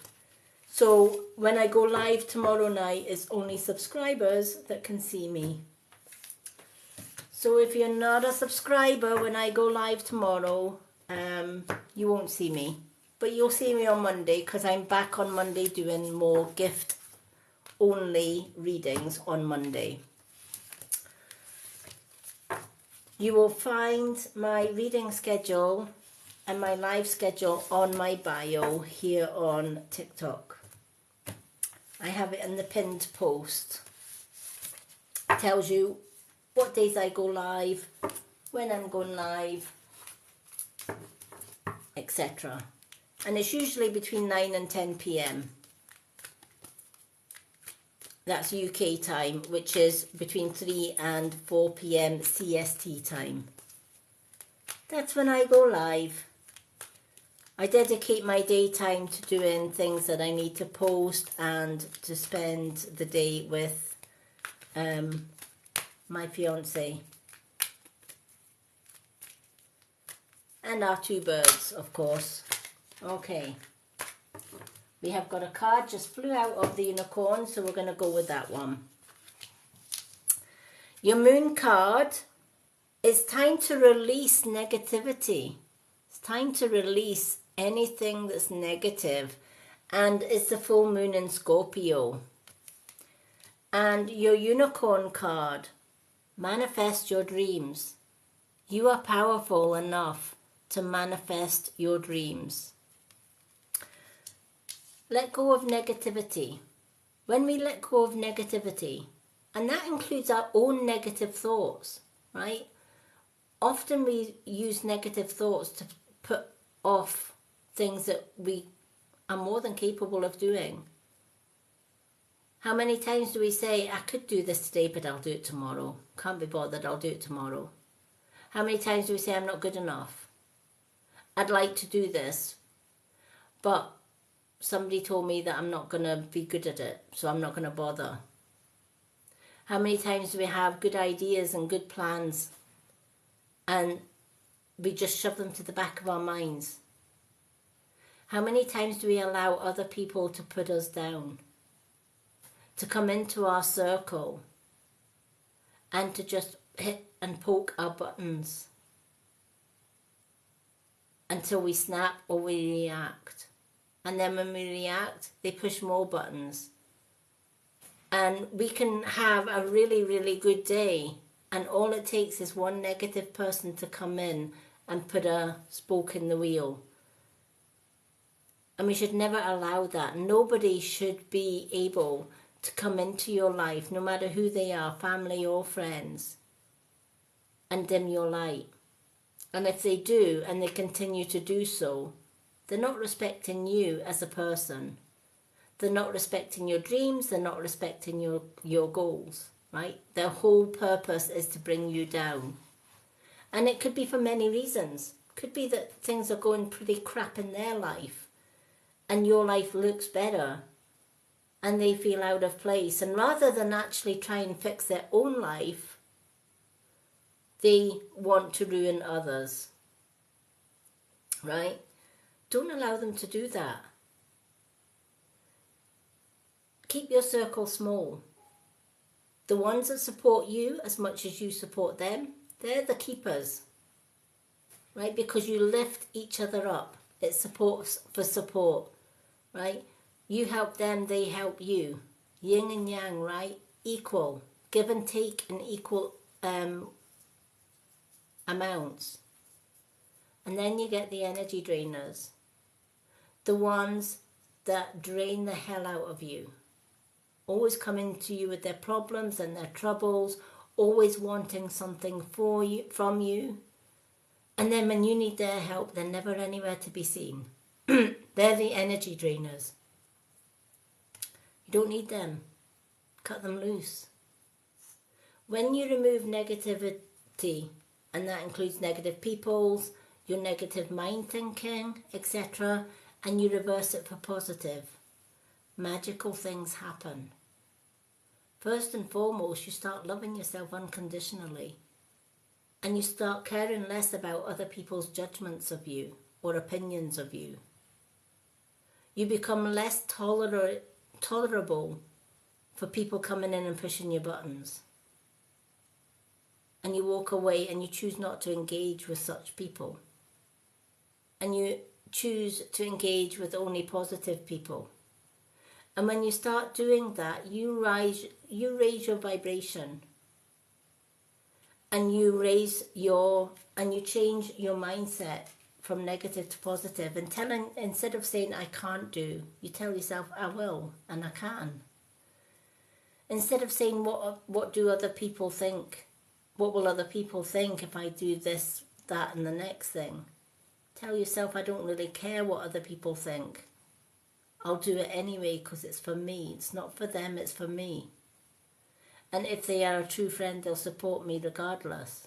So when I go live tomorrow night, it's only subscribers that can see me. So if you're not a subscriber when I go live tomorrow, you won't see me. But you'll see me on Monday because I'm back on Monday doing more gift only readings on Monday. You will find my reading schedule and my live schedule on my bio here on TikTok. I have it in the pinned post. It tells you what days I go live, when I'm going live, etc. And it's usually between 9 and 10 p.m. That's UK time, which is between 3 and 4 p.m. CST time. That's when I go live. I dedicate my daytime to doing things that I need to post and to spend the day with my fiance. And our 2 birds, of course. Okay. We have got a card just flew out of the unicorn, so we're going to go with that one. Your moon card, it's time to release negativity. It's time to release anything that's negative. And it's the full moon in Scorpio. And your unicorn card, manifest your dreams. You are powerful enough to manifest your dreams. Let go of negativity. When we let go of negativity, and that includes our own negative thoughts, right? Often we use negative thoughts to put off things that we are more than capable of doing. How many times do we say, I could do this today, but I'll do it tomorrow. Can't be bothered, I'll do it tomorrow. How many times do we say, I'm not good enough? I'd like to do this, but somebody told me that I'm not going to be good at it, so I'm not going to bother. How many times do we have good ideas and good plans and we just shove them to the back of our minds? How many times do we allow other people to put us down, to come into our circle and to just hit and poke our buttons until we snap or we react? And then when we react, they push more buttons. And we can have a really, really good day, and all it takes is one negative person to come in and put a spoke in the wheel. And we should never allow that. Nobody should be able to come into your life, no matter who they are, family or friends, and dim your light. And if they do, and they continue to do so, they're not respecting you as a person. They're not respecting your dreams. They're not respecting your goals, right? Their whole purpose is to bring you down. And it could be for many reasons. It could be that things are going pretty crap in their life and your life looks better and they feel out of place. And rather than actually try and fix their own life, they want to ruin others, right? Don't allow them to do that. Keep your circle small. The ones that support you as much as you support them, they're the keepers, right? Because you lift each other up. It's support for support, right? You help them, they help you. Yin and yang, right? Equal. Give and take in equal amounts. And then you get the energy drainers. The ones that drain the hell out of you. Always coming to you with their problems and their troubles, always wanting something from you. And then when you need their help, they're never anywhere to be seen. They're the energy drainers. You don't need them. Cut them loose. When you remove negativity, and that includes negative peoples, your negative mind thinking, etc., and you reverse it for positive, magical things happen. First and foremost, you start loving yourself unconditionally. And you start caring less about other people's judgments of you or opinions of you. You become less tolerable for people coming in and pushing your buttons. And you walk away and you choose not to engage with such people. And you choose to engage with only positive people. And when you start doing that, you raise your vibration, and you change your mindset from negative to positive. And instead of saying I can't do, you tell yourself I will and I can. Instead of saying what do other people think, what will other people think if I do this, that, and the next thing, tell yourself I don't really care what other people think. I'll do it anyway because it's for me. It's not for them, it's for me. And if they are a true friend, they'll support me regardless.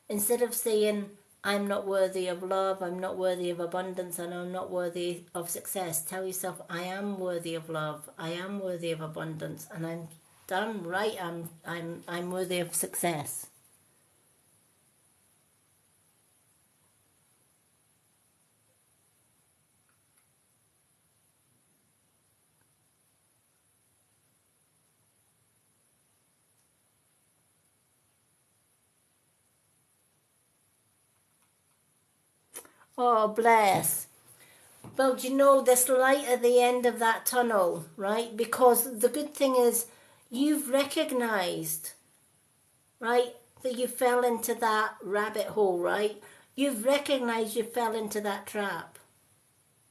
Instead of saying, I'm not worthy of love, I'm not worthy of abundance, and I'm not worthy of success, tell yourself, I am worthy of love, I am worthy of abundance, and I'm done right, I'm worthy of success. Oh, bless. Well, do you know there's light at the end of that tunnel, right? Because the good thing is you've recognized, right, that you fell into that rabbit hole, right? You've recognized you fell into that trap.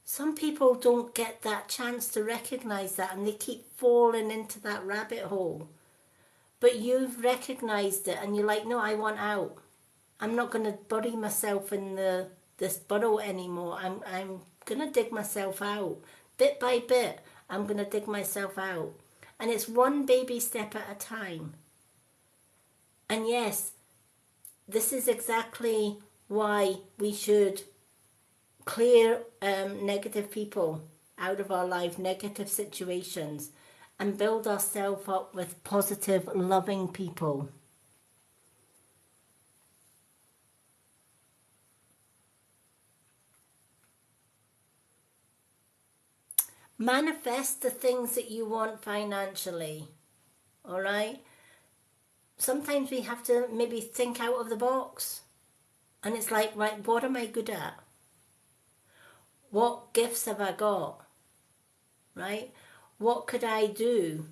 Some people don't get that chance to recognize that and they keep falling into that rabbit hole. But you've recognized it and you're like, no, I want out. I'm not going to bury myself in this burrow anymore. I'm going to dig myself out. Bit by bit, I'm going to dig myself out. And it's one baby step at a time. And yes, this is exactly why we should clear negative people out of our life, negative situations, and build ourselves up with positive, loving people. Manifest the things that you want financially, all right? Sometimes we have to maybe think out of the box. And it's like, right, what am I good at? What gifts have I got? Right? What could I do?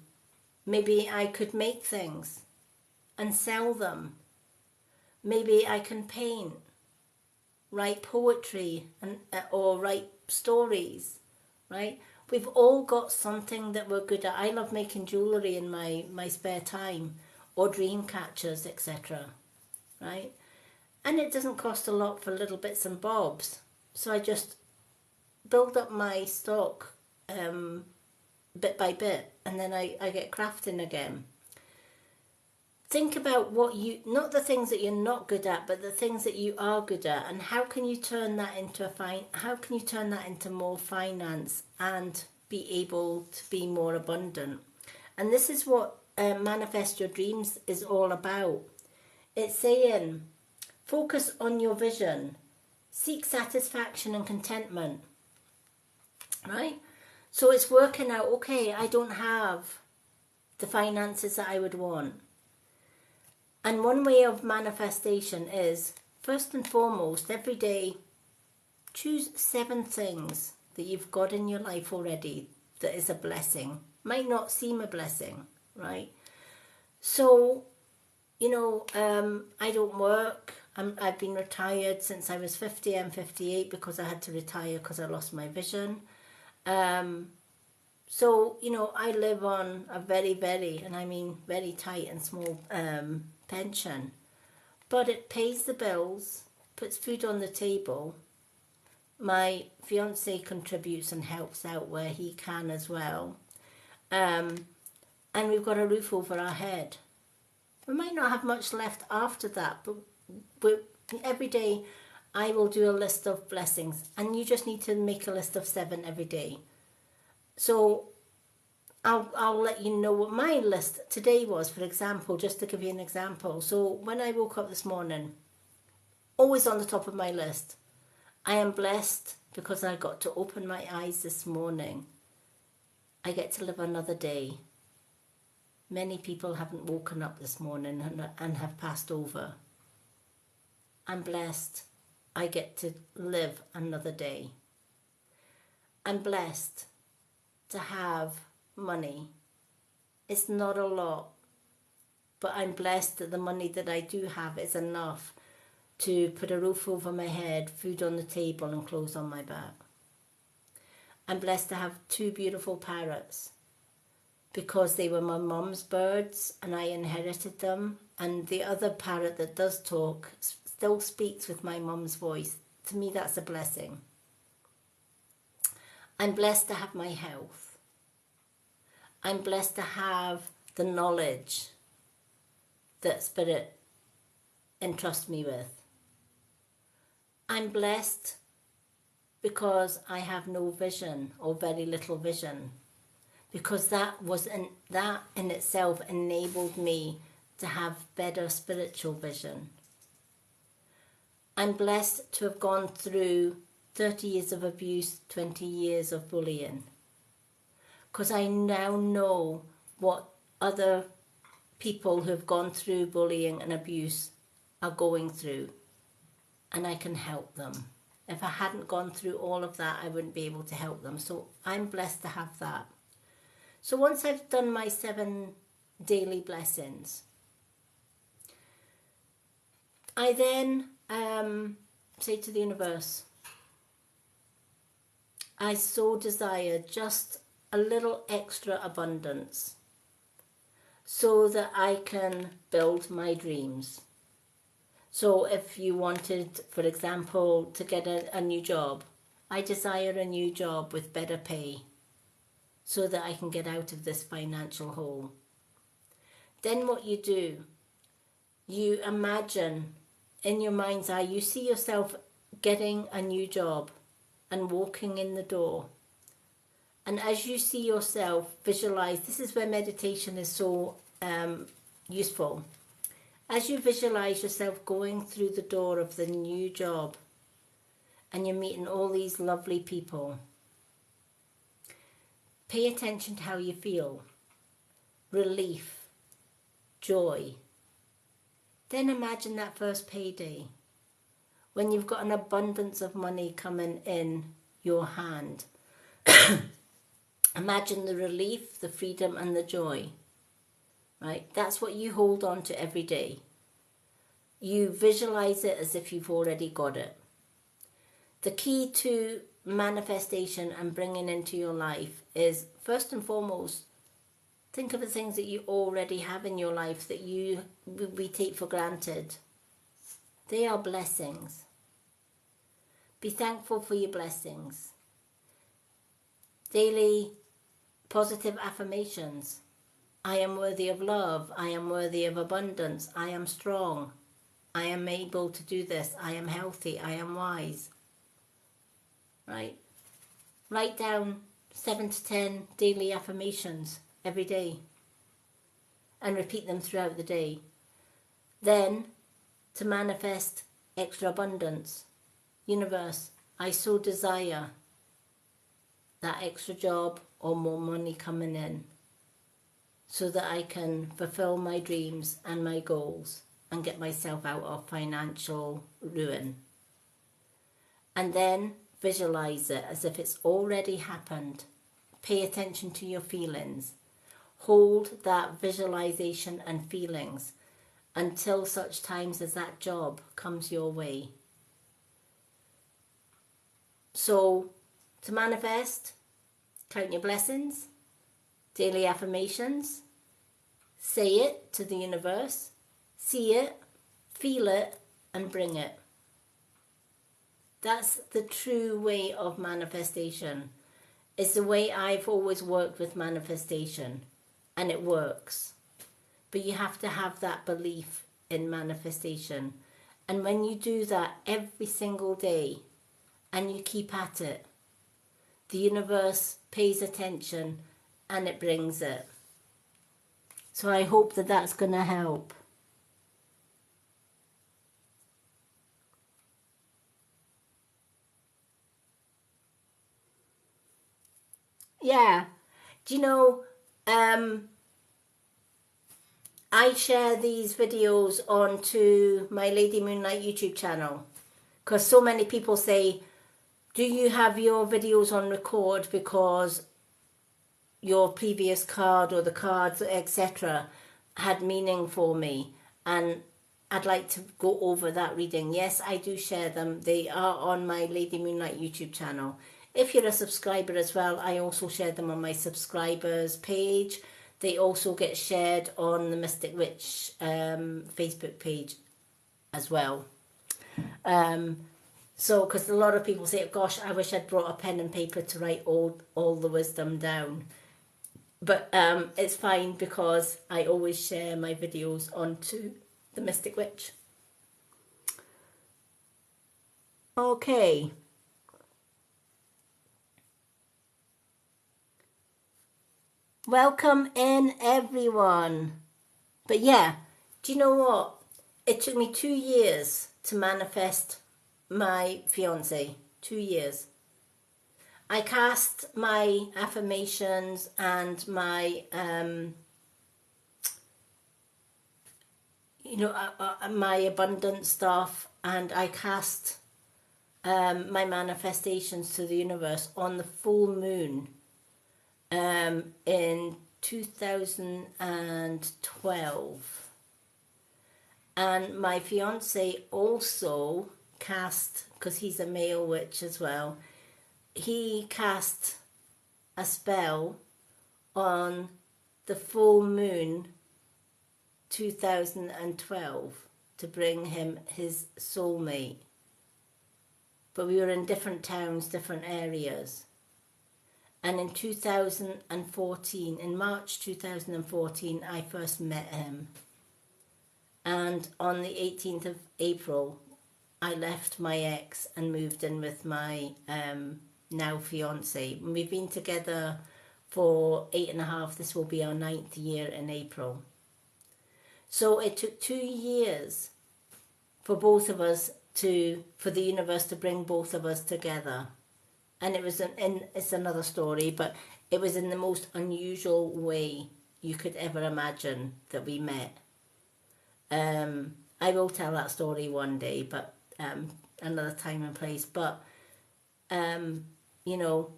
Maybe I could make things and sell them. Maybe I can paint, write poetry, or write stories, right? We've all got something that we're good at. I love making jewellery in my spare time, or dream catchers, etc., right? And it doesn't cost a lot for little bits and bobs. So I just build up my stock bit by bit, and then I get crafting again. Think about what you, not the things that you're not good at, but the things that you are good at, and how can you turn that into how can you turn that into more finance and be able to be more abundant? And this is what Manifest Your Dreams is all about. It's saying, focus on your vision, seek satisfaction and contentment, right? So it's working out, okay, I don't have the finances that I would want. And one way of manifestation is, first and foremost, every day, choose 7 things that you've got in your life already that is a blessing. Might not seem a blessing, right? So, you know, I don't work. I've been retired since I was 50. I'm 58 because I had to retire because I lost my vision. So, you know, I live on a very, very, and I mean very tight and small pension. But it pays the bills, puts food on the table. My fiance contributes and helps out where he can as well. And we've got a roof over our head. We might not have much left after that, but every day I will do a list of blessings, and you just need to make a list of 7 every day. So I'll let you know what my list today was, for example, just to give you an example. So when I woke up this morning, always on the top of my list, I am blessed because I got to open my eyes this morning. I get to live another day. Many people haven't woken up this morning and have passed over. I'm blessed. I get to live another day. I'm blessed to have money. It's not a lot, but I'm blessed that the money that I do have is enough to put a roof over my head, food on the table, and clothes on my back. I'm blessed to have 2 beautiful parrots because they were my mum's birds and I inherited them. And the other parrot that does talk still speaks with my mum's voice. To me, that's a blessing. I'm blessed to have my health. I'm blessed to have the knowledge that Spirit entrusts me with. I'm blessed because I have no vision or very little vision, because that in itself enabled me to have better spiritual vision. I'm blessed to have gone through 30 years of abuse, 20 years of bullying, because I now know what other people who have gone through bullying and abuse are going through, and I can help them. If I hadn't gone through all of that, I wouldn't be able to help them. So I'm blessed to have that. So once I've done my 7 daily blessings, I then say to the universe, I so desire just a little extra abundance so that I can build my dreams. So if you wanted, for example, to get a new job, I desire a new job with better pay so that I can get out of this financial hole. Then what you do, you imagine in your mind's eye, you see yourself getting a new job and walking in the door. And as you see yourself, visualize, this is where meditation is so useful. As you visualize yourself going through the door of the new job and you're meeting all these lovely people, pay attention to how you feel. Relief, joy. Then imagine that first payday when you've got an abundance of money coming in your hand. Imagine the relief, the freedom and the joy. Right? That's what you hold on to every day. You visualize it as if you've already got it. The key to manifestation and bringing into your life is, first and foremost, think of the things that you already have in your life that we take for granted. They are blessings. Be thankful for your blessings. Daily positive affirmations. I am worthy of love. I am worthy of abundance. I am strong. I am able to do this. I am healthy. I am wise. Right? Write down 7 to 10 daily affirmations every day and repeat them throughout the day. Then, to manifest extra abundance, universe, I so desire that extra job or more money coming in so that I can fulfill my dreams and my goals and get myself out of financial ruin. And then visualize it as if it's already happened. Pay attention to your feelings. Hold that visualization and feelings until such times as that job comes your way. So, to manifest, count your blessings, daily affirmations, say it to the universe, see it, feel it, and bring it. That's the true way of manifestation. It's the way I've always worked with manifestation, and it works. But you have to have that belief in manifestation. And when you do that every single day, and you keep at it, the universe pays attention and it brings it. So I hope that that's going to help. Yeah, do you know, I share these videos onto my Lady Moonlight YouTube channel because so many people say, do you have your videos on record because your previous card or the cards, etc., had meaning for me and I'd like to go over that reading. Yes, I do share them. They are on my Lady Moonlight YouTube channel. If you're a subscriber as well, I also share them on my subscribers page. They also get shared on the Mystic Witch Facebook page as well. So, because a lot of people say, gosh, I wish I'd brought a pen and paper to write all the wisdom down. But it's fine because I always share my videos onto the Mystic Witch. Okay. Welcome in, everyone. But yeah, do you know what? It took me 2 years to manifest my fiance. 2 years. I cast my affirmations and my, my abundant stuff, and I cast my manifestations to the universe on the full moon in 2012. And my fiance also cast, because he's a male witch as well, he cast a spell on the full moon 2012 to bring him his soulmate. But we were in different towns, different areas. And in 2014, in March 2014, I first met him. And on the 18th of April, I left my ex and moved in with my now fiance. We've been together for 8.5. This will be our 9th year in April. So it took 2 years for both of us for the universe to bring both of us together. And it was it's another story, but it was in the most unusual way you could ever imagine that we met. I will tell that story one day, but another time and place. But you know,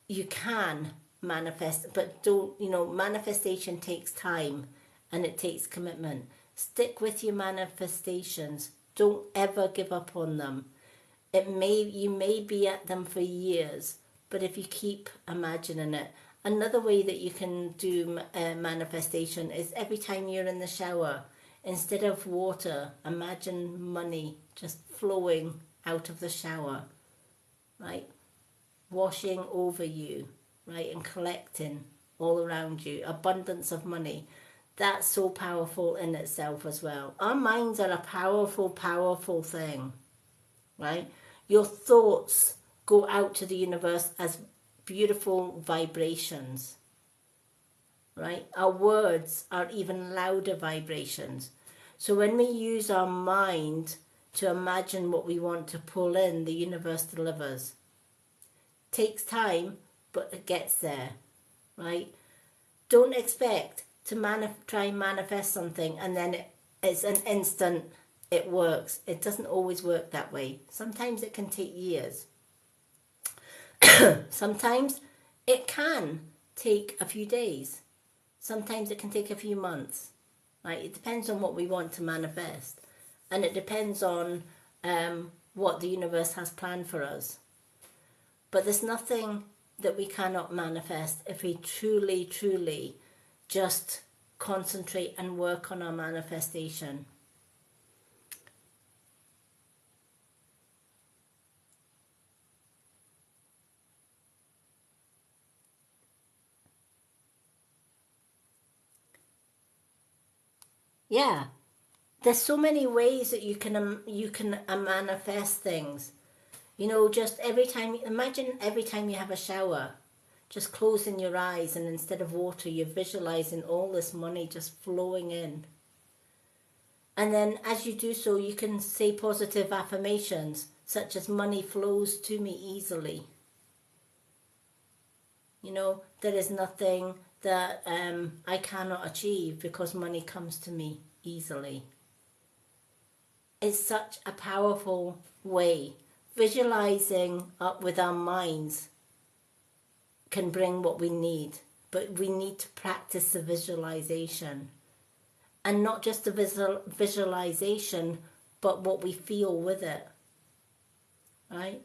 you can manifest, but don't, manifestation takes time and it takes commitment. Stick with your manifestations. Don't ever give up on them. You may be at them for years, but if you keep imagining it. Another way that you can do manifestation is every time you're in the shower, instead of water, imagine money just flowing out of the shower, right? Washing over you, right? And collecting all around you. Abundance of money. That's so powerful in itself as well. Our minds are a powerful, powerful thing, right? Your thoughts go out to the universe as beautiful vibrations, right? Our words are even louder vibrations. So when we use our mind to imagine what we want to pull in, the universe delivers. Takes time, but it gets there, right? Don't expect to try and manifest something and then it's an instant, it works. It doesn't always work that way. Sometimes it can take years. Sometimes it can take a few days. Sometimes it can take a few months, right? It depends on what we want to manifest. And it depends on what the universe has planned for us. But there's nothing that we cannot manifest if we truly, truly just concentrate and work on our manifestation. Yeah, there's so many ways that you can manifest things. Just imagine every time you have a shower, just closing your eyes, and instead of water, you're visualizing all this money just flowing in. And then as you do so, you can say positive affirmations, such as money flows to me easily. There is nothing that I cannot achieve because money comes to me easily. It's such a powerful way. Visualizing up with our minds can bring what we need, but we need to practice the visualization. And not just the visualization, but what we feel with it, right?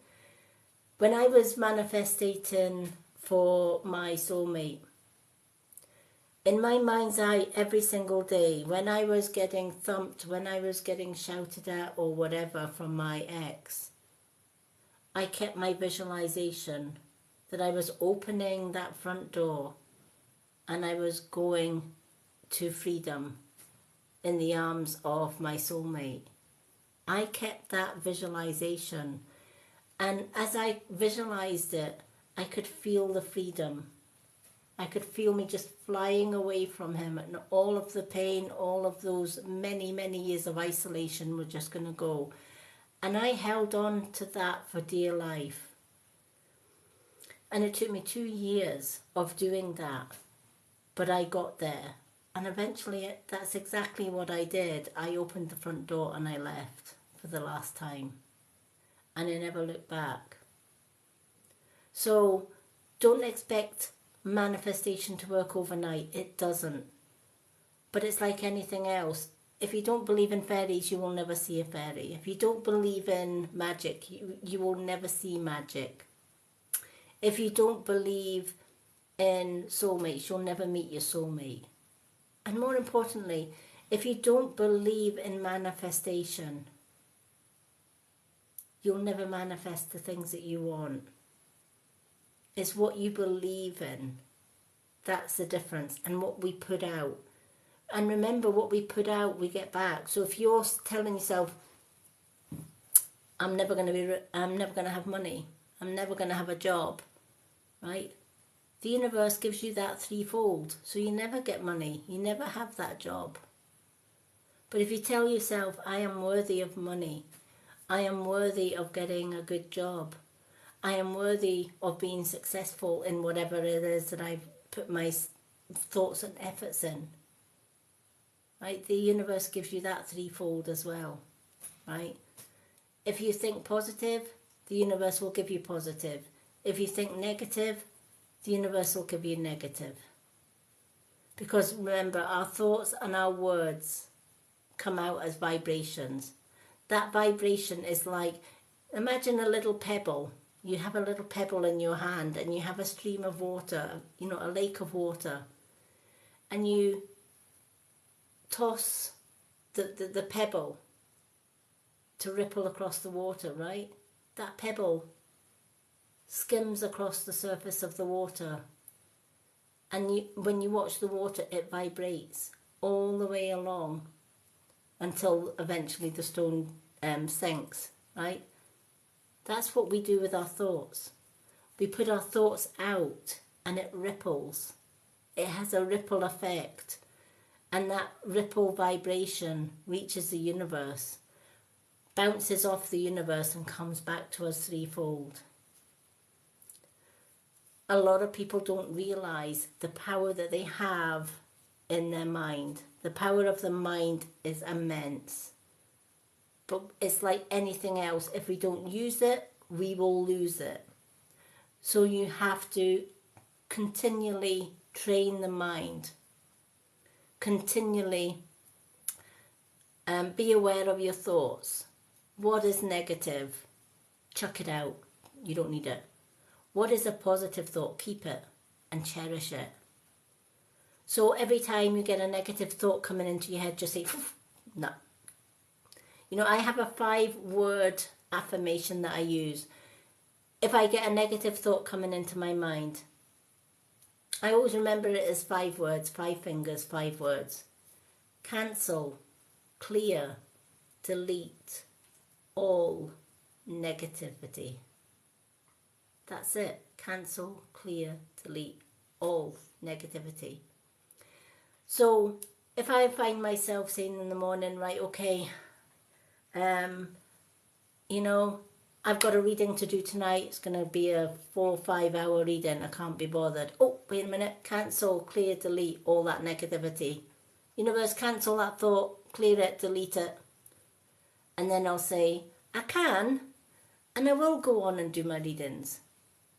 When I was manifesting for my soulmate, in my mind's eye every single day, when I was getting thumped, when I was getting shouted at or whatever from my ex, I kept my visualization that I was opening that front door and I was going to freedom in the arms of my soulmate. I kept that visualization, and as I visualized it, I could feel the freedom. I could feel me just flying away from him, and all of the pain, all of those many, many years of isolation were just going to go. And I held on to that for dear life. And it took me 2 years of doing that, but I got there. And eventually that's exactly what I did. I opened the front door and I left for the last time. and I never looked back. So don't expect manifestation to work overnight. It doesn't. But it's like anything else. If you don't believe in fairies, you will never see a fairy. If you don't believe in magic, you will never see magic. If you don't believe in soulmates, you'll never meet your soulmate. And more importantly, if you don't believe in manifestation, you'll never manifest the things that you want. It's what you believe in. That's the difference. And what we put out. And remember, what we put out, we get back. So if you're telling yourself, I'm never going to have money, I'm never going to have a job, right? The universe gives you that threefold. So you never get money. You never have that job. But if you tell yourself, I am worthy of money, I am worthy of getting a good job, I am worthy of being successful in whatever it is that I've put my thoughts and efforts in, right? The universe gives you that threefold as well, right? If you think positive, the universe will give you positive. If you think negative, the universe will give you negative. Because remember, our thoughts and our words come out as vibrations. That vibration is like, imagine a little pebble. You have a little pebble in your hand and you have a stream of water, a lake of water. And you toss the pebble to ripple across the water, right? That pebble skims across the surface of the water. And when you watch the water, it vibrates all the way along until eventually the stone sinks, right? That's what we do with our thoughts. We put our thoughts out and it ripples. It has a ripple effect. And that ripple vibration reaches the universe, bounces off the universe and comes back to us threefold. A lot of people don't realise the power that they have in their mind. The power of the mind is immense. But it's like anything else. If we don't use it, we will lose it. So you have to continually train the mind. Continually be aware of your thoughts. What is negative? Chuck it out. You don't need it. What is a positive thought? Keep it and cherish it. So every time you get a negative thought coming into your head, just say, no. I have a 5-word affirmation that I use. If I get a negative thought coming into my mind, I always remember it as 5 words, 5 fingers, 5 words. Cancel, clear, delete all negativity. That's it. Cancel, clear, delete all negativity. So if I find myself saying in the morning, right, okay, I've got a reading to do tonight. It's going to be a 4 or 5 hour reading. I can't be bothered. Oh, wait a minute. Cancel, clear, delete all that negativity. Universe, cancel that thought, clear it, delete it. And then I'll say, I can, and I will go on and do my readings.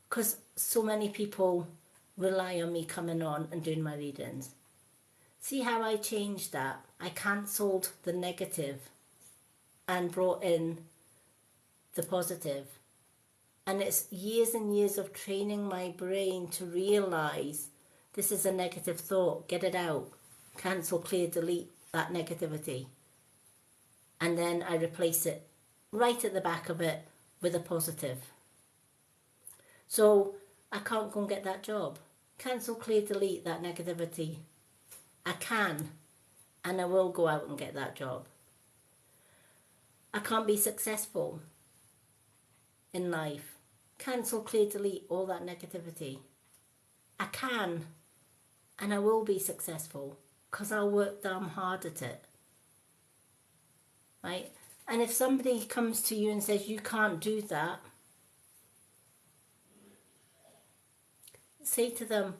Because so many people rely on me coming on and doing my readings. See how I changed that? I cancelled the negative and brought in the positive. And it's years and years of training my brain to realise this is a negative thought. Get it out. Cancel, clear, delete that negativity. And then I replace it right at the back of it with a positive. So I can't go and get that job. Cancel, clear, delete that negativity. I can, and I will go out and get that job. I can't be successful in life. Cancel, clear, delete all that negativity. I can, and I will be successful because I'll work damn hard at it. Right? And if somebody comes to you and says you can't do that, say to them,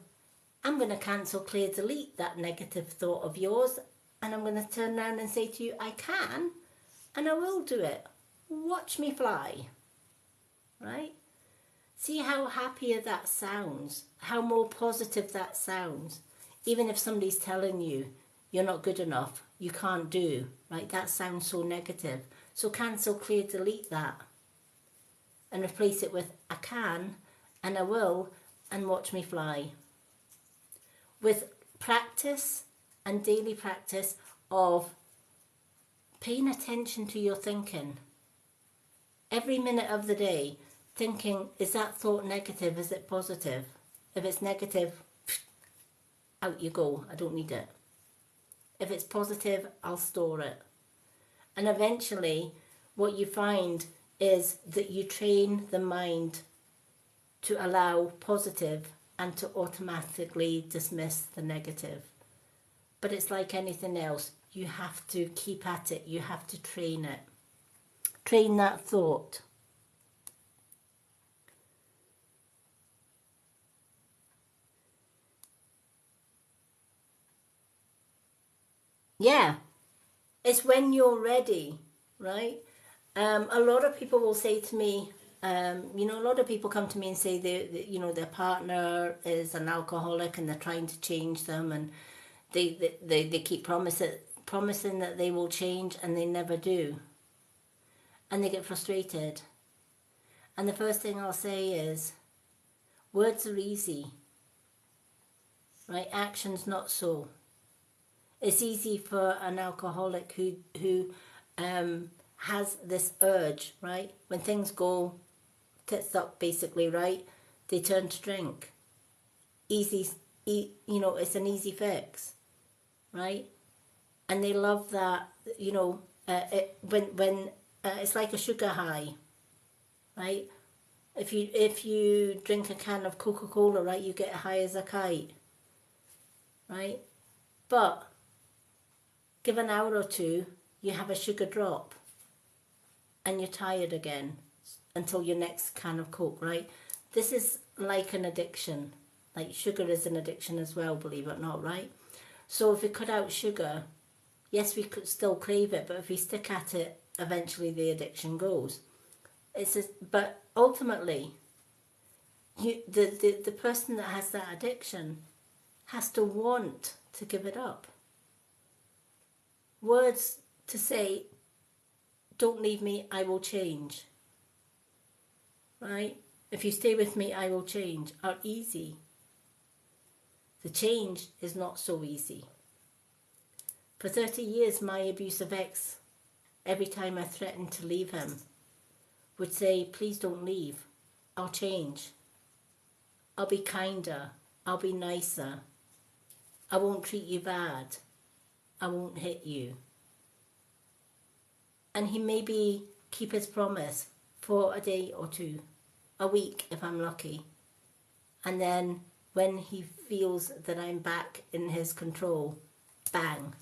I'm going to cancel, clear, delete that negative thought of yours, and I'm going to turn around and say to you, I can, and I will do it. Watch me fly. right? See how happier that sounds, how more positive that sounds. Even if somebody's telling you you're not good enough, you can't do, right? That sounds so negative. So cancel, clear, delete that and replace it with I can and I will and watch me fly. With practice and daily practice of paying attention to your thinking. Every minute of the day, thinking, is that thought negative? Is it positive? If it's negative, out you go. I don't need it. If it's positive, I'll store it. And eventually, what you find is that you train the mind to allow positive and to automatically dismiss the negative. But it's like anything else. You have to keep at it. You have to train it. Train that thought. Yeah, it's when you're ready, right? A lot of people will say to me, a lot of people come to me and say their partner is an alcoholic and they're trying to change them, and they keep promising that they will change and they never do, and they get frustrated. And the first thing I'll say is, words are easy, right? Action's not so. It's easy for an alcoholic who has this urge, right? When things go tits up, basically, right? They turn to drink. Easy, it's an easy fix, right? And they love that, when it's like a sugar high, right? If you drink a can of Coca-Cola, right, you get high as a kite, right? But give an hour or two, you have a sugar drop, and you're tired again until your next can of Coke, right? This is like an addiction. Like sugar is an addiction as well, believe it or not, right? So if we cut out sugar, yes, we could still crave it, but if we stick at it, eventually the addiction goes. But ultimately, the person that has that addiction has to want to give it up. Words to say, don't leave me, I will change. Right? If you stay with me, I will change, are easy. The change is not so easy. For 30 years, my abusive ex, every time I threatened to leave him, would say, please don't leave. I'll change. I'll be kinder. I'll be nicer. I won't treat you bad. I won't hit you. And he maybe keep his promise for a day or two, a week if I'm lucky. And then when he feels that I'm back in his control, bang.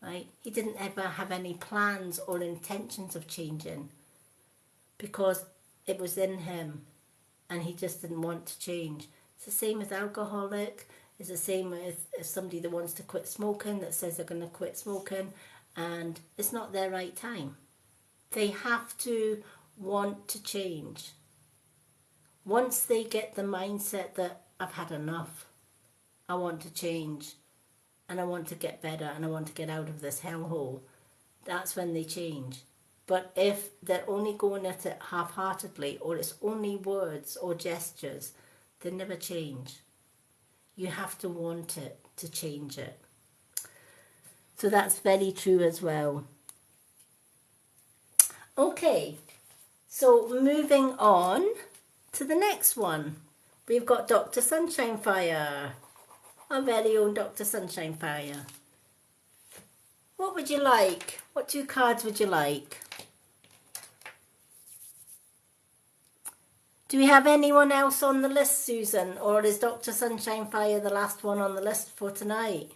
Right? He didn't ever have any plans or intentions of changing because it was in him and he just didn't want to change. It's the same with alcoholic. It's the same with somebody that wants to quit smoking, that says they're going to quit smoking, and it's not their right time. They have to want to change. Once they get the mindset that I've had enough, I want to change, and I want to get better, and I want to get out of this hellhole, that's when they change. But if they're only going at it half-heartedly, or it's only words or gestures, they never change. You have to want it to change it. So that's very true as well. Okay, so moving on to the next one. We've got Dr. Sunshine Fire, our very own Dr. Sunshine Fire. What would you like? What 2 cards would you like? Do we have anyone else on the list, Susan? Or is Dr. Sunshine Fire the last one on the list for tonight?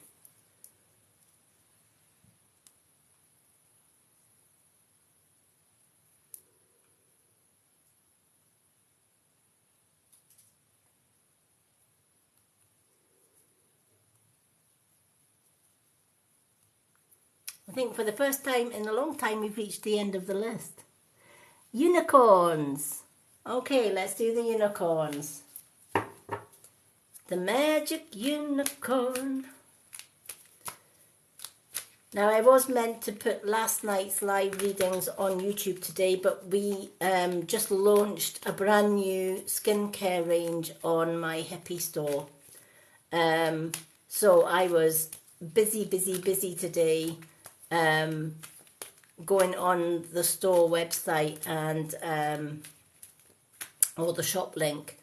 I think for the first time in a long time we've reached the end of the list. Unicorns. Okay, let's do the unicorns. The magic unicorn. Now, I was meant to put last night's live readings on YouTube today, but we just launched a brand new skincare range on my Hippie store. So I was busy today, going on the store website and or the shop link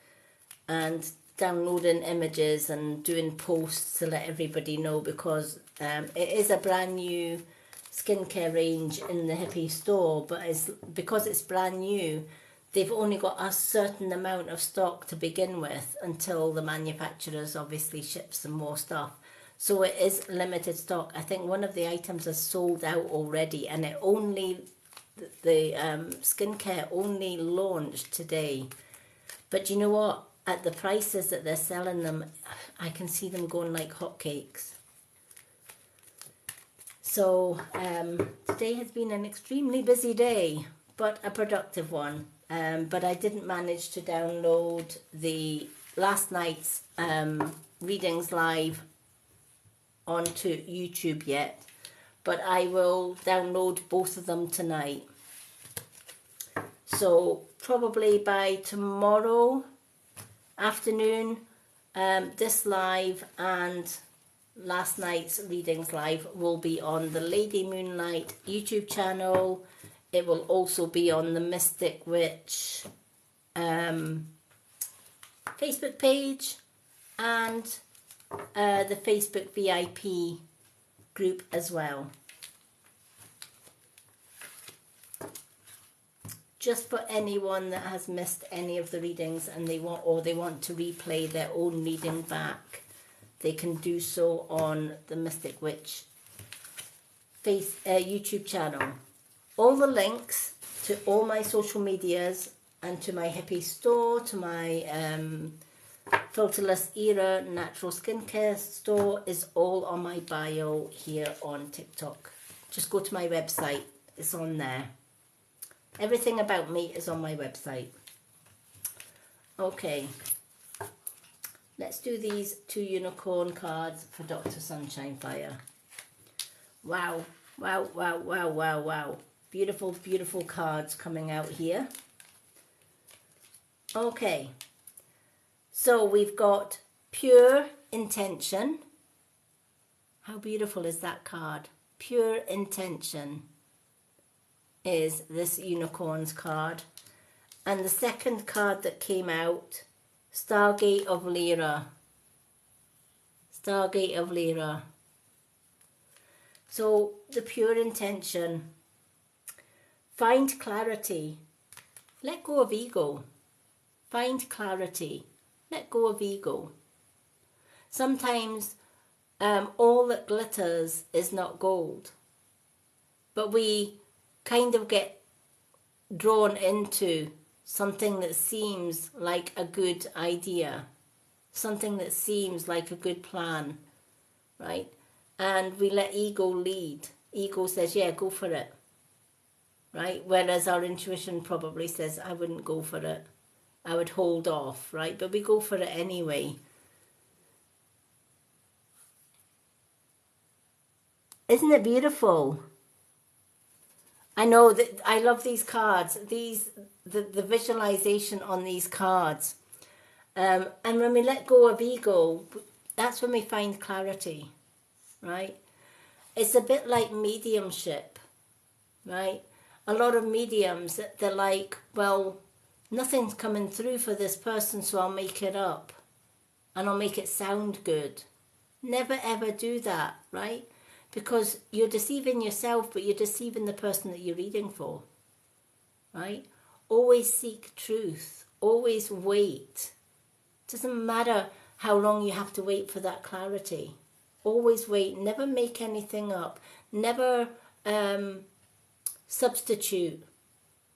and downloading images and doing posts to let everybody know, because it is a brand new skincare range in the Hippie store, but because it's brand new, they've only got a certain amount of stock to begin with until the manufacturers obviously ship some more stuff. So it is limited stock. I think one of the items is sold out already, and the skincare only launched today. But you know what? At the prices that they're selling them, I can see them going like hotcakes. So today has been an extremely busy day, but a productive one. But I didn't manage to download the last night's readings live onto YouTube yet. But I will download both of them tonight. So probably by tomorrow afternoon, this live and last night's readings live will be on the Lady Moonlight YouTube channel. It will also be on the Mystic Witch Facebook page and the Facebook VIP group as well. Just for anyone that has missed any of the readings and they want to replay their own reading back, they can do so on the Mystic Witch YouTube channel. All the links to all my social medias and to my Hippie store, to my Filterless Era natural skincare store is all on my bio here on TikTok. Just go to my website, it's on there. Everything about me is on my website. Okay, let's do these 2 unicorn cards for Dr. Sunshine Fire. Wow, wow, wow, wow, wow, wow. Beautiful, beautiful cards coming out here. Okay, so we've got Pure Intention. How beautiful is that card? Pure Intention is this unicorn's card. And the second card that came out, Stargate of Lyra. Stargate of Lyra. So the pure intention. Find clarity. Let go of ego. Find clarity. Let go of ego. Sometimes all that glitters is not gold. But we kind of get drawn into something that seems like a good idea, something that seems like a good plan, right? And we let ego lead. Ego says, yeah, go for it, right? Whereas our intuition probably says, I wouldn't go for it. I would hold off, right? But we go for it anyway. Isn't it beautiful? I know that I love these cards. The visualization on these cards. And when we let go of ego, that's when we find clarity, right? It's a bit like mediumship, right? A lot of mediums, they're like, well, nothing's coming through for this person, so I'll make it up. And I'll make it sound good. Never ever do that, right? Because you're deceiving yourself, but you're deceiving the person that you're reading for, right? Always seek truth. Always wait. Doesn't matter how long you have to wait for that clarity. Always wait. Never make anything up. Never substitute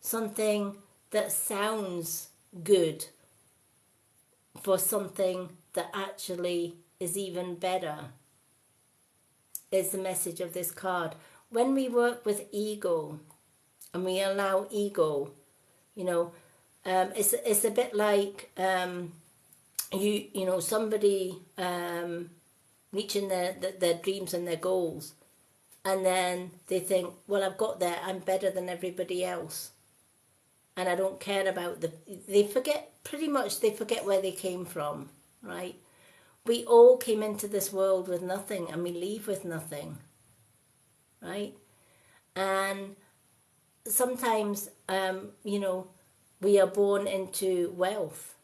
something that sounds good for something that actually is even better. Is the message of this card. When we work with ego and we allow ego, It's a bit like somebody reaching their dreams and their goals, and then they think, well, I've got there, I'm better than everybody else, and I don't care about they forget where they came from, right? We all came into this world with nothing, and we leave with nothing, right? And sometimes, we are born into wealth,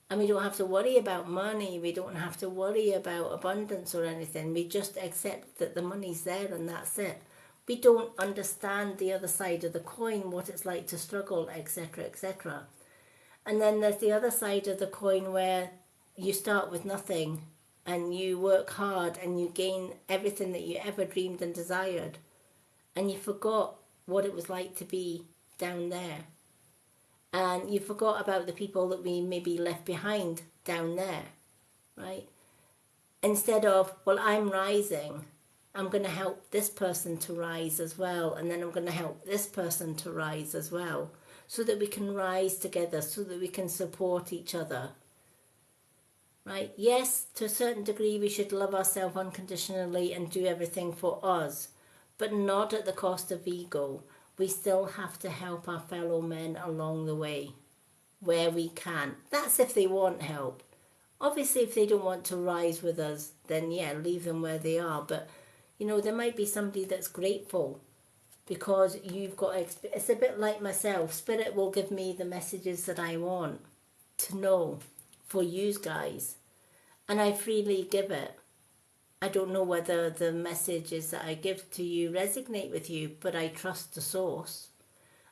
and we don't have to worry about money. We don't have to worry about abundance or anything. We just accept that the money's there and that's it. We don't understand the other side of the coin, what it's like to struggle, etc., etc. And then there's the other side of the coin where you start with nothing and you work hard and you gain everything that you ever dreamed and desired. And you forgot what it was like to be down there. And you forgot about the people that we maybe left behind down there, right? Instead of, well, I'm rising, I'm going to help this person to rise as well, and then I'm going to help this person to rise as well, so that we can rise together, so that we can support each other, right? Yes, to a certain degree, we should love ourselves unconditionally and do everything for us, but not at the cost of ego. We still have to help our fellow men along the way, where we can. That's if they want help. Obviously, if they don't want to rise with us, then yeah, leave them where they are. But, there might be somebody that's grateful because you've got... It's a bit like myself. Spirit will give me the messages that I want to know for you guys. And I freely give it. I don't know whether the messages that I give to you resonate with you, but I trust the source,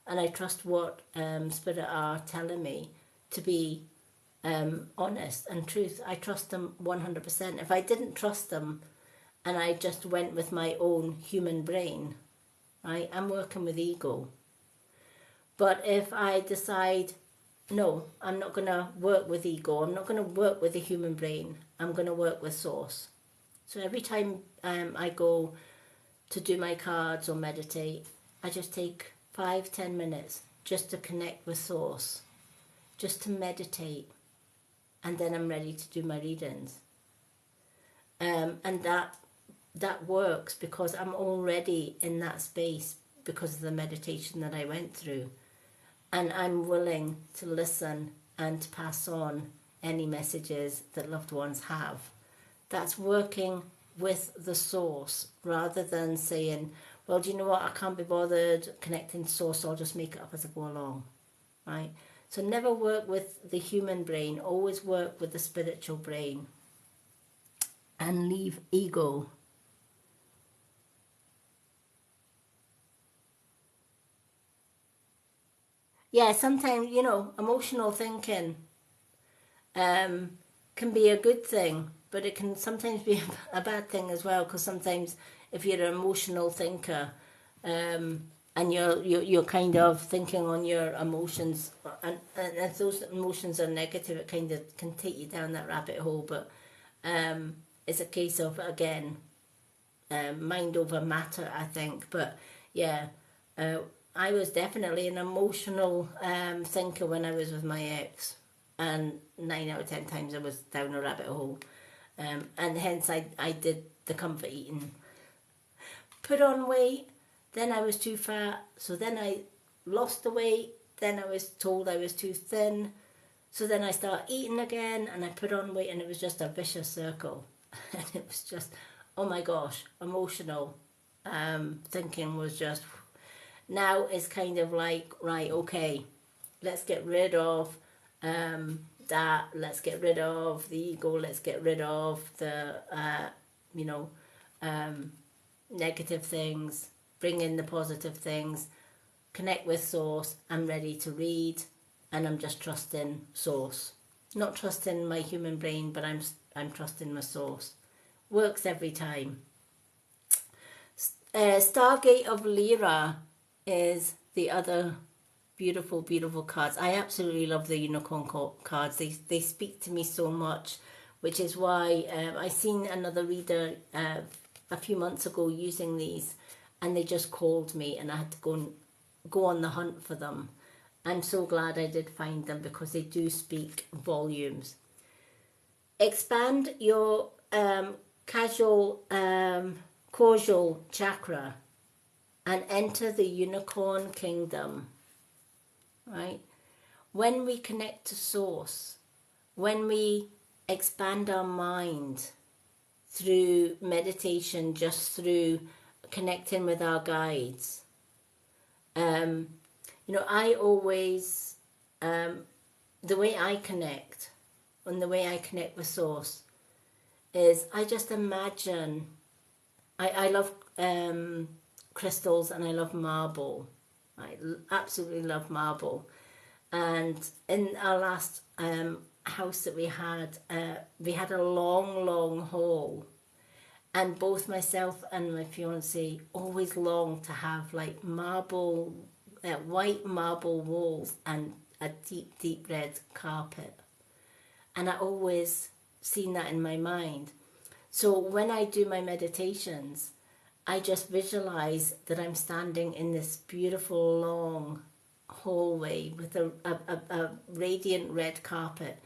and I trust what Spirit are telling me to be honest and truth. I trust them 100%. If I didn't trust them and I just went with my own human brain, right, I'm working with ego. But if I decide, no, I'm not going to work with ego, I'm not going to work with the human brain, I'm going to work with source. So every time I go to do my cards or meditate, I just take 5-10 minutes just to connect with source, just to meditate, and then I'm ready to do my readings. And that works because I'm already in that space because of the meditation that I went through. And I'm willing to listen and to pass on any messages that loved ones have. That's working with the source rather than saying, well, do you know what, I can't be bothered connecting to source, so I'll just make it up as I go along, right? So never work with the human brain, always work with the spiritual brain and leave ego. Yeah, sometimes, emotional thinking can be a good thing, but it can sometimes be a bad thing as well, because sometimes if you're an emotional thinker and you're kind of thinking on your emotions, and if those emotions are negative, it kind of can take you down that rabbit hole. But it's a case of, again, mind over matter, I think. But yeah, I was definitely an emotional thinker when I was with my ex, and 9 out of 10 times I was down a rabbit hole. And hence I did the comfort eating. Put on weight, then I was too fat, so then I lost the weight, then I was told I was too thin, so then I started eating again, and I put on weight, and it was just a vicious circle. And it was just, oh my gosh, emotional thinking was just... Now it's kind of like, right, okay, let's get rid of that, let's get rid of the ego, let's get rid of the negative things, bring in the positive things, connect with source. I'm ready to read, and I'm just trusting source, not trusting my human brain, but I'm trusting my source. Works every time. Stargate of Lyra is the other beautiful, beautiful cards. I absolutely love the unicorn cards. They speak to me so much, which is why I seen another reader a few months ago using these, and they just called me, and I had to go on the hunt for them. I'm so glad I did find them because they do speak volumes. Expand your causal chakra and enter the unicorn kingdom, right? When we connect to source, when we expand our mind through meditation, just through connecting with our guides, I always, the way I connect and the way I connect with source is I just imagine, I love crystals and I love marble. I absolutely love marble. And in our last house that we had a long hall, and both myself and my fiance always longed to have like marble, white marble walls and a deep red carpet. And I always seen that in my mind. So when I do my meditations, I just visualize that I'm standing in this beautiful long hallway with a radiant red carpet,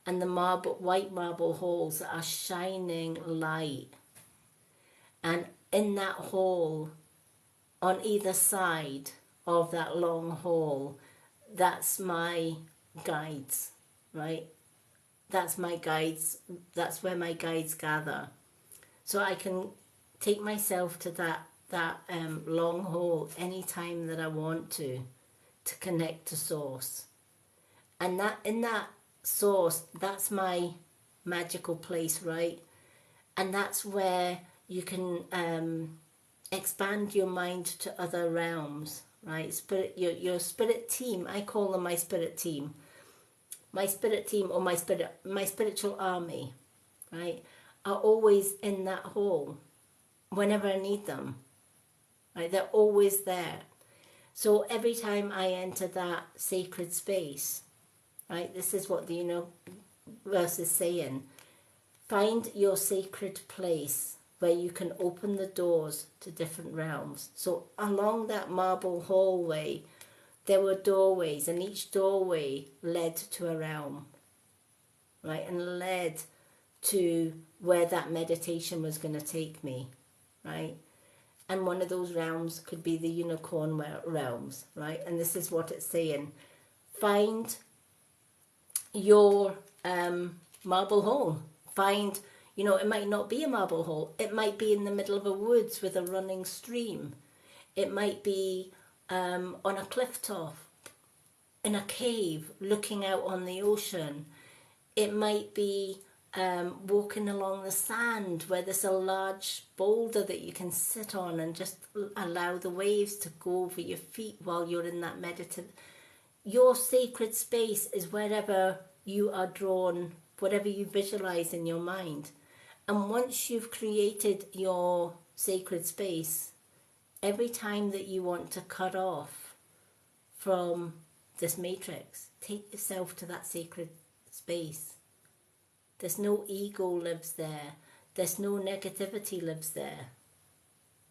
and the white marble halls are shining light. And in that hall, on either side of that long hall, that's my guides, right? That's my guides. That's where my guides gather. So I can take myself to that long hall anytime that I want to connect to source. And that in that source, that's my magical place, right? And that's where you can expand your mind to other realms, right? Your spirit team. I call them my spirit team. My spirit team, or my spiritual army, right, are always in that hall whenever I need them, right? They're always there. So every time I enter that sacred space, right, this is what the universe is saying. Find your sacred place where you can open the doors to different realms. So along that marble hallway, there were doorways, and each doorway led to a realm, right, and led to where that meditation was going to take me, right? And one of those realms could be the unicorn realms, right? And this is what it's saying. Find your marble hall. Find, it might not be a marble hall. It might be in the middle of a woods with a running stream. It might be on a cliff top, in a cave, looking out on the ocean. It might be walking along the sand where there's a large boulder that you can sit on and just allow the waves to go over your feet while you're in that meditative. Your sacred space is wherever you are drawn, whatever you visualize in your mind. And once you've created your sacred space, every time that you want to cut off from this matrix, take yourself to that sacred space. There's no ego lives there. There's no negativity lives there,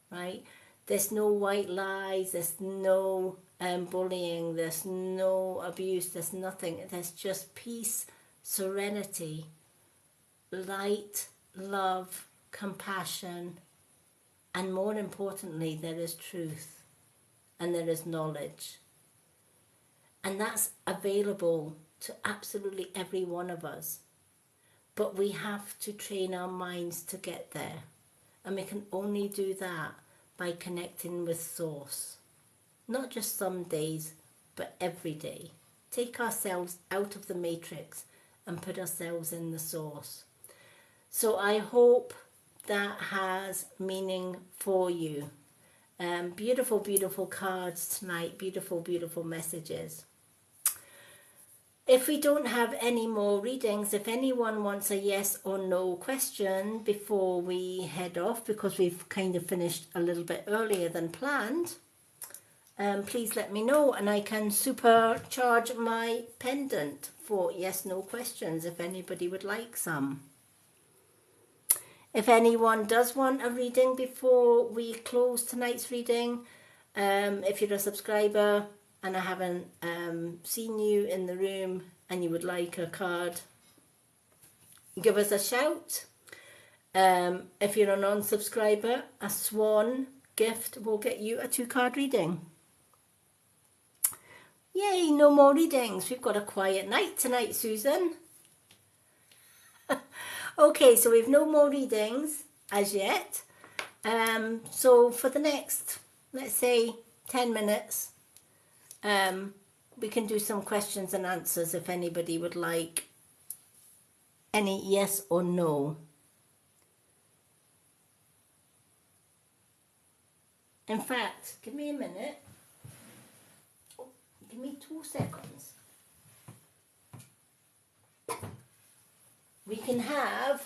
right? There's no white lies. There's no bullying. There's no abuse. There's nothing. There's just peace, serenity, light, love, compassion, and more importantly, there is truth and there is knowledge. And that's available to absolutely every one of us. But we have to train our minds to get there. And we can only do that by connecting with Source. Not just some days, but every day. Take ourselves out of the matrix and put ourselves in the Source. So I hope that has meaning for you. Beautiful, beautiful cards tonight. Beautiful, beautiful messages. If we don't have any more readings, if anyone wants a yes or no question before we head off, because we've kind of finished a little bit earlier than planned, please let me know and I can supercharge my pendant for yes, no questions if anybody would like some. If anyone does want a reading before we close tonight's reading, if you're a subscriber, and I haven't seen you in the room and you would like a card, give us a shout. If you're a non-subscriber, a Swan gift will get you a 2-card reading. Yay, no more readings. We've got a quiet night tonight, Susan. Okay, so we've no more readings as yet. So for the next, let's say, 10 minutes, we can do some questions and answers if anybody would like any yes or no. In fact, give me a minute. Oh, give me 2 seconds. We can have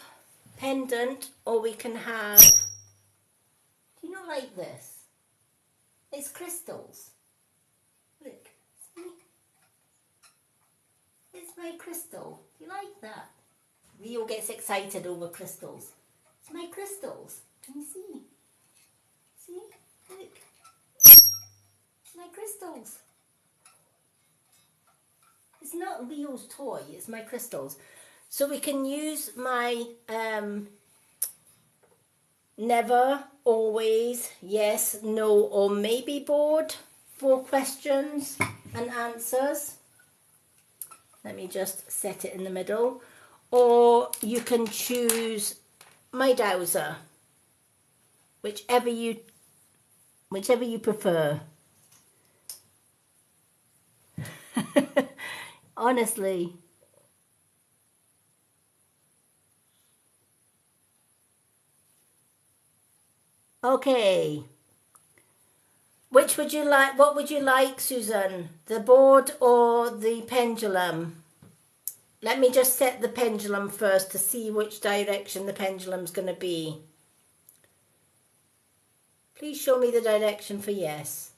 pendant, or we can have, do you not like this? It's crystals. Look, see? It's my crystal. Do you like that? Leo gets excited over crystals. It's my crystals. Can you see? See? Look. It's my crystals. It's not Leo's toy, it's my crystals. So we can use my never, always, yes, no, or maybe board for questions and answers. Let me just set it in the middle. Or you can choose my dowser, whichever you prefer. Honestly. Okay. Which would you like? What would you like, Susan? The board or the pendulum? Let me just set the pendulum first to see which direction the pendulum's going to be. Please show me the direction for yes.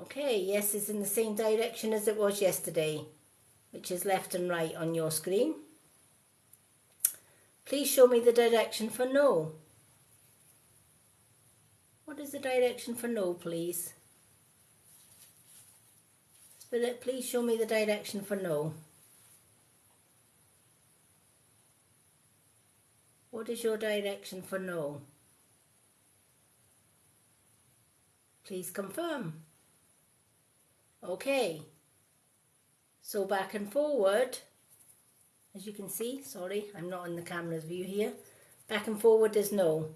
Okay, yes is in the same direction as it was yesterday, which is left and right on your screen. Please show me the direction for no. What is the direction for no, please? Spirit, please show me the direction for no. What is your direction for no? Please confirm. Okay. So back and forward, as you can see, sorry, I'm not in the camera's view here. Back and forward is no.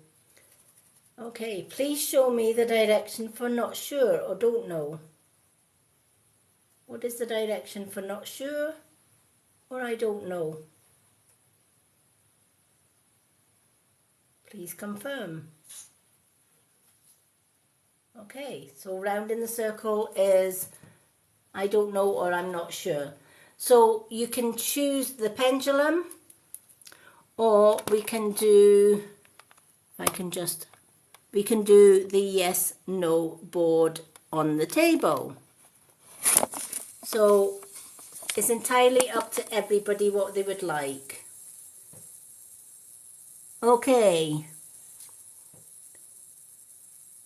Okay, please show me the direction for not sure or don't know. What is the direction for not sure or I don't know? Please confirm. Okay, so round in the circle is I don't know or I'm not sure. So you can choose the pendulum, or we can do, we can do the yes, no board on the table. So it's entirely up to everybody what they would like. Okay.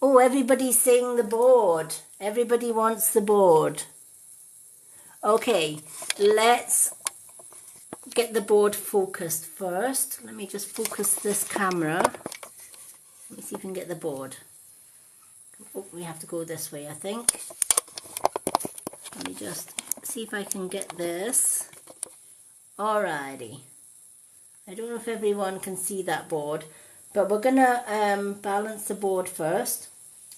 Oh, everybody's saying the board. Everybody wants the board. Okay, let's get the board focused first. Let me just focus this camera. Let me see if we can get the board. Oh, we have to go this way, I think. Let me just see if I can get this. Alrighty. I don't know if everyone can see that board, but we're going to balance the board first.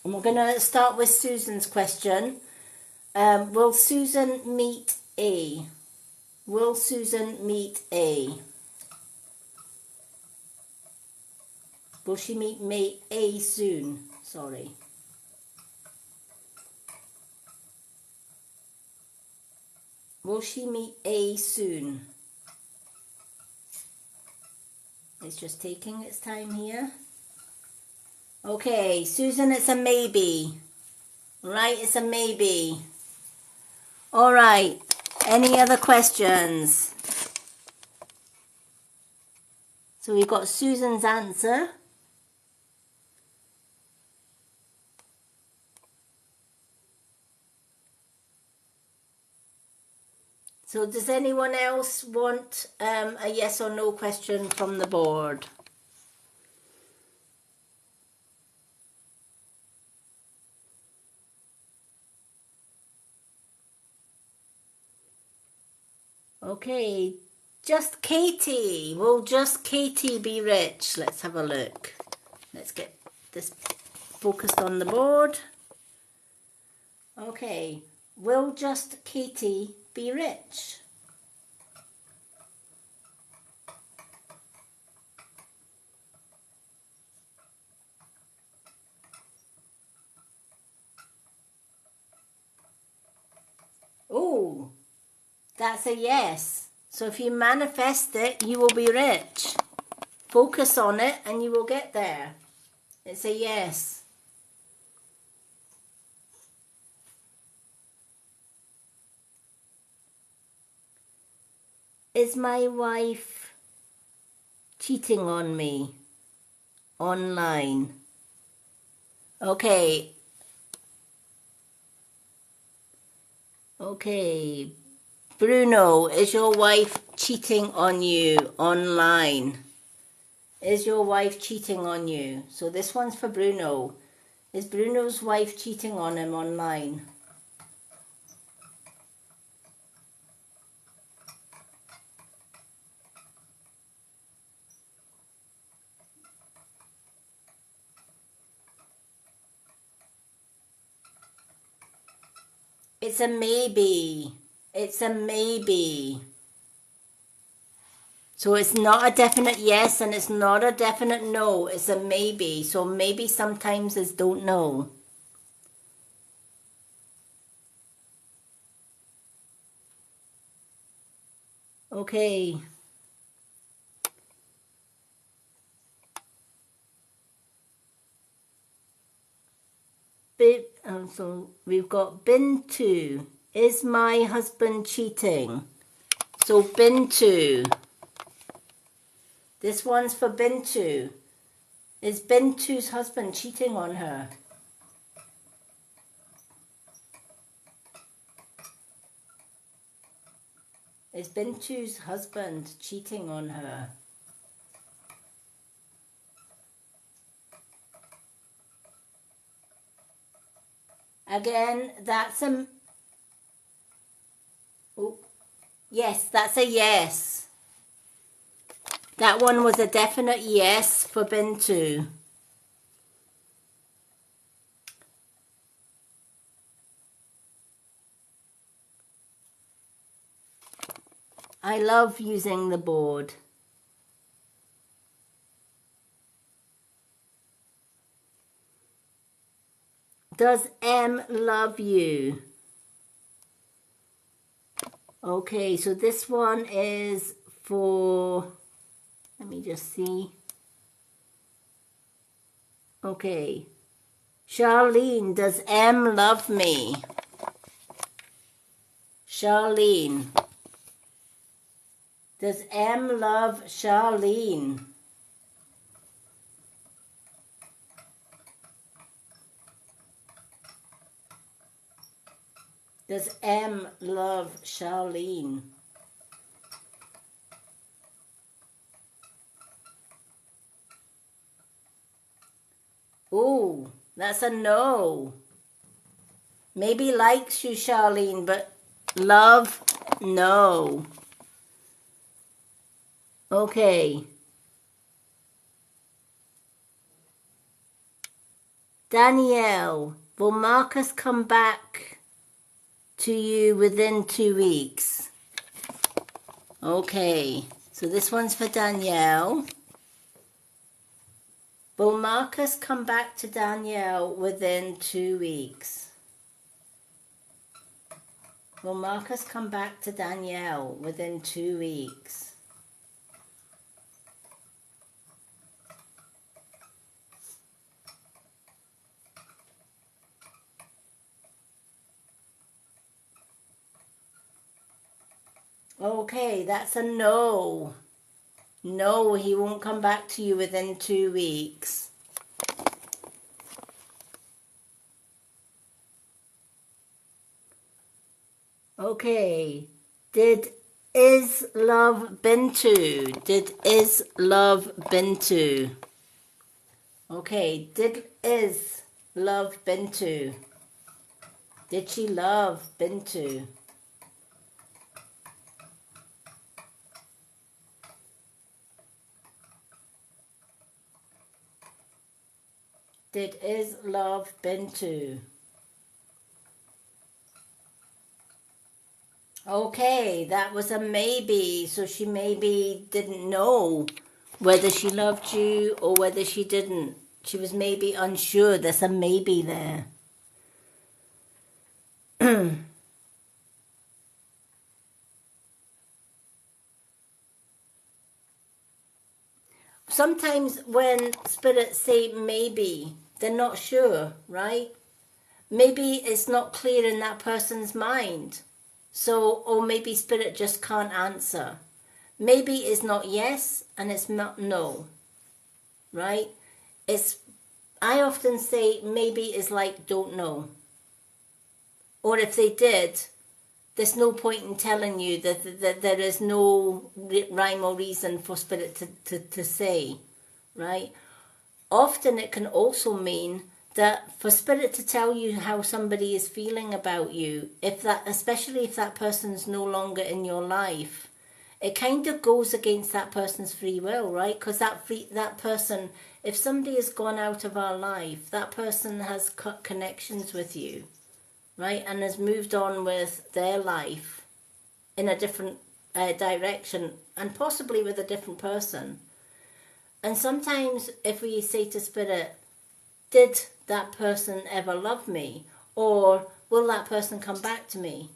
And we're going to start with Susan's question. Will Susan meet A? Will Susan meet A? Will she meet A soon? Sorry. Will she meet A soon? It's just taking its time here. Okay, Susan, it's a maybe. Right, it's a maybe. All right, any other questions? So we got Susan's answer. So does anyone else want a yes or no question from the board? Okay, just Katie. Will just Katie be rich? Let's have a look. Let's get this focused on the board. Okay, will just Katie be rich? Oh, that's a yes. So if you manifest it, you will be rich. Focus on it and you will get there. It's a yes. Is my wife cheating on me online? Okay. Okay. Bruno, is your wife cheating on you online? Is your wife cheating on you? So this one's for Bruno. Is Bruno's wife cheating on him online? It's a maybe. It's a maybe. So it's not a definite yes and it's not a definite no. It's a maybe. So maybe sometimes is don't know. Okay. So we've got been to. Is my husband cheating? So Bintu. This one's for Bintu. Is Bintu's husband cheating on her? Is Bintu's husband cheating on her? Again, that's a... Oh, yes, that's a yes. That one was a definite yes for Bintu. I love using the board. Does M love you? Okay, so this one is for... Let me just see. Okay. Charlene, does M love me? Charlene. Does M love Charlene? Does M love Charlene? Ooh, that's a no. Maybe likes you, Charlene, but love, no. Okay. Danielle, will Marcus come back to you within 2 weeks? Okay, so this one's for Danielle. Will Marcus come back to Danielle within 2 weeks? Will Marcus come back to Danielle within 2 weeks? Okay, that's a no. No, he won't come back to you within 2 weeks. Okay. Did is love been to? Did is love been to? Okay. Did is love been to? Did she love been to? Did is love been to? Okay, that was a maybe. So she maybe didn't know whether she loved you or whether she didn't. She was maybe unsure. There's a maybe there. Sometimes when spirits say maybe, they're not sure, right? Maybe it's not clear in that person's mind. So, or maybe spirit just can't answer. Maybe it's not yes and it's not no, right? It's, I often say maybe is like don't know. Or if they did, there's no point in telling you that there is no rhyme or reason for spirit to say, right? Often it can also mean that for spirit to tell you how somebody is feeling about you, if that, especially if that person's no longer in your life, it kind of goes against that person's free will, right? Because that person, if somebody has gone out of our life, that person has cut connections with you, right, and has moved on with their life in a different direction, and possibly with a different person. And sometimes if we say to spirit, did that person ever love me? Or will that person come back to me?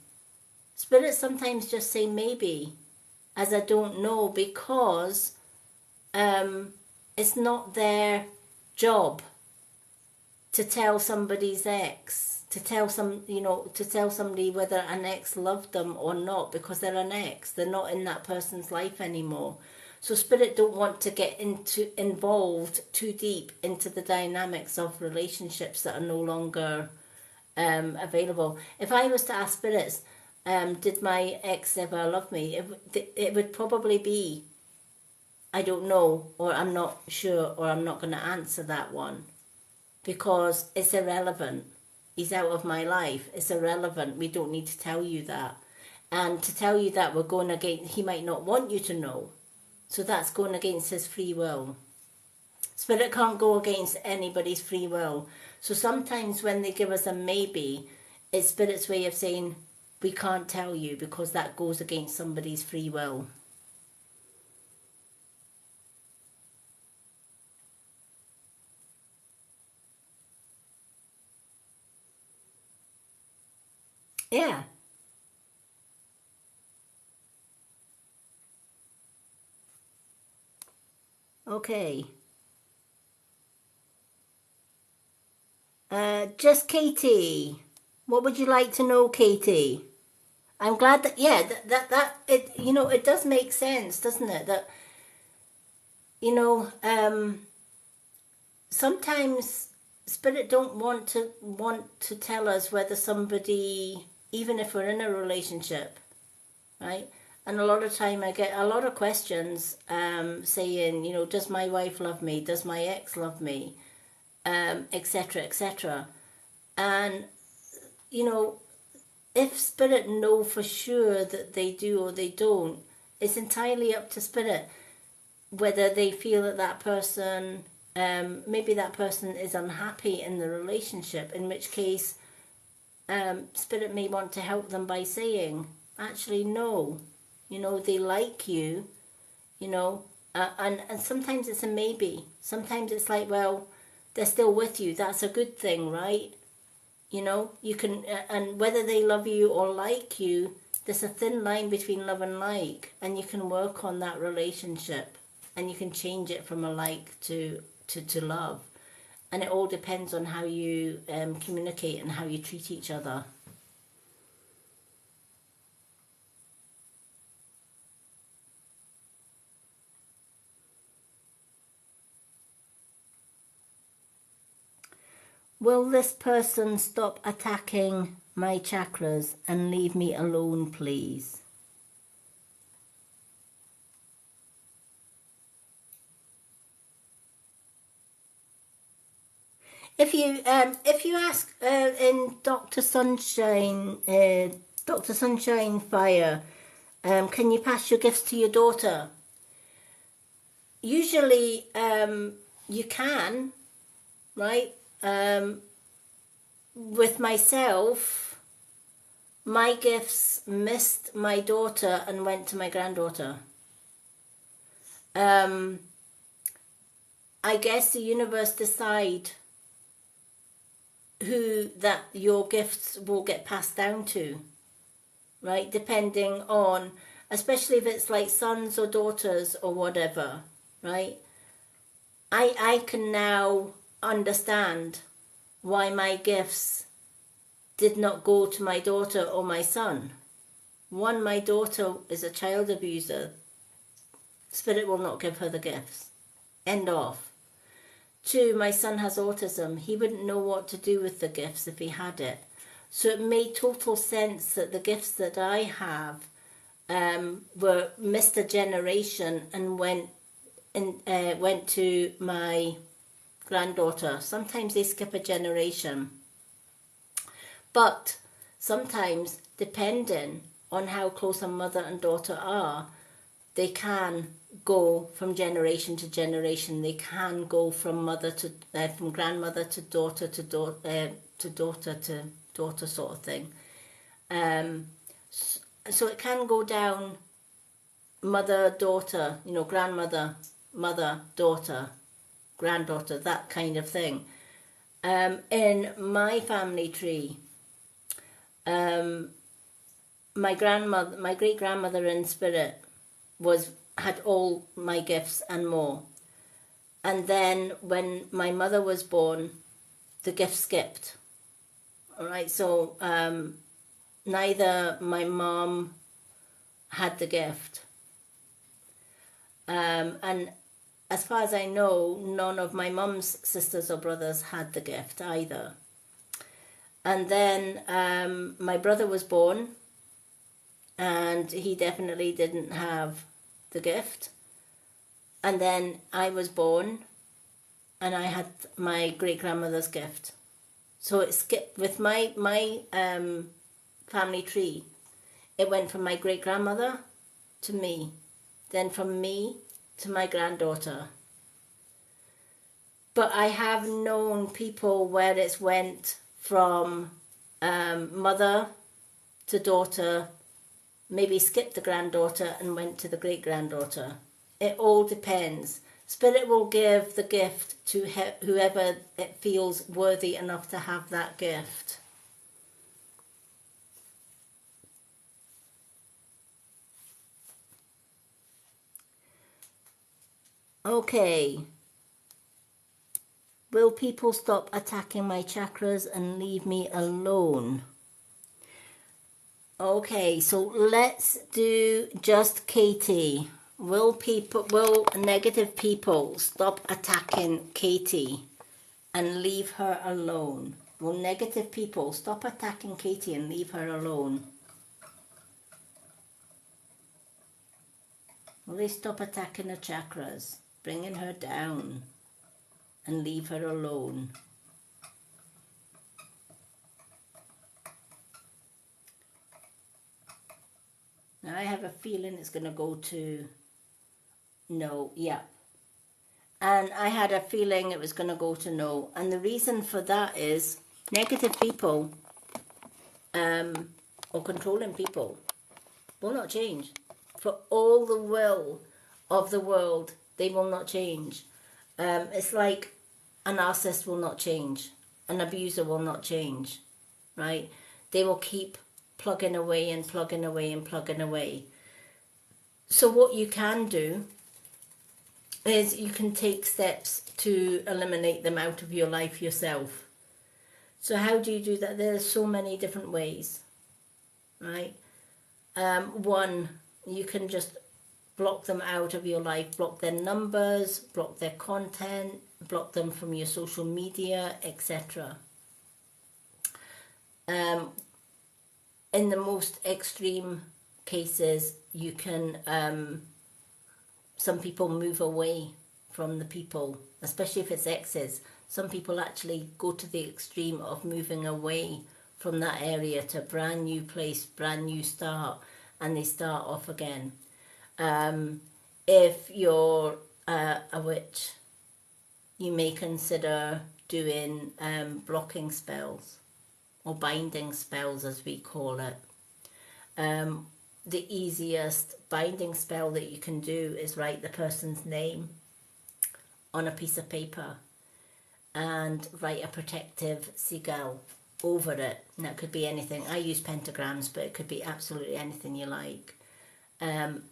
Spirit sometimes just say maybe, as I don't know, because it's not their job to tell somebody's ex, to tell somebody whether an ex loved them or not, because they're an ex. They're not in that person's life anymore. So spirit don't want to get involved too deep into the dynamics of relationships that are no longer available. If I was to ask spirits, did my ex ever love me? It would probably be, I don't know, or I'm not sure, or I'm not going to answer that one, because it's irrelevant. He's out of my life. It's irrelevant. We don't need to tell you that. And to tell you that, we're going against, he might not want you to know. So that's going against his free will. Spirit can't go against anybody's free will. So sometimes when they give us a maybe, it's Spirit's way of saying, we can't tell you because that goes against somebody's free will. Yeah. Okay. Just Katie. What would you like to know, Katie? I'm glad that, yeah, it, it does make sense, doesn't it? That, sometimes spirit don't want to tell us whether somebody, even if we're in a relationship, right? And a lot of time I get a lot of questions saying, does my wife love me? Does my ex love me? Etc., etc. And, if spirit know for sure that they do or they don't, it's entirely up to spirit whether they feel that person, maybe that person is unhappy in the relationship, in which case spirit may want to help them by saying, actually, no, they like you, and sometimes it's a maybe. Sometimes it's like, well, they're still with you. That's a good thing, right? You can, and whether they love you or like you, there's a thin line between love and like, and you can work on that relationship, and you can change it from a like to love, and it all depends on how you communicate and how you treat each other. Will this person stop attacking my chakras and leave me alone, please? If you ask in Dr. Sunshine Fire, can you pass your gifts to your daughter? Usually you can, right? With myself, my gifts missed my daughter and went to my granddaughter. I guess the universe decide who that your gifts will get passed down to, right? Depending on, especially if it's like sons or daughters or whatever, right? I can now understand why my gifts did not go to my daughter or my son. One, my daughter is a child abuser. Spirit will not give her the gifts. End of. Two, my son has autism. He wouldn't know what to do with the gifts if he had it. So it made total sense that the gifts that I have were missed a generation and went to my granddaughter. Sometimes they skip a generation. But sometimes, depending on how close a mother and daughter are, they can go from generation to generation. They can go from from grandmother to daughter to daughter to daughter sort of thing. So it can go down mother, daughter, grandmother, mother, daughter, granddaughter, that kind of thing. In my family tree, my great grandmother in spirit had all my gifts and more. And then when my mother was born, the gift skipped. All right, so neither my mom had the gift. And as far as I know, none of my mum's sisters or brothers had the gift either. And then my brother was born, and he definitely didn't have the gift. And then I was born, and I had my great grandmother's gift. So it skipped with my family tree. It went from my great grandmother to me, then from me to my granddaughter. But I have known people where it's went from mother to daughter, maybe skipped the granddaughter and went to the great granddaughter. It all depends. Spirit will give the gift to whoever it feels worthy enough to have that gift. Okay. Will people stop attacking my chakras and leave me alone? Okay, so let's do just Katie. Will negative people stop attacking Katie and leave her alone? Will negative people stop attacking Katie and leave her alone? Will they stop attacking her chakras, bringing her down, and leave her alone? Now I have a feeling it's going to go to no, yeah. And I had a feeling it was going to go to no. And the reason for that is negative people or controlling people will not change. For all the will of the world, they will not change. It's like a narcissist will not change. An abuser will not change, right? They will keep plugging away and plugging away and plugging away. So what you can do is you can take steps to eliminate them out of your life yourself. So how do you do that? There's so many different ways, right? One, you can just block them out of your life, block their numbers, block their content, block them from your social media, etc. In the most extreme cases, you can, some people move away from the people, especially if it's exes. Some people actually go to the extreme of moving away from that area to a brand new place, brand new start, and they start off again. If you're a witch, you may consider doing blocking spells or binding spells, as we call it. The easiest binding spell that you can do is write the person's name on a piece of paper and write a protective sigil over it. And that could be anything. I use pentagrams, but it could be absolutely anything you like.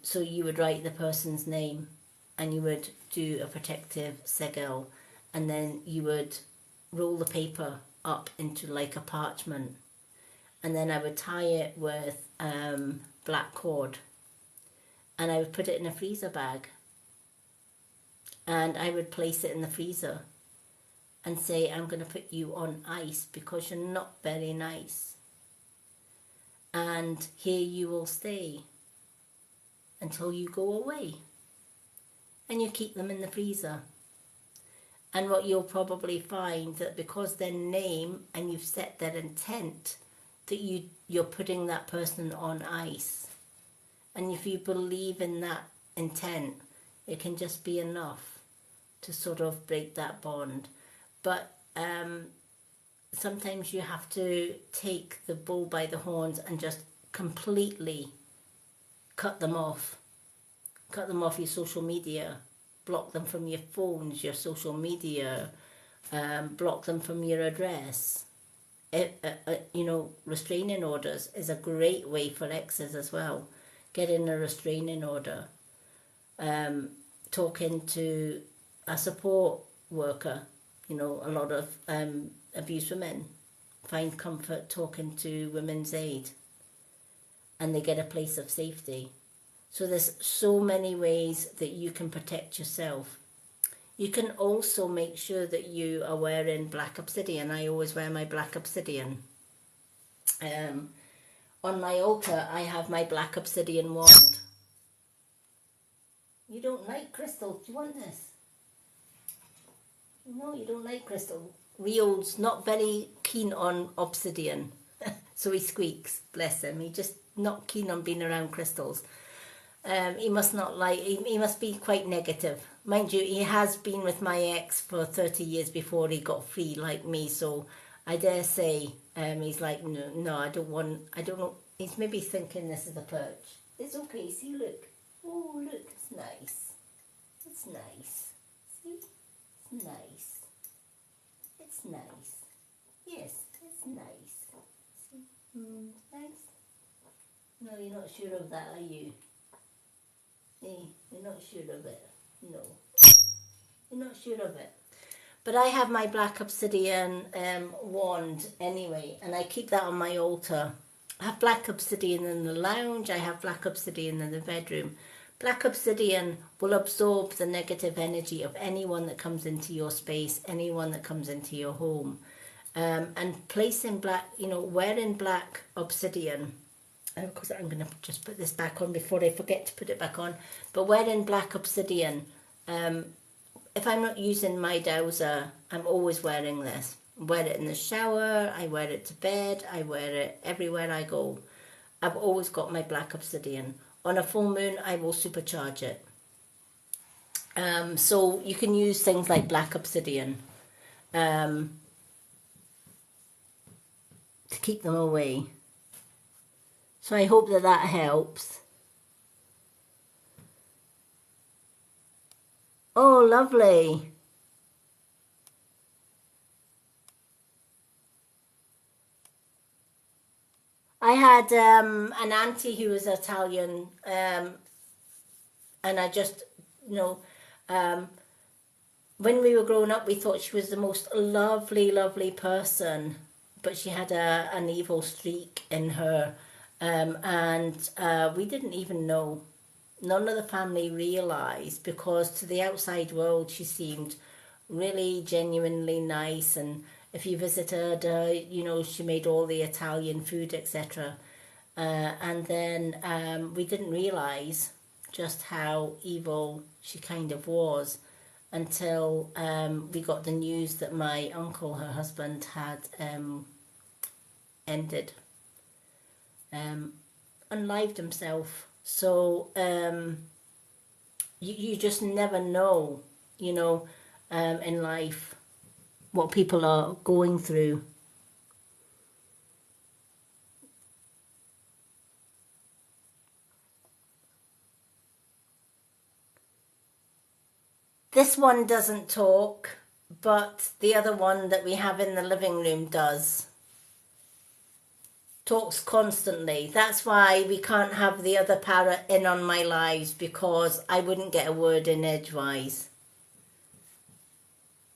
So you would write the person's name and you would do a protective sigil, and then you would roll the paper up into like a parchment, and then I would tie it with black cord, and I would put it in a freezer bag, and I would place it in the freezer and say, I'm going to put you on ice because you're not very nice, and here you will stay until you go away. And you keep them in the freezer. And what you'll probably find, that because their name and you've set their intent, that you're putting that person on ice. And if you believe in that intent, it can just be enough to sort of break that bond. But sometimes you have to take the bull by the horns and just completely cut them off. Cut them off your social media, block them from your phones, your social media, block them from your address. Restraining orders is a great way for exes as well. Getting a restraining order, talking to a support worker. A lot of abused women find comfort talking to Women's Aid, and they get a place of safety. So there's so many ways that you can protect yourself. You can also make sure that you are wearing black obsidian. I always wear my black obsidian. On my altar, I have my black obsidian wand. You don't like crystal. Do you want this? No, you don't like crystal. Rio's not very keen on obsidian. So he squeaks, bless him. He's just not keen on being around crystals. He must not like, he must be quite negative. Mind you, he has been with my ex for 30 years before he got free like me, so I dare say he's like, no, I don't know. He's maybe thinking this is a perch. It's okay, see, look. Oh, look, it's nice. It's nice. See? It's nice. It's nice. Yes, it's nice. See? Nice? No, you're not sure of that, are you? You're not sure of it. No. You're not sure of it. But I have my black obsidian wand anyway, and I keep that on my altar. I have black obsidian in the lounge. I have black obsidian in the bedroom. Black obsidian will absorb the negative energy of anyone that comes into your space, anyone that comes into your home. And placing black, wearing black obsidian. Of course, I'm going to just put this back on before I forget to put it back on. But wearing black obsidian, if I'm not using my dowser, I'm always wearing this. I wear it in the shower, I wear it to bed, I wear it everywhere I go. I've always got my black obsidian. On a full moon, I will supercharge it. So you can use things like black obsidian to keep them away. So I hope that helps. Oh, lovely. I had an auntie who was Italian, and I just, when we were growing up, we thought she was the most lovely, lovely person, but she had an evil streak in her. And we didn't even know. None of the family realised, because to the outside world she seemed really genuinely nice, and if you visited her, you know, she made all the Italian food, etc. And then we didn't realise just how evil she kind of was until we got the news that my uncle, her husband, had unlived himself. So you just never know, you know, in life what people are going through. This one doesn't talk, but the other one that we have in the living room does. Talks constantly. That's why we can't have the other parrot in on my lives, because I wouldn't get a word in edgewise.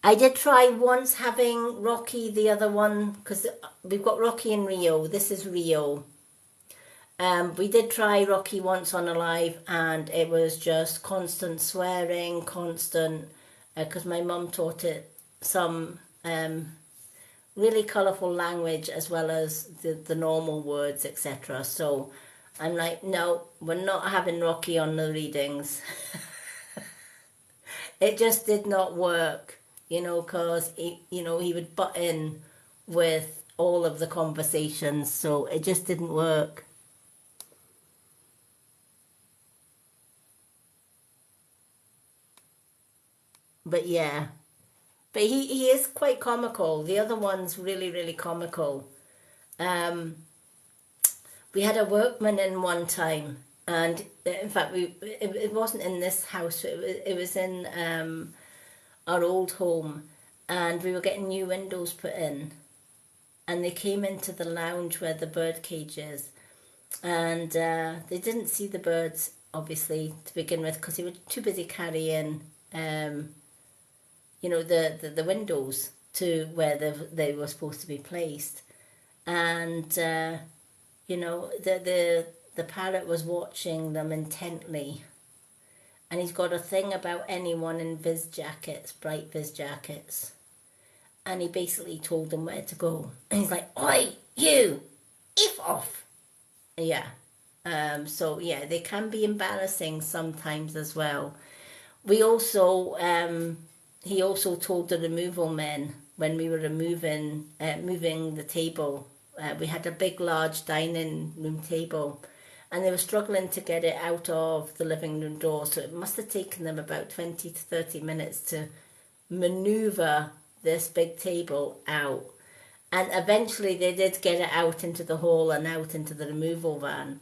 I did try once having Rocky, the other one, because we've got Rocky and Rio. This is Rio. We did try Rocky once on a live, and it was just constant swearing, constant, because my mum taught it some really colourful language as well as the normal words, etc. So I'm like, no, we're not having Rocky on the readings. It just did not work, you know, because he would butt in with all of the conversations, so it just didn't work. But yeah, but he is quite comical. The other one's really, really comical. Um, we had a workman in one time, and in fact, it wasn't in this house. It was in our old home, and we were getting new windows put in, and they came into the lounge where the bird cage is, and they didn't see the birds obviously to begin with because they were too busy carrying the windows to where they were supposed to be placed. And the parrot was watching them intently, and he's got a thing about anyone in viz jackets, bright viz jackets, and he basically told them where to go, and he's like, "Oi, you, if off." Yeah. So yeah, they can be embarrassing sometimes as well. We also he also told the removal men when we were moving the table. We had a big, large dining room table, and they were struggling to get it out of the living room door. So it must have taken them about 20 to 30 minutes to maneuver this big table out. And eventually they did get it out into the hall and out into the removal van.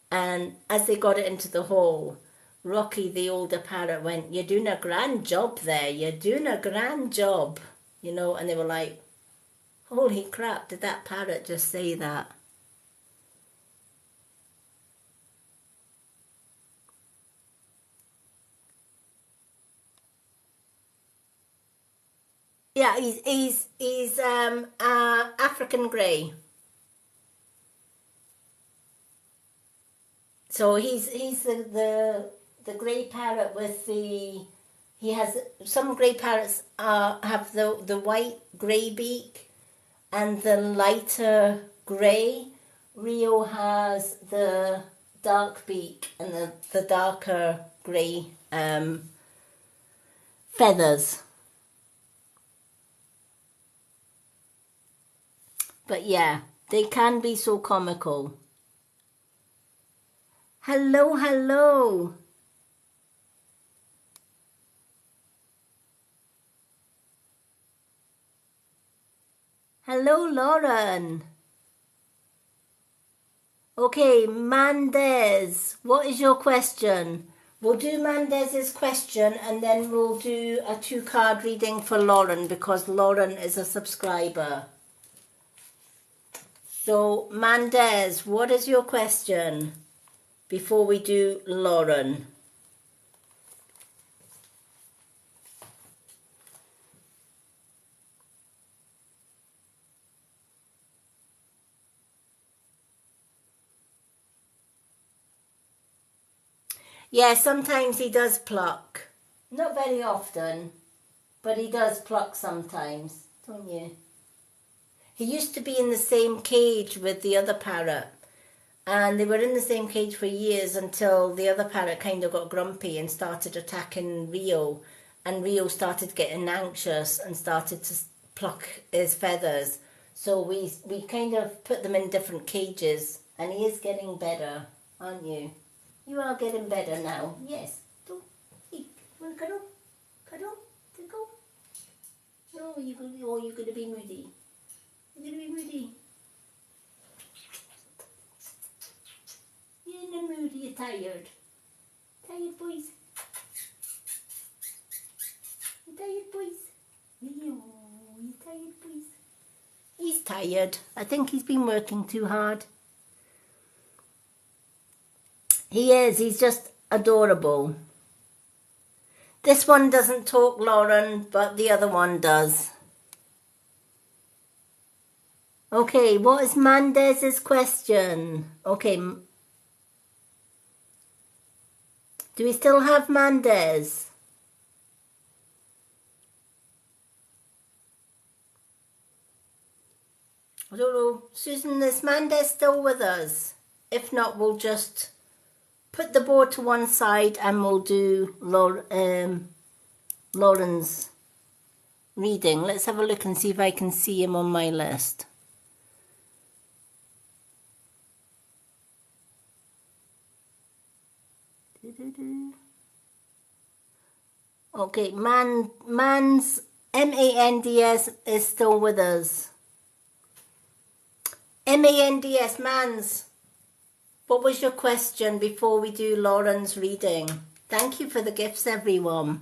And as they got it into the hall, Rocky, the older parrot, went, "You're doing a grand job there. You're doing a grand job." And they were like, "Holy crap, did that parrot just say that?" Yeah, he's African grey. So he's the grey parrot with the. He has some grey parrots have the white grey beak and the lighter grey. Rio has the dark beak and the darker grey feathers. But yeah, they can be so comical. Hello, hello. Hello, Lauren. Okay, Mandez, what is your question? We'll do Mandez's question and then we'll do a 2-card reading for Lauren because Lauren is a subscriber. So, Mandez, what is your question before we do Lauren? Yeah, sometimes he does pluck. Not very often, but he does pluck sometimes, don't you? He used to be in the same cage with the other parrot. And they were in the same cage for years until the other parrot kind of got grumpy and started attacking Rio. And Rio started getting anxious and started to pluck his feathers. So we kind of put them in different cages. And he is getting better, aren't you? You are getting better now. Yes. Don't. Hey, want to cuddle? Cuddle? Tickle? No, you're going to be moody. You're going to be moody. You're in the mood, you're tired. Tired, boys. You tired, boys? You tired, boys? He's tired. I think he's been working too hard. He is. He's just adorable. This one doesn't talk, Lauren, but the other one does. Okay, what is Mandez's question? Okay. Do we still have Mandez? I don't know. Susan, is Mandez still with us? If not, we'll just put the board to one side and we'll do Lauren's reading. Let's have a look and see if I can see him on my list. Okay, Mands, M-A-N-D-S is still with us. M-A-N-D-S, Mans. What was your question before we do Lauren's reading? Thank you for the gifts, everyone.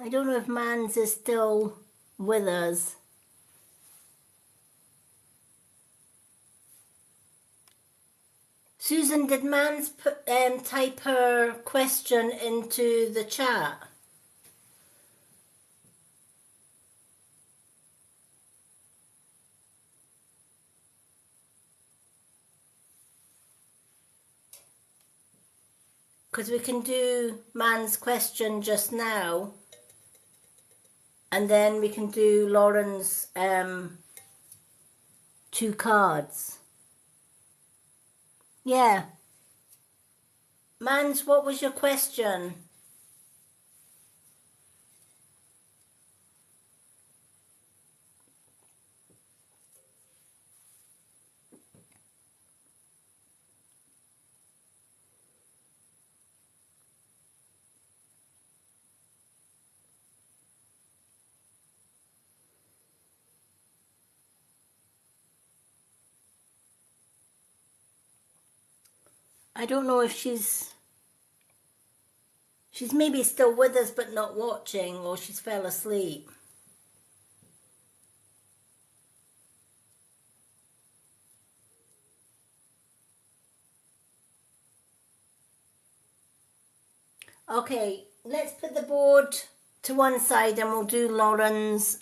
I don't know if Mans is still with us. Susan, did Mans type her question into the chat? Because we can do Mans' question just now. And then we can do Lauren's 2 cards. Yeah. Mans, what was your question? I don't know if she's maybe still with us but not watching, or she's fell asleep. Okay, let's put the board to one side and we'll do Lauren's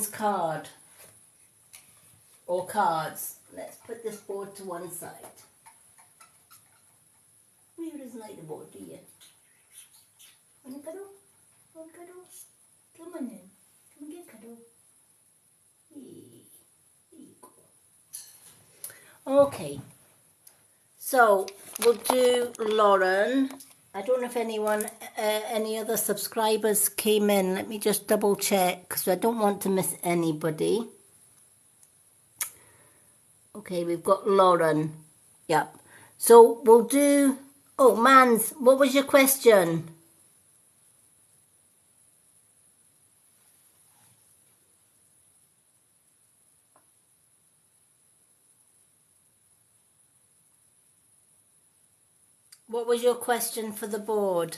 card or cards. Let's put this board to one side. Where doesn't like the board, do you? Want to cuddle? Want to cuddle? Come on then. Come and get cuddle. Here you go. Okay. So we'll do Lauren. I don't know if anyone, any other subscribers came in. Let me just double check because I don't want to miss anybody. Okay, we've got Lauren. Yep. So we'll do... Oh, Mans, what was your question? What was your question for the board?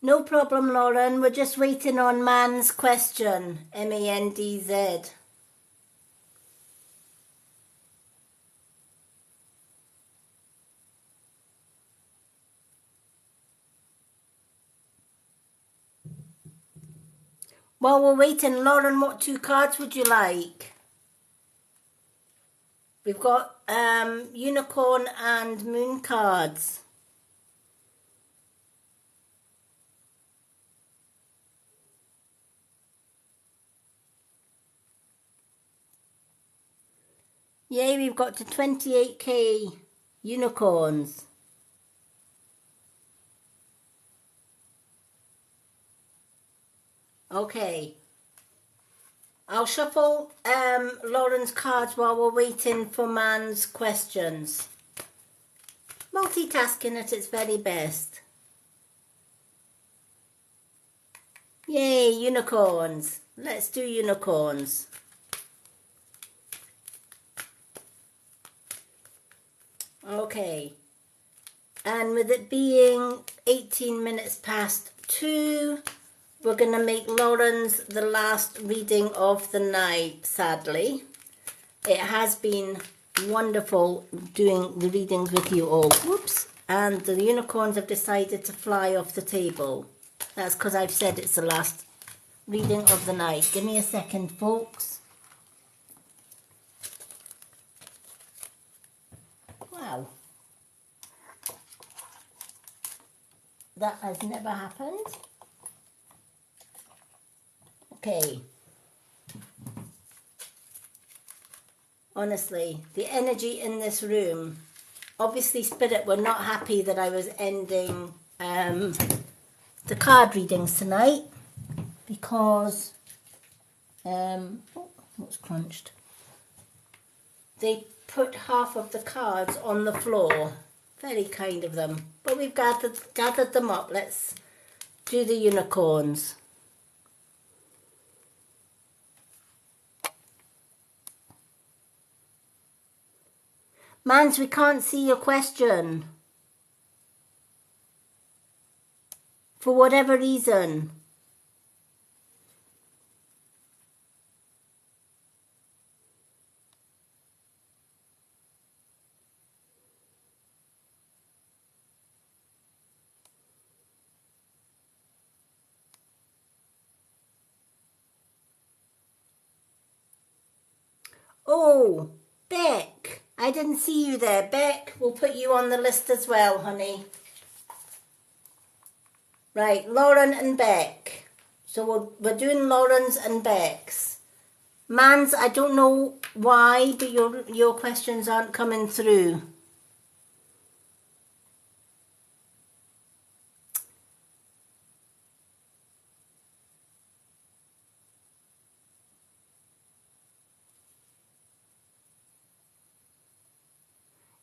No problem, Lauren. We're just waiting on Man's question. M-A-N-D-Z. While we're waiting, Lauren, what 2 cards would you like? We've got Unicorn and Moon cards. Yay, we've got to 28k unicorns. Okay. I'll shuffle Lauren's cards while we're waiting for Man's questions. Multitasking at its very best. Yay, unicorns. Let's do unicorns. Okay. And with it being 18 minutes past 2, we're going to make Lauren's the last reading of the night, sadly. It has been wonderful doing the readings with you all. Whoops. And the unicorns have decided to fly off the table. That's because I've said it's the last reading of the night. Give me a second, folks. Wow. That has never happened. Okay. Honestly, the energy in this room. Obviously, Spirit were not happy that I was ending the card readings tonight because what's crunched? They put half of the cards on the floor. Very kind of them. But we've gathered them up. Let's do the unicorns. Mans, we can't see your question. For whatever reason. Oh, Beck. I didn't see you there. Beck, we'll put you on the list as well, honey. Right, Lauren and Beck. So we're doing Lauren's and Beck's. Mans, I don't know why, but your questions aren't coming through.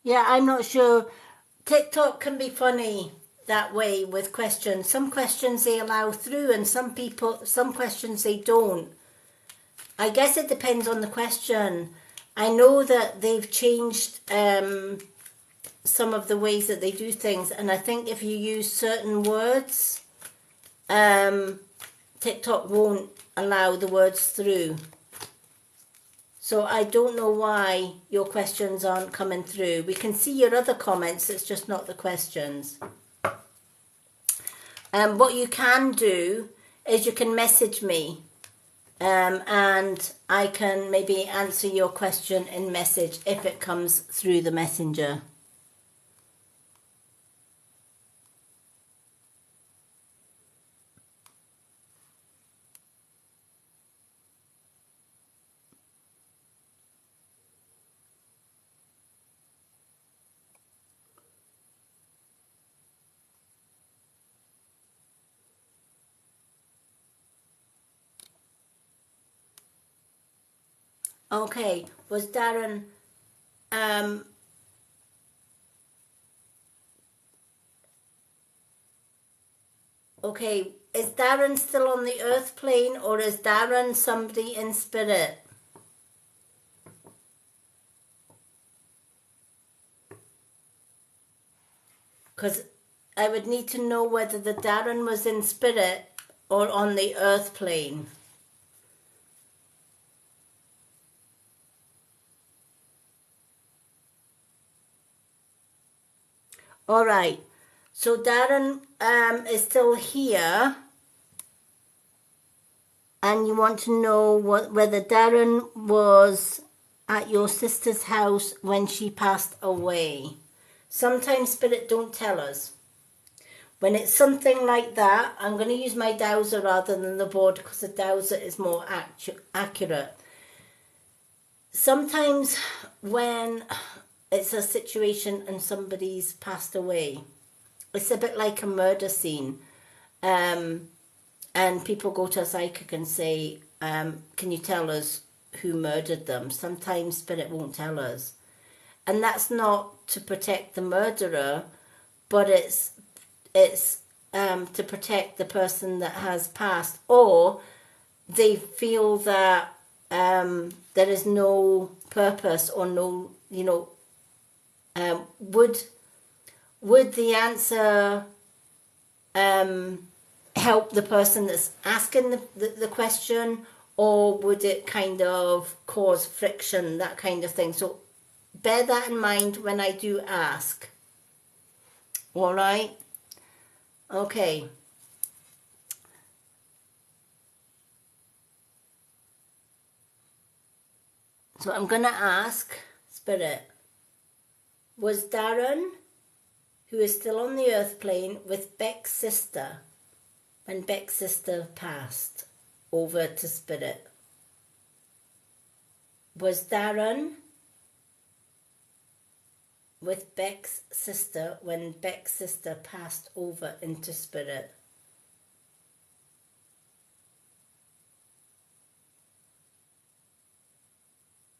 Yeah, I'm not sure. TikTok can be funny that way with questions. Some questions they allow through and some questions they don't. I guess it depends on the question. I know that they've changed some of the ways that they do things, and I think if you use certain words, TikTok won't allow the words through. So I don't know why your questions aren't coming through. We can see your other comments, it's just not the questions. What you can do is you can message me and I can maybe answer your question in message if it comes through the messenger. Okay, was Darren okay, is Darren still on the earth plane or is Darren somebody in spirit? Because I would need to know whether the Darren was in spirit or on the earth plane. All right. So Darren is still here, and you want to know whether Darren was at your sister's house when she passed away. Sometimes spirit don't tell us. When it's something like that, I'm going to use my dowser rather than the board because the dowser is more accurate. Sometimes when it's a situation and somebody's passed away, it's a bit like a murder scene. And people go to a psychic and say, can you tell us who murdered them? Sometimes spirit won't tell us. And that's not to protect the murderer, but it's to protect the person that has passed, or they feel that there is no purpose or no, would the answer help the person that's asking the question, or would it kind of cause friction, that kind of thing? So bear that in mind when I do ask. All right? Okay. So I'm going to ask Spirit, was Darren, who is still on the earth plane, with Beck's sister when Beck's sister passed over to Spirit? Was Darren with Beck's sister when Beck's sister passed over into Spirit?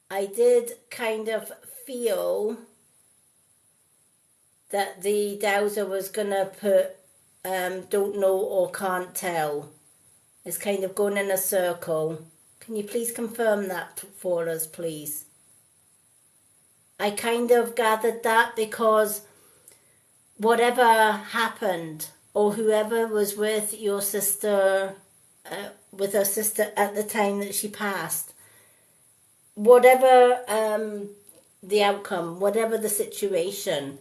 I did kind of feel that the dowser was going to put don't know or can't tell. It's kind of going in a circle. Can you please confirm that for us, please? I kind of gathered that because whatever happened, or whoever was with your sister, with her sister at the time that she passed, whatever the outcome, whatever the situation,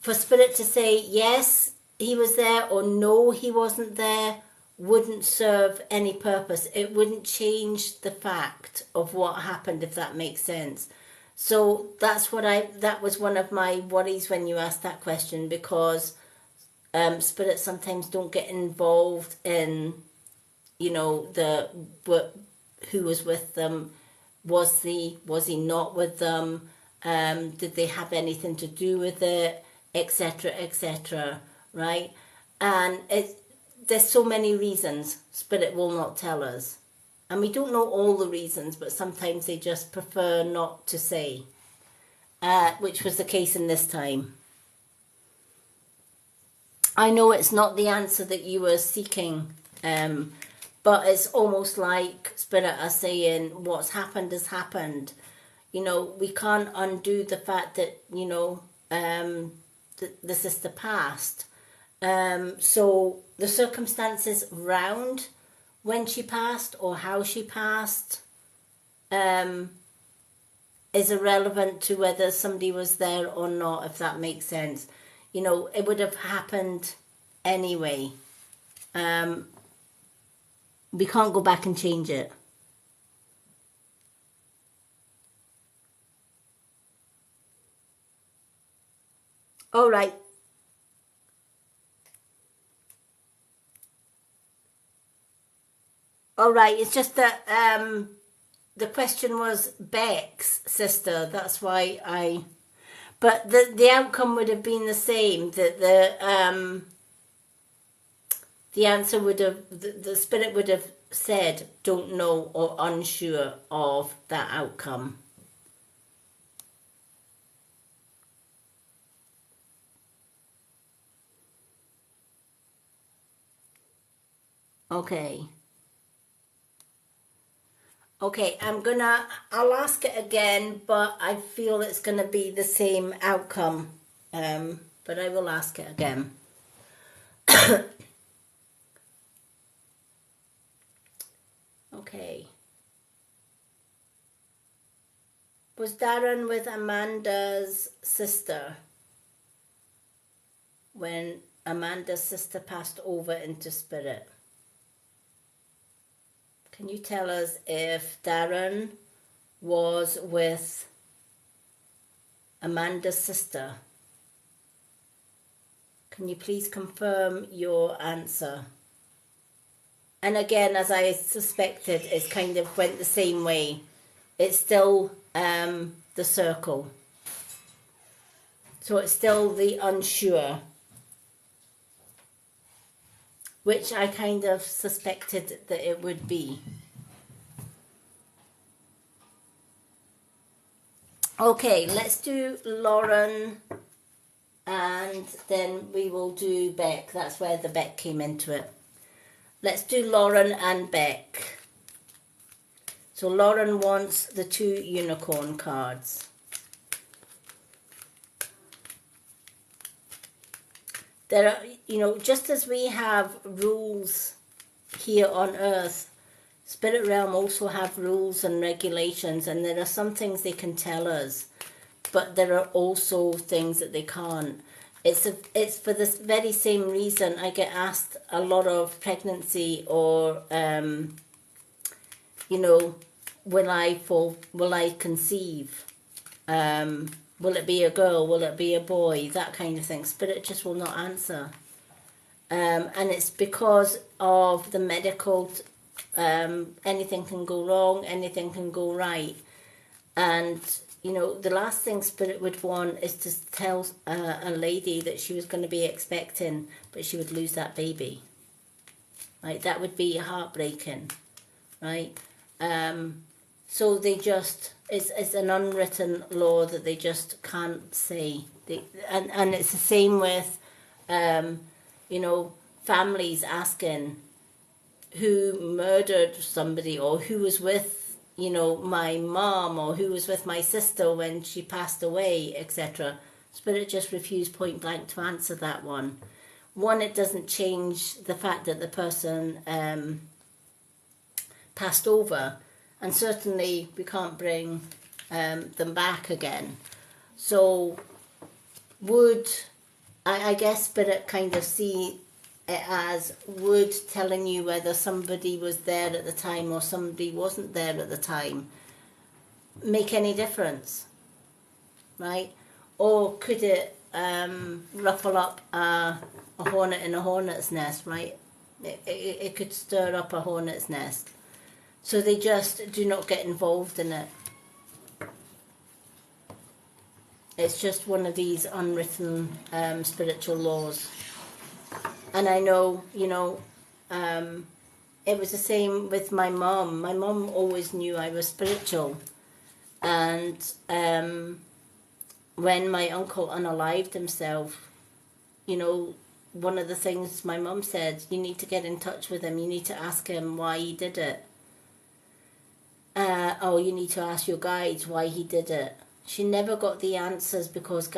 for Spirit to say yes, he was there, or no, he wasn't there, wouldn't serve any purpose. It wouldn't change the fact of what happened, if that makes sense. So that was one of my worries when you asked that question, because spirits sometimes don't get involved in, who was with them. Was he not with them? Did they have anything to do with it, etc., right? And there's so many reasons Spirit will not tell us. And we don't know all the reasons, but sometimes they just prefer not to say, which was the case in this time. I know it's not the answer that you were seeking, but it's almost like Spirit are saying, what's happened has happened. We can't undo the fact that, the sister passed. So the circumstances around when she passed or how she passed is irrelevant to whether somebody was there or not, if that makes sense. It would have happened anyway. We can't go back and change it. All right. All right. It's just that the question was Beck's sister. That's why But the outcome would have been the same. That the answer would have, the Spirit would have said, don't know or unsure of that outcome. Okay. Okay, I'll ask it again, but I feel it's gonna be the same outcome. But I will ask it again. Okay. Was Darren with Amanda's sister when Amanda's sister passed over into spirit? Can you tell us if Darren was with Amanda's sister? Can you please confirm your answer? And again, as I suspected, it kind of went the same way. It's still the circle. So it's still the unsure, which I kind of suspected that it would be. Okay, let's do Lauren and then we will do Beck. That's where the Beck came into it. Let's do Lauren and Beck. So Lauren wants the 2 unicorn cards. There are, you know, just as we have rules here on earth, Spirit Realm also have rules and regulations, and there are some things they can tell us, but there are also things that they can't. It's for this very same reason I get asked a lot of pregnancy or, you know, will I conceive? Will it be a girl? Will it be a boy? That kind of thing. Spirit just will not answer. And it's because of the medical, anything can go wrong, anything can go right. And, you know, the last thing Spirit would want is to tell a lady that she was going to be expecting, but she would lose that baby. Right? That would be heartbreaking. Right? So they just, it's an unwritten law that they just can't say. And it's the same with, you know, families asking who murdered somebody or who was with, you know, my mom or who was with my sister when she passed away, etc. Spirit just refused point blank to answer that one. One, it doesn't change the fact that the person passed over. And certainly we can't bring them back again. So would, I guess Spirit kind of see it as would telling you whether somebody was there at the time or somebody wasn't there at the time make any difference, right? Or could it ruffle up a hornet in a hornet's nest, right? It could stir up a hornet's nest. So they just do not get involved in it. It's just one of these unwritten spiritual laws. And I know, you know, it was the same with my mom. My mom always knew I was spiritual. And when my uncle unalived himself, you know, one of the things my mom said, you need to get in touch with him. You need to ask him why he did it. Or you need to ask your guides why he did it. She never got the answers because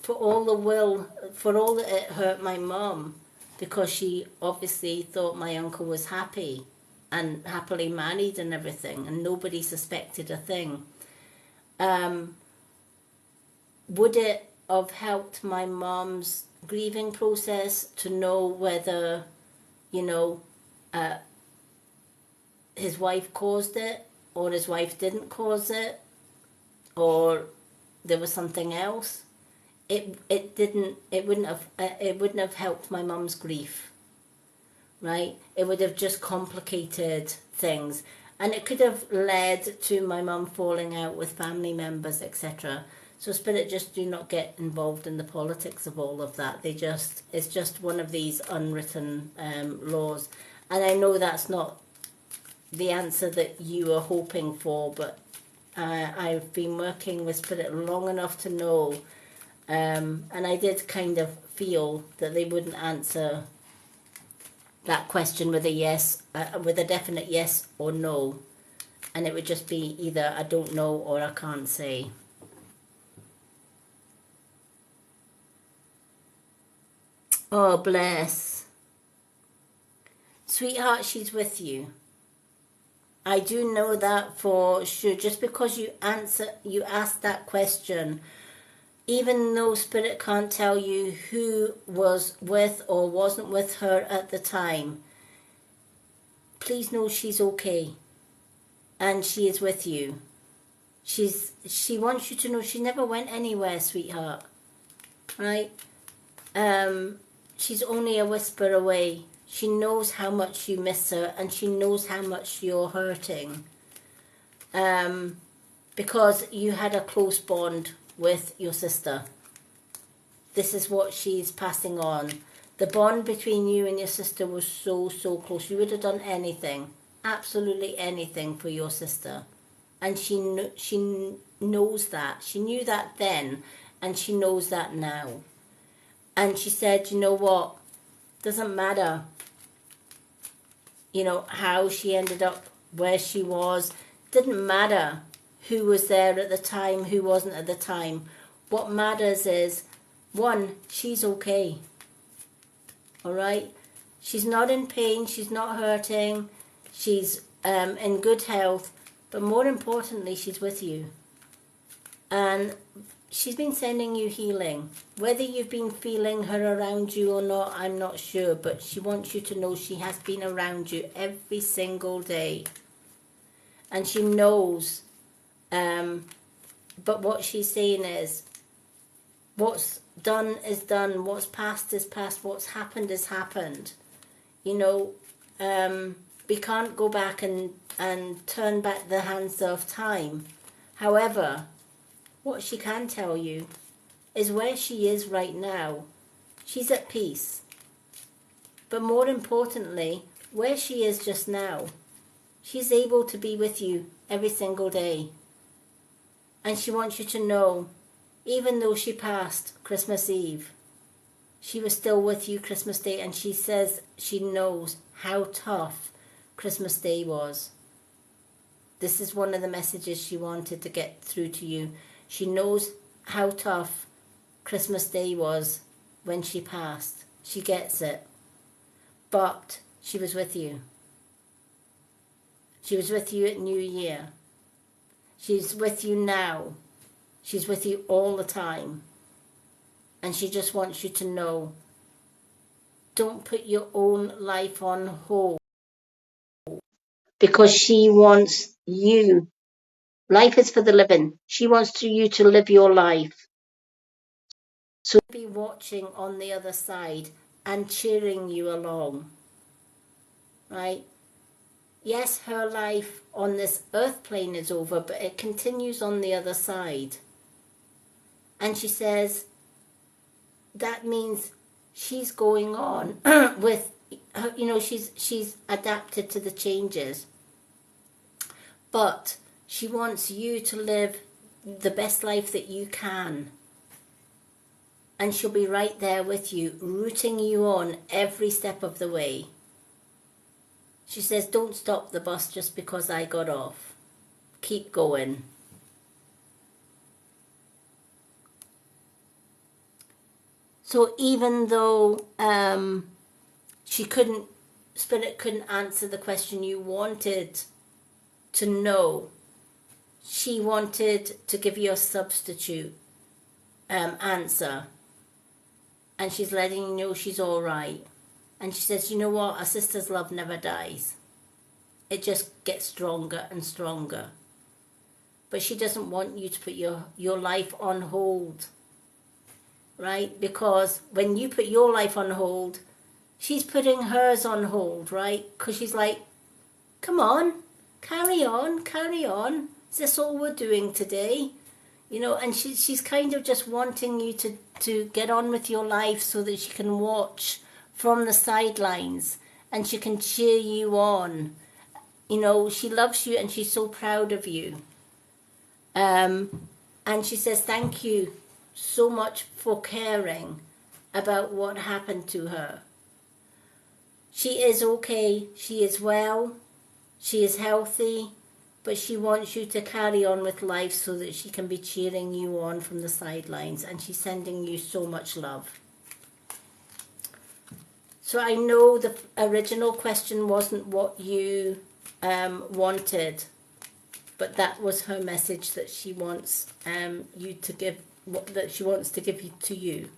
for all that it hurt my mom, because she obviously thought my uncle was happy and happily married and everything, and nobody suspected a thing. Would it have helped my mom's grieving process to know whether, you know, his wife caused it or his wife didn't cause it, or there was something else? It wouldn't have helped my mum's grief, right? It would have just complicated things, and it could have led to my mum falling out with family members, etc. So Spirit just do not get involved in the politics of all of that. It's just one of these unwritten laws, and I know that's not the answer that you are hoping for, but I've been working with Spirit long enough to know, and I did kind of feel that they wouldn't answer that question with a yes, with a definite yes or no, and it would just be either I don't know or I can't say. Oh, bless. Sweetheart, she's with you. I do know that for sure. Just because you asked that question, even though Spirit can't tell you who was with or wasn't with her at the time, please know she's okay. And she is with you. She wants you to know she never went anywhere, sweetheart. Right? She's only a whisper away. She knows how much you miss her, and she knows how much you're hurting. Because you had a close bond with your sister. This is what she's passing on. The bond between you and your sister was so, so close. You would have done anything, absolutely anything for your sister. And she knows that. She knew that then, and she knows that now. And she said, you know what, doesn't matter, how she ended up where she was. Didn't matter who was there at the time, who wasn't at the time. What matters is, one, she's okay. All right? She's not in pain, she's not hurting, she's in good health, but more importantly, she's with you. And she's been sending you healing. Whether you've been feeling her around you or not, I'm not sure, but she wants you to know she has been around you every single day. And she knows, but what she's saying is, what's done is done, what's past is past, what's happened is happened. We can't go back and turn back the hands of time. However, what she can tell you is where she is right now. She's at peace. But more importantly, where she is just now, she's able to be with you every single day. And she wants you to know, even though she passed Christmas Eve, she was still with you Christmas Day, and she says she knows how tough Christmas Day was. This is one of the messages she wanted to get through to you. She knows how tough Christmas Day was when she passed. She gets it. But she was with you. She was with you at New Year. She's with you now. She's with you all the time. And she just wants you to know, don't put your own life on hold. Because she wants you. Life is for the living. She wants you to live your life. So be watching on the other side and cheering you along. Right? Yes, her life on this earth plane is over, but it continues on the other side. And she says, that means she's going on with, she's adapted to the changes. But she wants you to live the best life that you can. And she'll be right there with you, rooting you on every step of the way. She says, don't stop the bus just because I got off. Keep going. So even though Spirit couldn't answer the question you wanted to know, she wanted to give you a substitute answer. And she's letting you know she's all right. And she says, you know what? A sister's love never dies. It just gets stronger and stronger. But she doesn't want you to put your life on hold. Right? Because when you put your life on hold, she's putting hers on hold, right? Because she's like, come on, carry on, carry on. Is this all we're doing today? And she's kind of just wanting you to get on with your life so that she can watch from the sidelines and she can cheer you on. She loves you and she's so proud of you. And she says, thank you so much for caring about what happened to her. She is okay. She is well. She is healthy. But she wants you to carry on with life so that she can be cheering you on from the sidelines. And she's sending you so much love. So I know the original question wasn't what you wanted, but that was her message that she wants you to give, that she wants to give to you.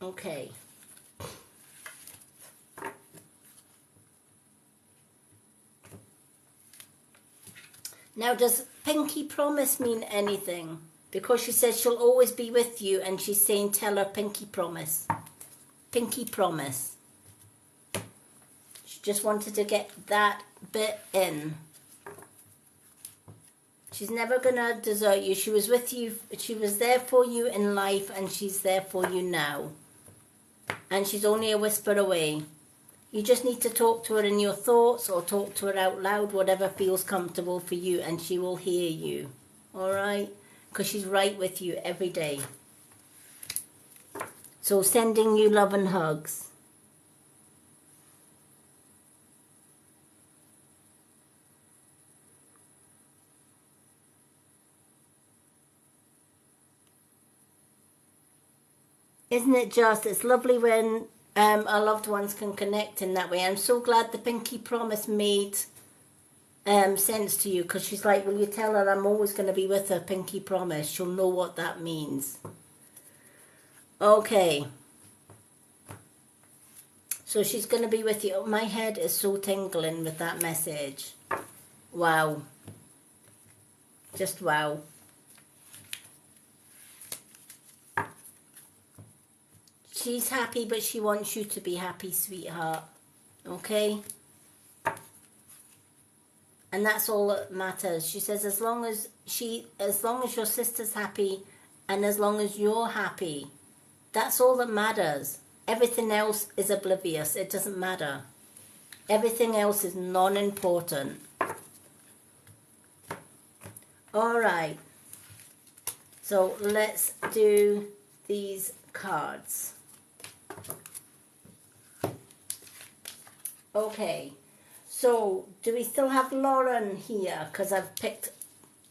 Okay. Now, does pinky promise mean anything? Because she says she'll always be with you, and she's saying tell her pinky promise. Pinky promise. She just wanted to get that bit in. She's never going to desert you. She was with you. She was there for you in life, and she's there for you now. And she's only a whisper away. You just need to talk to her in your thoughts or talk to her out loud, whatever feels comfortable for you, and she will hear you. All right? Because she's right with you every day. So sending you love and hugs. Isn't it just? It's lovely when our loved ones can connect in that way. I'm so glad the pinky promise made sense to you, because she's like, will you tell her I'm always going to be with her, pinky promise? She'll know what that means. Okay. So she's going to be with you. My head is so tingling with that message. Wow. Just wow. She's happy, but she wants you to be happy, sweetheart. Okay? And that's all that matters. She says as long as your sister's happy and as long as you're happy, that's all that matters. Everything else is oblivious. It doesn't matter. Everything else is non-important. All right. So let's do these cards. Okay. So do we still have Lauren here? Because I've picked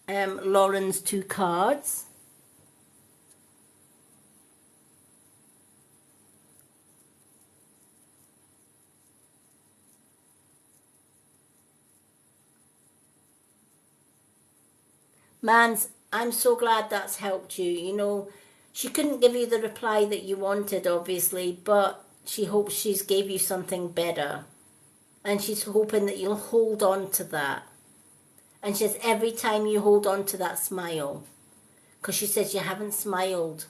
Lauren's 2 cards. Mans, I'm so glad that's helped you. You know, she couldn't give you the reply that you wanted, obviously, but she hopes she's gave you something better. And she's hoping that you'll hold on to that. And she says every time you hold on to that smile, because she says you haven't smiled,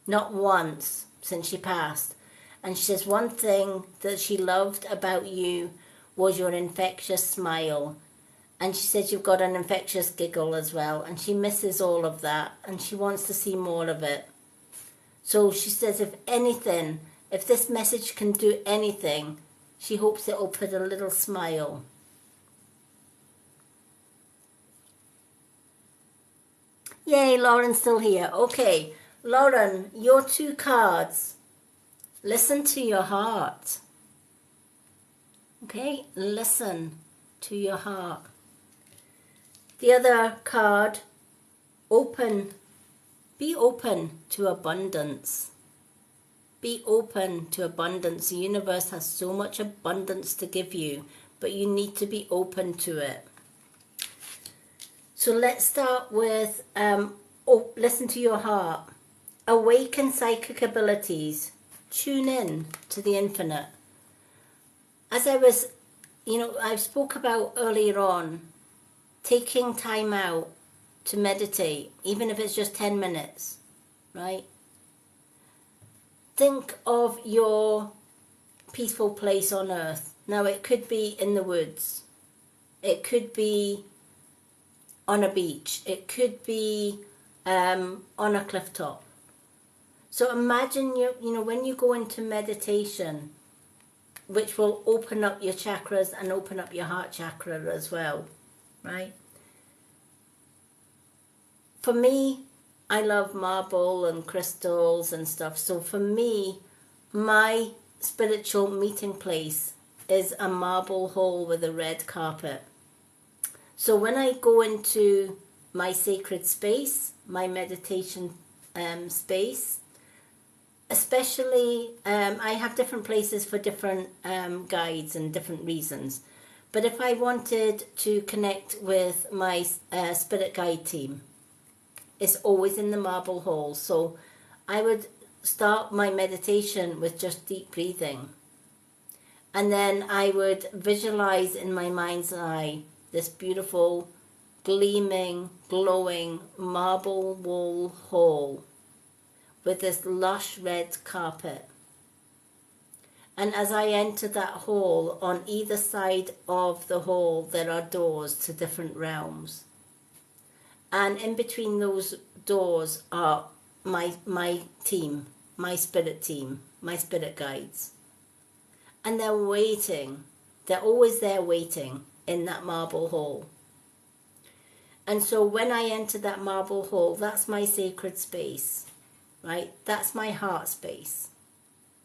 not once since she passed. And she says one thing that she loved about you was your infectious smile. And she says you've got an infectious giggle as well. And she misses all of that. And she wants to see more of it. So she says if anything, if this message can do anything, she hopes it'll put a little smile. Yay, Lauren's still here. Okay, Lauren, your 2 cards. Listen to your heart. Okay, listen to your heart. The other card, open. Be open to abundance. Be open to abundance. The universe has so much abundance to give you, but you need to be open to it. So let's start with listen to your heart. Awaken psychic abilities. Tune in to the infinite. As I was, I spoke about earlier on, taking time out to meditate, even if it's just 10 minutes, right? Think of your peaceful place on earth. Now, it could be in the woods. It could be on a beach. It could be on a cliff top. So imagine, when you go into meditation, which will open up your chakras and open up your heart chakra as well, right? For me, I love marble and crystals and stuff. So for me, my spiritual meeting place is a marble hall with a red carpet. So when I go into my sacred space, my meditation space. Especially, I have different places for different guides and different reasons. But if I wanted to connect with my spirit guide team, it's always in the marble hall. So I would start my meditation with just deep breathing. And then I would visualize in my mind's eye this beautiful, gleaming, glowing marble wall hall with this lush red carpet. And as I enter that hall, on either side of the hall, there are doors to different realms. And in between those doors are my team, my spirit team, my spirit guides. And they're waiting. They're always there waiting in that marble hall. And so when I enter that marble hall, that's my sacred space, right? That's my heart space,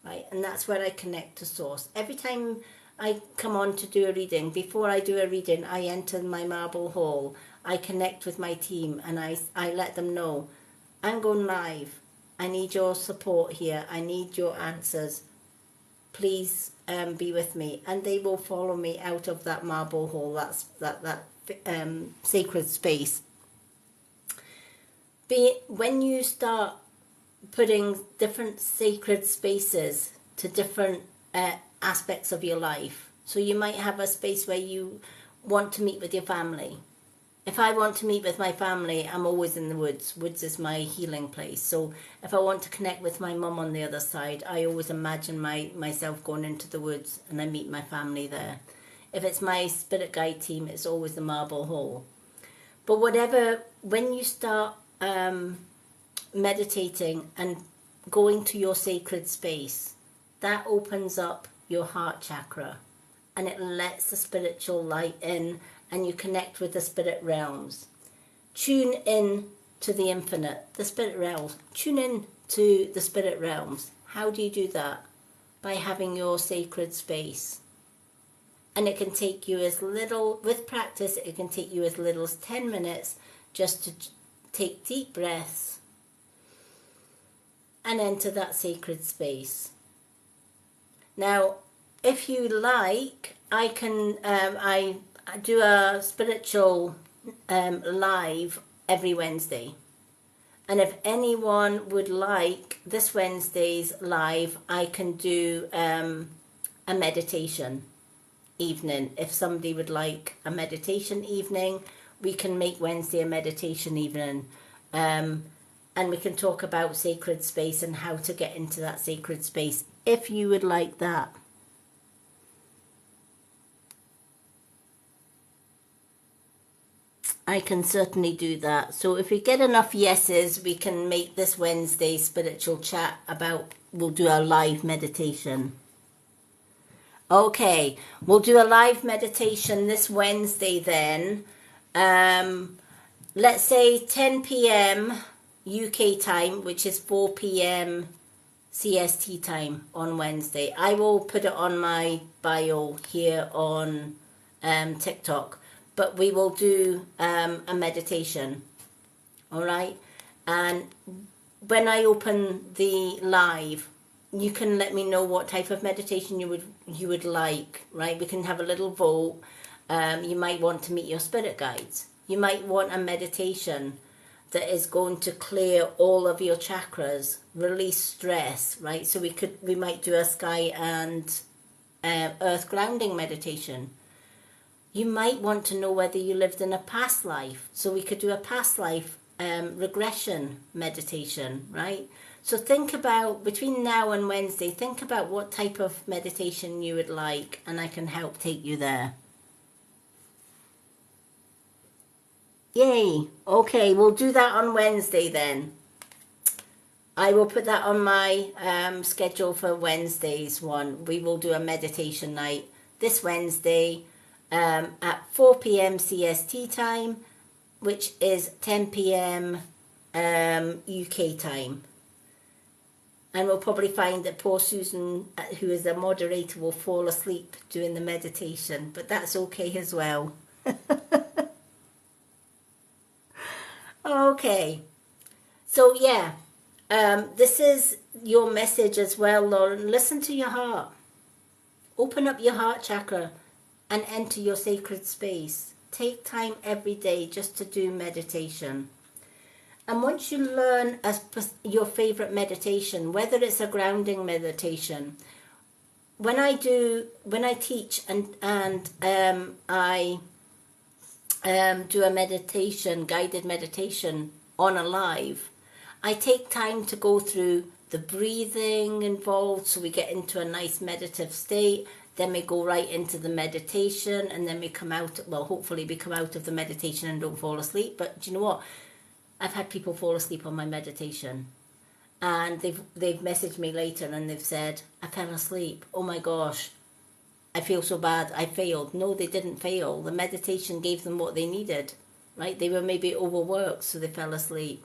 right? And that's where I connect to source. Every time I come on to do a reading, before I do a reading, I enter my marble hall. I connect with my team and I let them know, I'm going live. I need your support here. I need your answers. Please be with me. And they will follow me out of that marble hall, that sacred space. When you start putting different sacred spaces to different aspects of your life, so you might have a space where you want to meet with your family. If I want to meet with my family, I'm always in the woods. Woods is my healing place. So if I want to connect with my mum on the other side, I always imagine myself going into the woods and I meet my family there. If it's my spirit guide team, it's always the marble hall. But when you start meditating and going to your sacred space, that opens up your heart chakra and it lets the spiritual light in and you connect with the spirit realms. Tune in to the infinite, the spirit realms. Tune in to the spirit realms. How do you do that? By having your sacred space. And it can take you as little, with practice, it can take you as little as 10 minutes just to take deep breaths and enter that sacred space. Now, if you like, I can, I do a spiritual live every Wednesday. And if anyone would like this Wednesday's live, I can do a meditation evening. If somebody would like a meditation evening, we can make Wednesday a meditation evening. And we can talk about sacred space and how to get into that sacred space, if you would like that. I can certainly do that. So if we get enough yeses, we can make this Wednesday spiritual chat we'll do a live meditation. Okay, we'll do a live meditation this Wednesday then. Let's say 10 p.m. UK time, which is 4 p.m. CST time on Wednesday. I will put it on my bio here on TikTok. But we will do a meditation, all right? And when I open the live, you can let me know what type of meditation you would like, right? We can have a little vote. You might want to meet your spirit guides. You might want a meditation that is going to clear all of your chakras, release stress, right? So we might do a sky and earth grounding meditation. You might want to know whether you lived in a past life. So we could do a past life regression meditation, right? So think about, between now and Wednesday, think about what type of meditation you would like, and I can help take you there. Yay. Okay, we'll do that on Wednesday then. I will put that on my schedule for Wednesday's one. We will do a meditation night this Wednesday. At 4 p.m. CST time, which is 10 p.m. UK time. And we'll probably find that poor Susan, who is the moderator, will fall asleep during the meditation, but that's okay as well. Okay. So yeah, this is your message as well, Lauren. Listen to your heart. Open up your heart chakra and enter your sacred space. Take time every day just to do meditation. And once you learn your favorite meditation, whether it's a grounding meditation, when I teach and I do a meditation, guided meditation on a live, I take time to go through the breathing involved, so we get into a nice meditative state. Then we go right into the meditation, and then we come out, well, hopefully we come out of the meditation and don't fall asleep. But do you know what? I've had people fall asleep on my meditation, and they've messaged me later and they've said, I fell asleep. Oh my gosh, I feel so bad. I failed. No, they didn't fail. The meditation gave them what they needed, right? They were maybe overworked, so they fell asleep.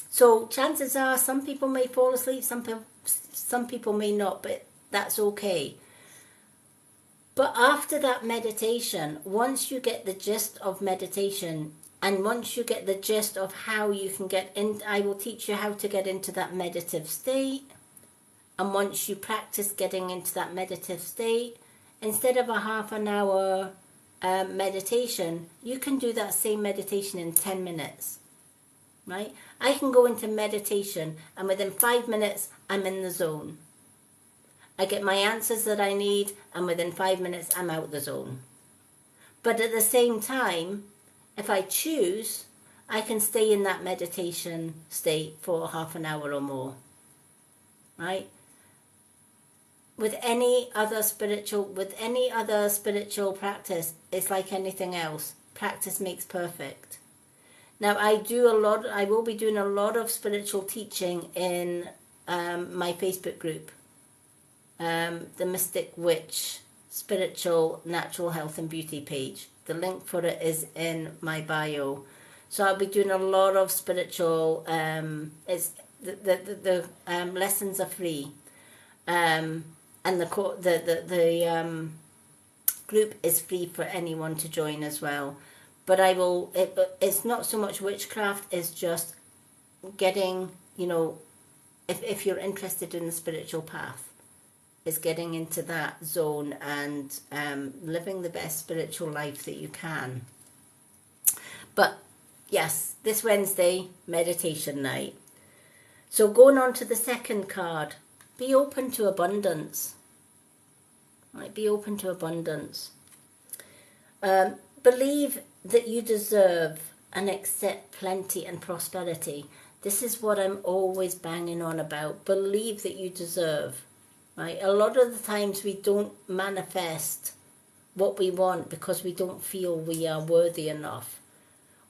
So chances are some people may fall asleep, some people may not, but that's okay. But after that meditation, once you get the gist of meditation, and once you get the gist of how you can get in, I will teach you how to get into that meditative state. And once you practice getting into that meditative state, instead of a half an hour meditation, you can do that same meditation in 10 minutes, right? I can go into meditation and within 5 minutes, I'm in the zone. I get my answers that I need, and within 5 minutes, I'm out the zone. But at the same time, if I choose, I can stay in that meditation state for half an hour or more, right? With any other spiritual practice, it's like anything else. Practice makes perfect. Now, I will be doing a lot of spiritual teaching in my Facebook group, the Mystic Witch Spiritual Natural Health and Beauty page. The link for it is in my bio. So I'll be doing a lot of spiritual. The lessons are free, and the group is free for anyone to join as well. But it's not so much witchcraft. It's just getting, if you're interested in the spiritual path, is getting into that zone and living the best spiritual life that you can. But yes, this Wednesday, meditation night. So going on to the second card, be open to abundance. Right, be open to abundance. Believe that you deserve and accept plenty and prosperity. This is what I'm always banging on about. Believe that you deserve. Right? A lot of the times we don't manifest what we want because we don't feel we are worthy enough.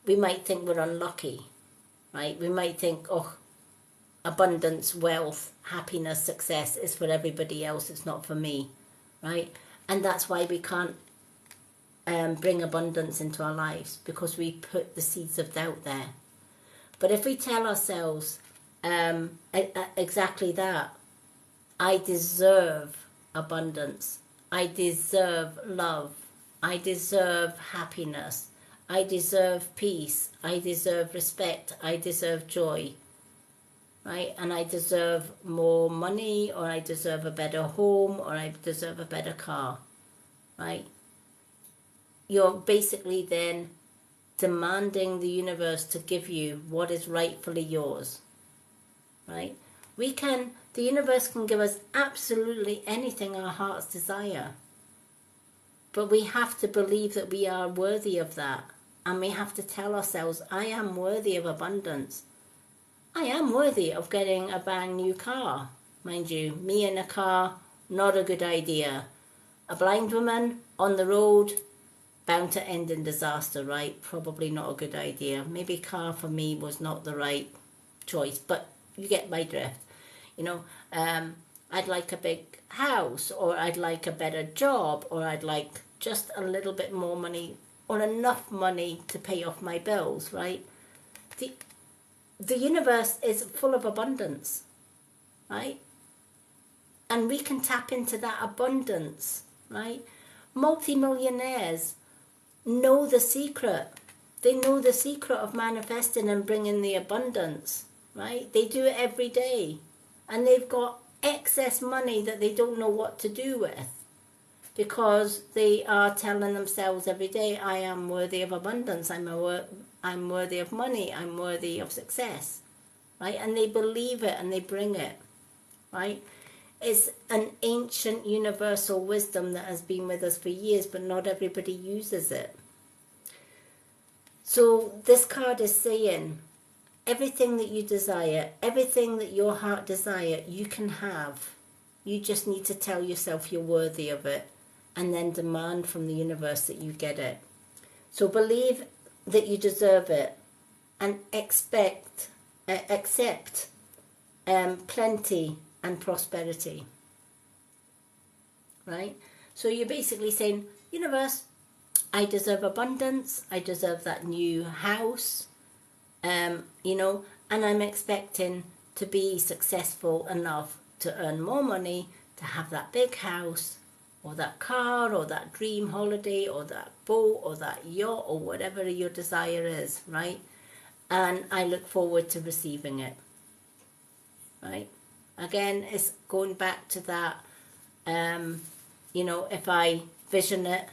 We might think we're unlucky, right? We might think, abundance, wealth, happiness, success is for everybody else. It's not for me, right? And that's why we can't bring abundance into our lives, because we put the seeds of doubt there. But if we tell ourselves exactly that, I deserve abundance. I deserve love. I deserve happiness. I deserve peace. I deserve respect. I deserve joy. Right? And I deserve more money, or I deserve a better home, or I deserve a better car. Right? You're basically then demanding the universe to give you what is rightfully yours. Right? The universe can give us absolutely anything our hearts desire. But we have to believe that we are worthy of that. And we have to tell ourselves, I am worthy of abundance. I am worthy of getting a brand new car. Mind you, me in a car, not a good idea. A blind woman on the road, bound to end in disaster, right? Probably not a good idea. Maybe car for me was not the right choice, but you get my drift. I'd like a big house, or I'd like a better job, or I'd like just a little bit more money, or enough money to pay off my bills, right? The universe is full of abundance, right? And we can tap into that abundance, right? Multi-millionaires know the secret. They know the secret of manifesting and bringing the abundance, right? They do it every day. And they've got excess money that they don't know what to do with, because they are telling themselves every day, I am worthy of abundance, I'm worthy of money, I'm worthy of success, right? And they believe it and they bring it, right? It's an ancient universal wisdom that has been with us for years, but not everybody uses it. So this card is saying, everything that you desire, everything that your heart desire, you can have. You just need to tell yourself you're worthy of it, and then demand from the universe that you get it. So believe that you deserve it, and accept plenty and prosperity. Right? So you're basically saying, universe, I deserve abundance, I deserve that new house, and I'm expecting to be successful enough to earn more money, to have that big house, or that car, or that dream holiday, or that boat, or that yacht, or whatever your desire is, right? And I look forward to receiving it, right? Again, it's going back to that, if I vision it,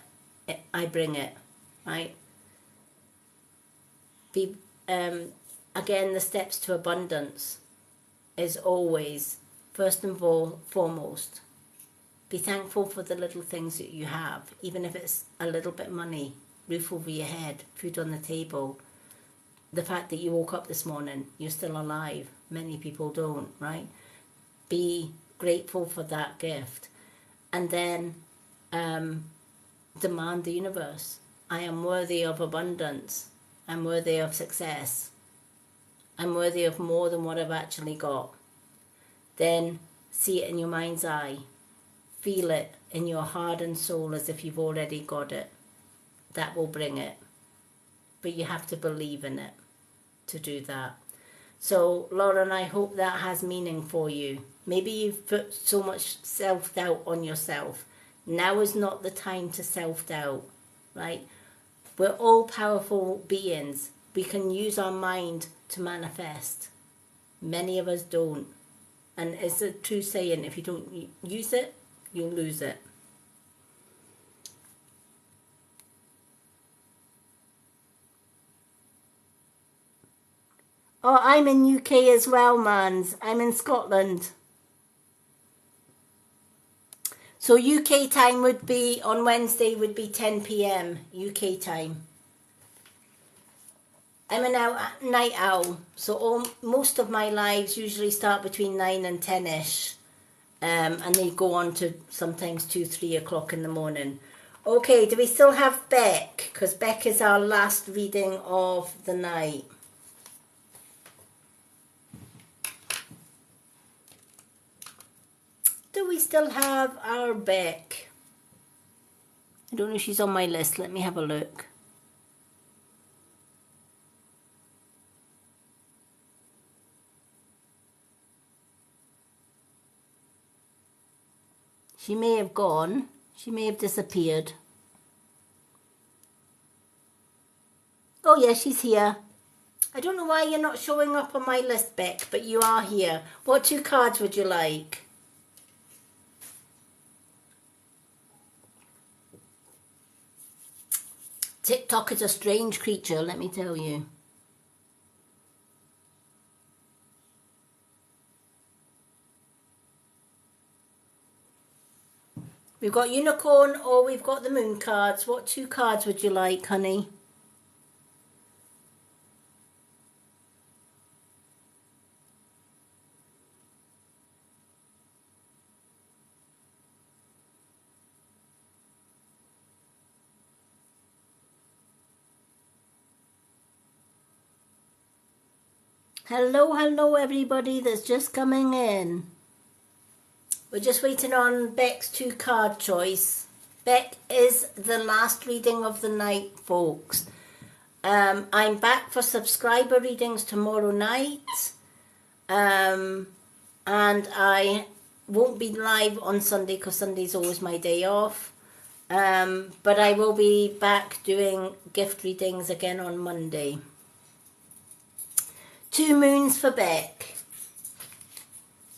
I bring it, right? Again, the steps to abundance is always, first and foremost, be thankful for the little things that you have, even if it's a little bit of money, roof over your head, food on the table. The fact that you woke up this morning, you're still alive. Many people don't, right? Be grateful for that gift. And then demand the universe. I am worthy of abundance. I'm worthy of success. I'm worthy of more than what I've actually got. Then see it in your mind's eye. Feel it in your heart and soul as if you've already got it. That will bring it. But you have to believe in it to do that. So, Lauren, I hope that has meaning for you. Maybe you've put so much self-doubt on yourself. Now is not the time to self-doubt, right? We're all powerful beings. We can use our mind to manifest. Many of us don't. And it's a true saying, if you don't use it, you'll lose it. Oh, I'm in UK as well, mans. I'm in Scotland. So UK time would be, on Wednesday, would be 10 p.m. UK time. I'm a night owl, so most of my lives usually start between 9 and 10ish, and they go on to sometimes 2, 3 o'clock in the morning. Okay, do we still have Beck? Because Beck is our last reading of the night. Do we still have our Beck? I don't know if she's on my list. Let me have a look. She may have gone. She may have disappeared. Oh yeah, she's here. I don't know why you're not showing up on my list, Beck, but you are here. What 2 cards would you like? TikTok is a strange creature, let me tell you. We've got Unicorn or we've got the Moon cards. What 2 cards would you like, honey? Hello everybody that's just coming in. We're just waiting on Beck's 2 card choice. Beck is the last reading of the night, folks. I'm back for subscriber readings tomorrow night. And I won't be live on Sunday because Sunday's always my day off. But I will be back doing gift readings again on Monday. 2 moons for Beck.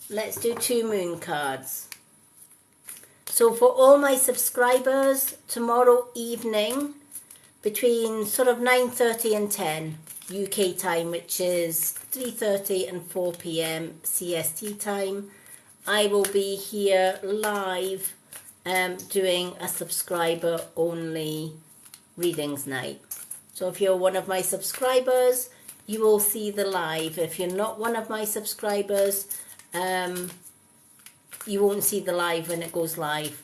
Let's do 2 moon cards. So for all my subscribers, tomorrow evening, between sort of 9:30 and 10 UK time, which is 3:30 and 4 p.m. CST time, I will be here live doing a subscriber only readings night. So if you're one of my subscribers, you will see the live. If you're not one of my subscribers, you won't see the live when it goes live,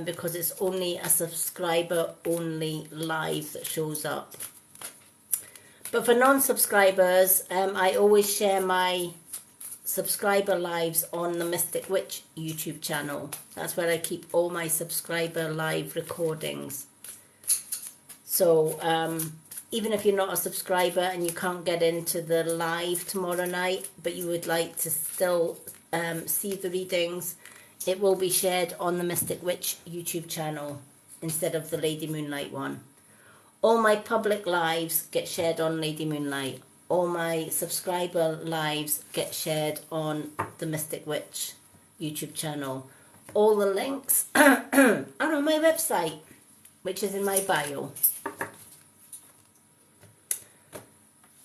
because it's only a subscriber only live that shows up. But for non-subscribers, I always share my subscriber lives on the Mystic Witch YouTube channel. That's where I keep all my subscriber live recordings. So even if you're not a subscriber and you can't get into the live tomorrow night, but you would like to still see the readings, it will be shared on the Mystic Witch YouTube channel instead of the Lady Moonlight one. All my public lives get shared on Lady Moonlight. All my subscriber lives get shared on the Mystic Witch YouTube channel. All the links are on my website, which is in my bio.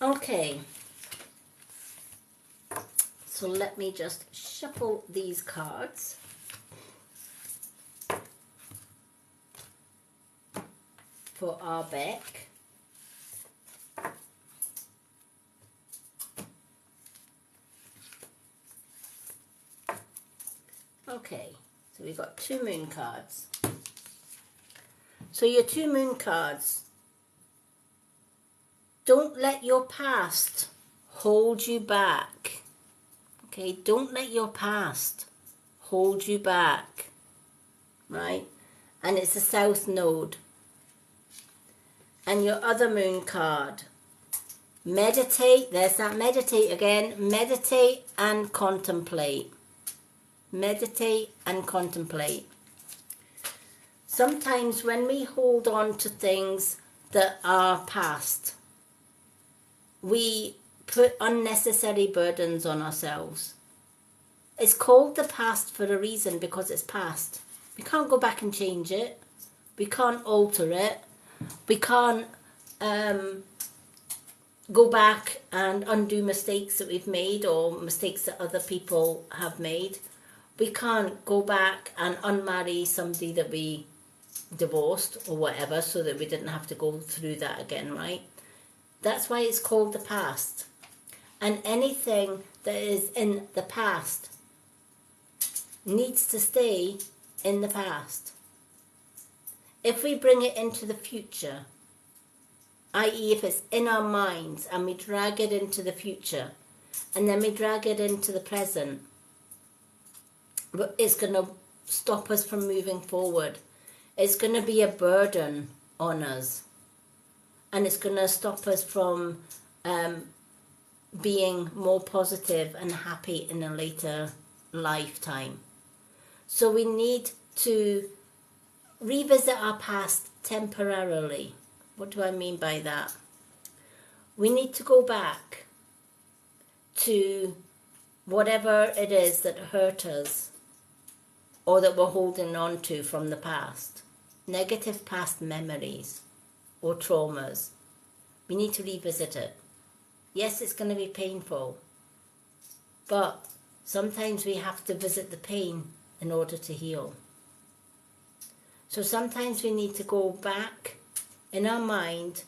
Okay, so let me just shuffle these cards. For our Beck. Okay, so we've got 2 moon cards. So your 2 moon cards. Don't let your past hold you back. Okay, don't let your past hold you back. Right? And it's the South Node. And your other moon card. Meditate. There's that meditate again. Meditate and contemplate. Meditate and contemplate. Sometimes when we hold on to things that are past, we put unnecessary burdens on ourselves. It's called the past for a reason, because it's past. We can't go back and change it. We can't alter it. We can't go back and undo mistakes that we've made or mistakes that other people have made. We can't go back and unmarry somebody that we divorced or whatever, so that we didn't have to go through that again, right? That's why it's called the past. And anything that is in the past needs to stay in the past. If we bring it into the future, i.e. if it's in our minds and we drag it into the future and then we drag it into the present, it's going to stop us from moving forward. It's going to be a burden on us. And it's going to stop us from being more positive and happy in a later lifetime. So we need to revisit our past temporarily. What do I mean by that? We need to go back to whatever it is that hurt us or that we're holding on to from the past. Negative past memories or traumas. We need to revisit it. Yes, it's going to be painful, but sometimes we have to visit the pain in order to heal. So sometimes we need to go back in our mind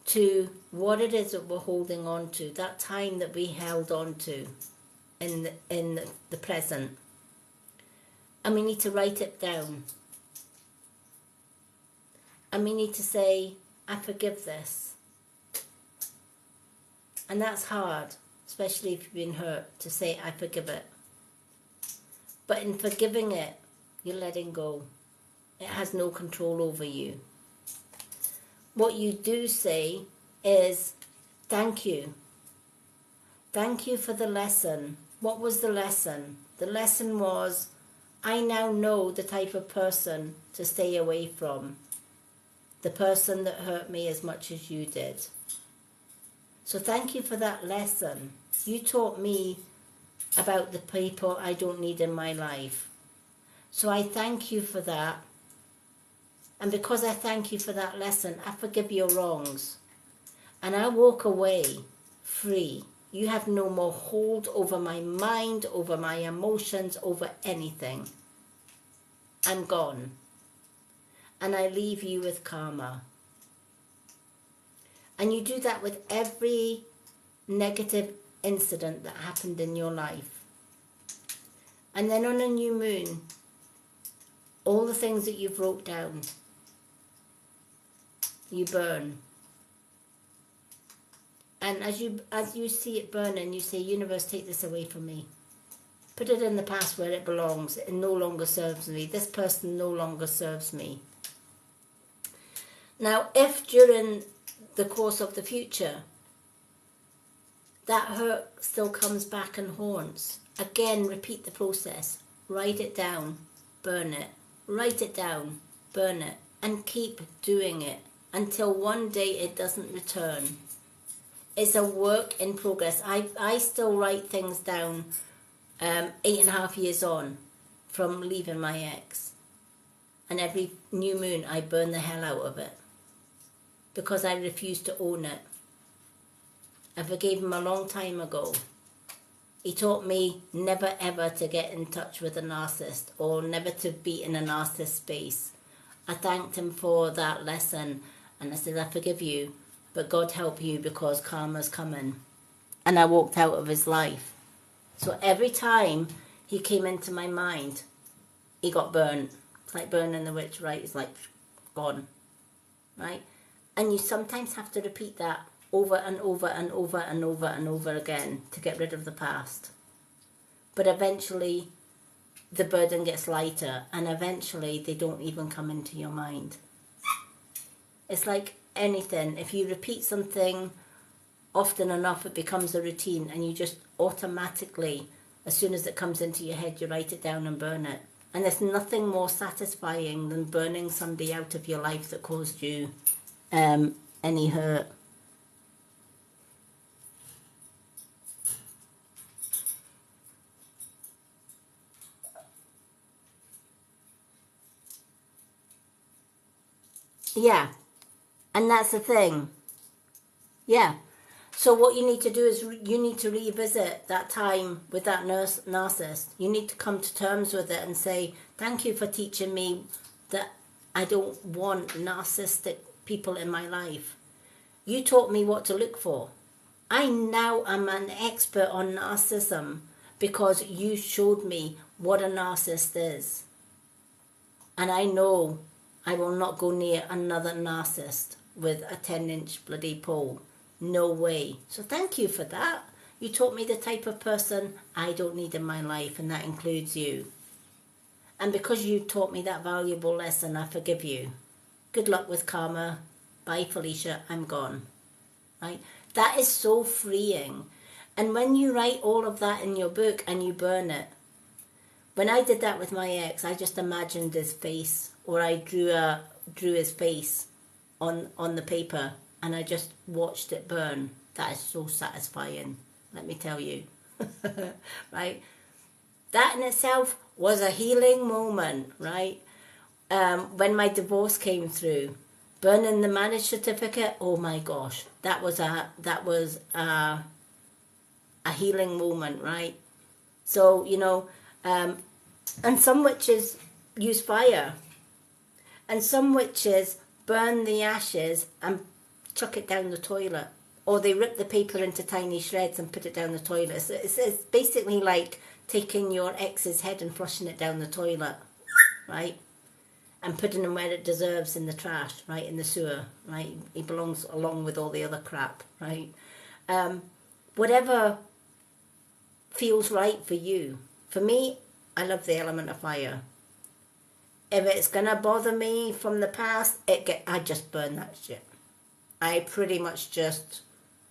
to what it is that we're holding on to, that time that we held on to in the present. And we need to write it down. And we need to say, I forgive this. And that's hard, especially if you've been hurt, to say, I forgive it. But in forgiving it, you're letting go. It has no control over you. What you do say is, thank you. Thank you for the lesson. What was the lesson? The lesson was, I now know the type of person to stay away from. The person that hurt me as much as you did. So thank you for that lesson. You taught me about the people I don't need in my life. So I thank you for that. And because I thank you for that lesson, I forgive your wrongs. And I walk away free. You have no more hold over my mind, over my emotions, over anything. I'm gone. And I leave you with karma. And you do that with every negative incident that happened in your life. And then on a new moon, all the things that you've wrote down, you burn. And as you see it burning, you say, universe, take this away from me. Put it in the past where it belongs. It no longer serves me. This person no longer serves me. Now, if during the course of the future, that hurt still comes back and haunts, again, repeat the process. Write it down, burn it. Write it down, burn it, and keep doing it until one day it doesn't return. It's a work in progress. I still write things down 8.5 years on from leaving my ex. And every new moon I burn the hell out of it. Because I refuse to own it. I forgave him a long time ago. He taught me never ever to get in touch with a narcissist or never to be in a narcissist space. I thanked him for that lesson and I said, I forgive you, but God help you because karma's coming. And I walked out of his life. So every time he came into my mind, he got burnt. It's like burning the witch, right? It's like gone, right? And you sometimes have to repeat that over and over and over and over and over again to get rid of the past. But eventually the burden gets lighter and eventually they don't even come into your mind. It's like anything. If you repeat something often enough, it becomes a routine and you just automatically, as soon as it comes into your head, you write it down and burn it. And there's nothing more satisfying than burning somebody out of your life that caused you any hurt. Yeah, and that's the thing. Yeah. So what you need to do is you need to revisit that time with that narcissist. You need to come to terms with it and say, thank you for teaching me that I don't want narcissistic people in my life. You taught me what to look for. I now am an expert on narcissism because you showed me what a narcissist is. And I know I will not go near another narcissist with a 10-inch bloody pole. No way. So thank you for that. You taught me the type of person I don't need in my life, and that includes you. And because you taught me that valuable lesson, I forgive you. Good luck with karma. Bye, Felicia. I'm gone. Right? That is so freeing. And when you write all of that in your book and you burn it, when I did that with my ex, I just imagined his face, or I drew his face on the paper, and I just watched it burn. That is so satisfying, let me tell you. Right? That in itself was a healing moment, right? When my divorce came through, burning the marriage certificate, oh my gosh, that was a healing moment, right? So, and some witches use fire, and some witches burn the ashes and chuck it down the toilet, or they rip the paper into tiny shreds and put it down the toilet. So it's basically like taking your ex's head and flushing it down the toilet, right? And putting him where it deserves, in the trash, right, in the sewer, right? He belongs along with all the other crap, right? Whatever feels right for you. For me, I love the element of fire. If it's gonna bother me from the past, I just burn that shit. I pretty much just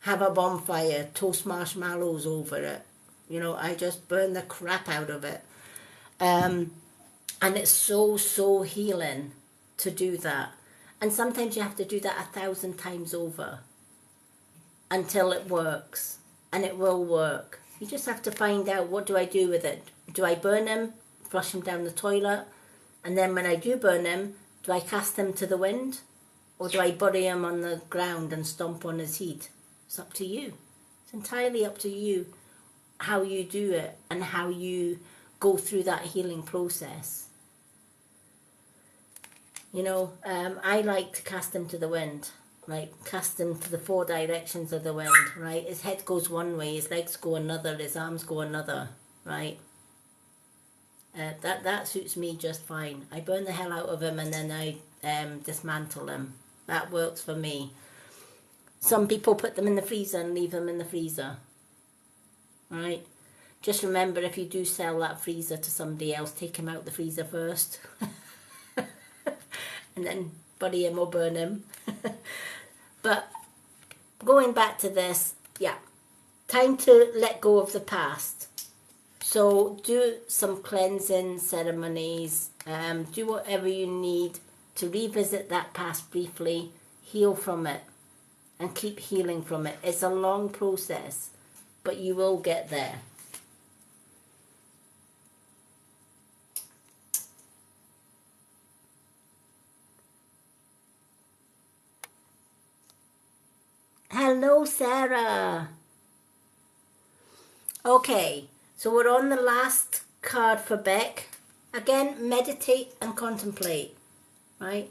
have a bonfire, toast marshmallows over it. I just burn the crap out of it. And it's so, so healing to do that. And sometimes you have to do that 1,000 times over until it works. And it will work. You just have to find out, what do I do with it? Do I burn him, flush him down the toilet? And then when I do burn him, do I cast him to the wind? Or do I bury him on the ground and stomp on his head? It's up to you. It's entirely up to you how you do it and how you go through that healing process. You know, I like to cast him to the wind, right? Cast him to the 4 directions of the wind, right? His head goes one way, his legs go another, his arms go another, right? That suits me just fine. I burn the hell out of him and then I dismantle him. That works for me. Some people put them in the freezer and leave them in the freezer, right? Just remember, if you do sell that freezer to somebody else, take him out the freezer first. And then bury him or burn him. But going back to this, yeah, time to let go of the past. So do some cleansing ceremonies, do whatever you need to revisit that past briefly, heal from it, and keep healing from it. It's a long process, but you will get there. Hello, Sarah. Okay, so we're on the last card for Beck. Again, meditate and contemplate, right?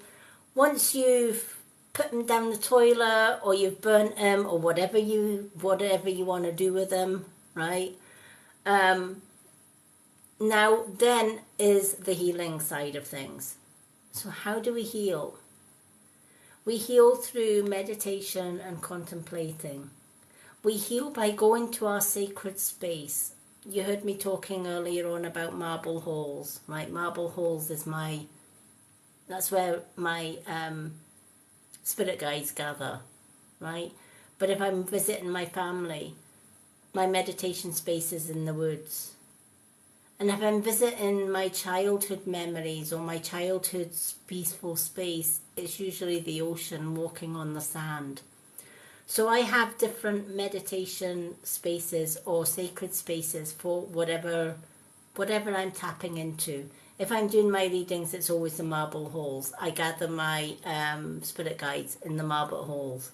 Once you've put them down the toilet or you've burnt them or whatever you want to do with them, right? Now then is the healing side of things. So how do we heal? We heal through meditation and contemplating. We heal by going to our sacred space. You heard me talking earlier on about marble halls, right? Marble halls is that's where my spirit guides gather, right? But if I'm visiting my family, my meditation space is in the woods. And if I'm visiting my childhood memories or my childhood's peaceful space, it's usually the ocean, walking on the sand. So I have different meditation spaces or sacred spaces for whatever I'm tapping into. If I'm doing my readings, it's always the marble halls. I gather my spirit guides in the marble halls.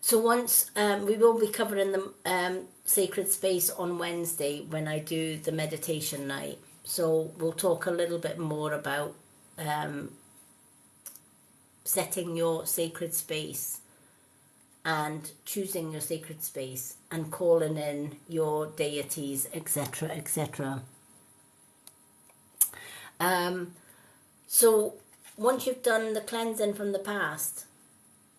So once we will be covering the sacred space on Wednesday when I do the meditation night. So we'll talk a little bit more about setting your sacred space and choosing your sacred space and calling in your deities, etc., etc. So once you've done the cleansing from the past,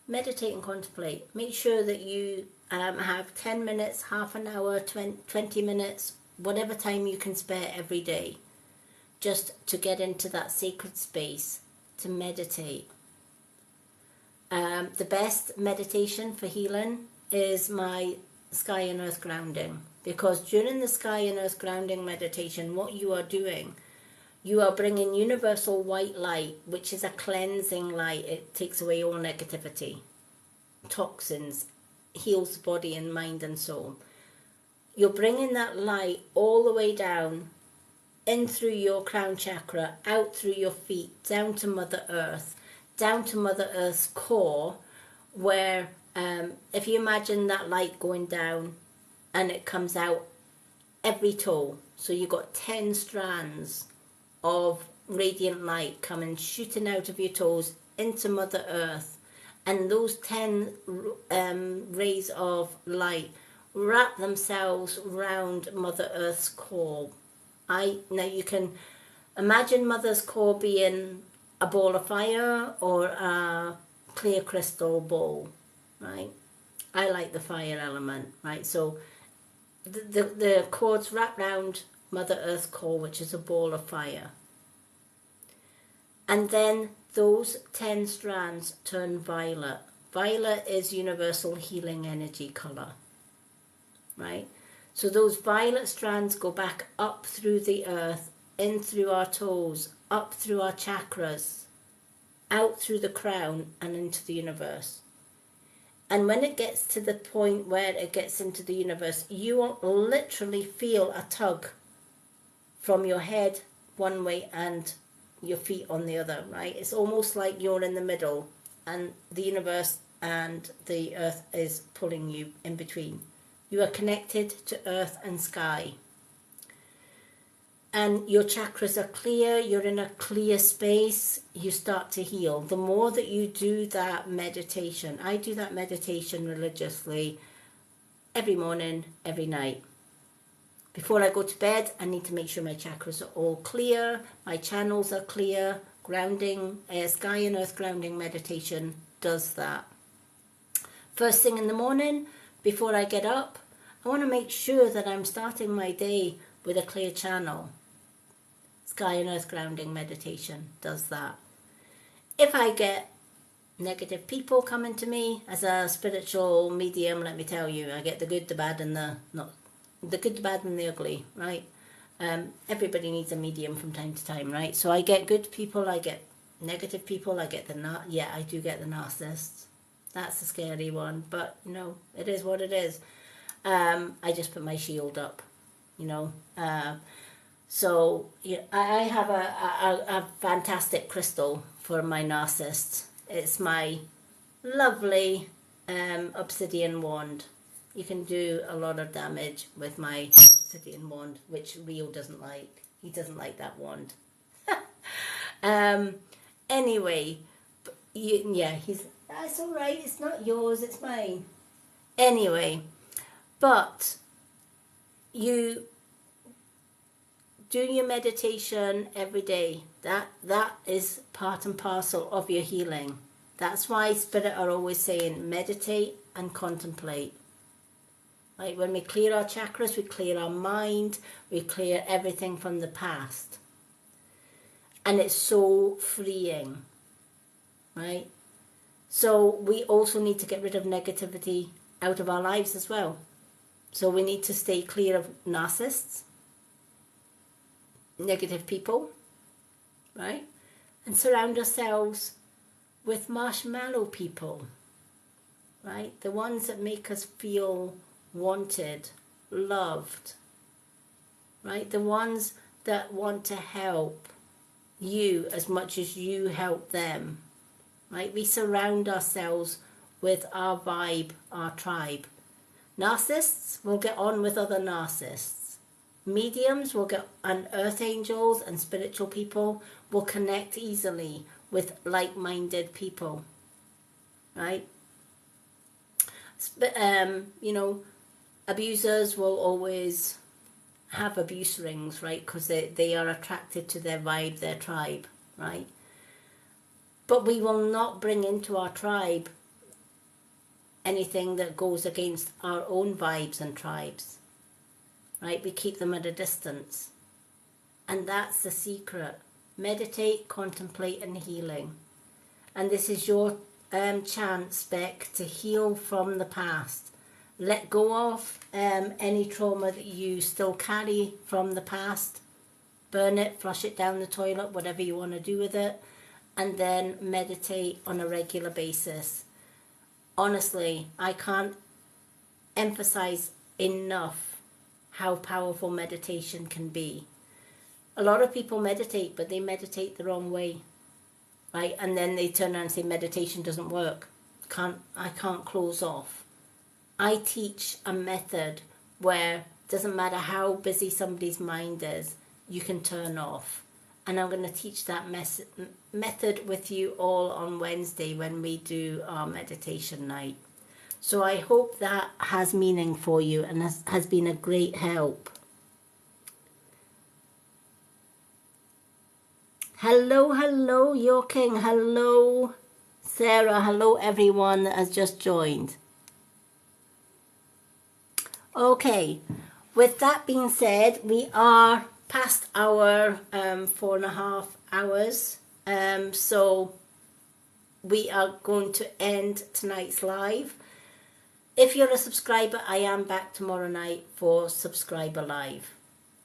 meditate and contemplate. Make sure that you have 10 minutes, half an hour, 20 minutes, whatever time you can spare every day, just to get into that sacred space, to meditate. The best meditation for healing is my sky and earth grounding, because during the sky and earth grounding meditation, what you are doing, you are bringing universal white light, which is a cleansing light. It takes away all negativity, toxins, heals the body and mind and soul. You're bringing that light all the way down, in through your crown chakra, out through your feet, down to Mother Earth, down to Mother Earth's core, where if you imagine that light going down and it comes out every toe, so you've got 10 strands of radiant light coming, shooting out of your toes into Mother Earth, and those 10 rays of light wrap themselves round Mother Earth's core. Now you can imagine Mother's core being a ball of fire or a clear crystal ball, right? I like the fire element, right? So the cords wrap round Mother Earth's core, which is a ball of fire. And then those 10 strands turn violet. Violet is universal healing energy colour, right? So those violet strands go back up through the earth in through our toes, up through our chakras, out through the crown and into the universe. And when it gets to the point where it gets into the universe, you will literally feel a tug from your head one way and your feet on the other, right? It's almost like you're in the middle and the universe and the earth is pulling you in between. You are connected to earth and sky. And your chakras are clear, you're in a clear space, you start to heal. The more that you do that meditation, I do that meditation religiously every morning, every night. Before I go to bed, I need to make sure my chakras are all clear, my channels are clear. Grounding, sky and earth grounding meditation does that. First thing in the morning, before I get up, I want to make sure that I'm starting my day with a clear channel. Sky and earth grounding meditation does that. If I get negative people coming to me as a spiritual medium, let me tell you, I get the good, the bad, and the good, the bad, and the ugly, right? Everybody needs a medium from time to time, right? So I get good people, I get negative people, I get I do get the narcissists. That's a scary one, but it is what it is. I just put my shield up, So I have a fantastic crystal for my narcissists. It's my lovely obsidian wand. You can do a lot of damage with my obsidian wand, which Rio doesn't like. He doesn't like that wand. Anyway, that's all right. It's not yours. It's mine. Anyway, but you do your meditation every day. That is part and parcel of your healing. That's why Spirit are always saying meditate and contemplate. Like when we clear our chakras, we clear our mind, we clear everything from the past. And it's so freeing, right? So we also need to get rid of negativity out of our lives as well. So we need to stay clear of narcissists, negative people, right? And surround ourselves with marshmallow people, right? The ones that make us feel wanted, loved, right? The ones that want to help you as much as you help them, right? We surround ourselves with our vibe, our tribe. Narcissists will get on with other narcissists. Mediums will get, and earth angels and spiritual people will connect easily with like-minded people, right? Abusers will always have abuse rings, right? Because they are attracted to their vibe, their tribe, right? But we will not bring into our tribe anything that goes against our own vibes and tribes, right? We keep them at a distance. And that's the secret. Meditate, contemplate, and healing. And this is your chance, Beck, to heal from the past. Let go of any trauma that you still carry from the past. Burn it, flush it down the toilet, whatever you want to do with it. And then meditate on a regular basis. Honestly, I can't emphasize enough how powerful meditation can be. A lot of people meditate, but they meditate the wrong way, right? And then they turn around and say meditation doesn't work. I can't close off. I teach a method where it doesn't matter how busy somebody's mind is, you can turn off. And I'm going to teach that method with you all on Wednesday when we do our meditation night. So I hope that has meaning for you and has been a great help. Hello, Your King. Hello, Sarah. Hello, everyone that has just joined. Okay, with that being said, we are past our 4.5 hours. So we are going to end tonight's live. If you're a subscriber, I am back tomorrow night for Subscriber Live.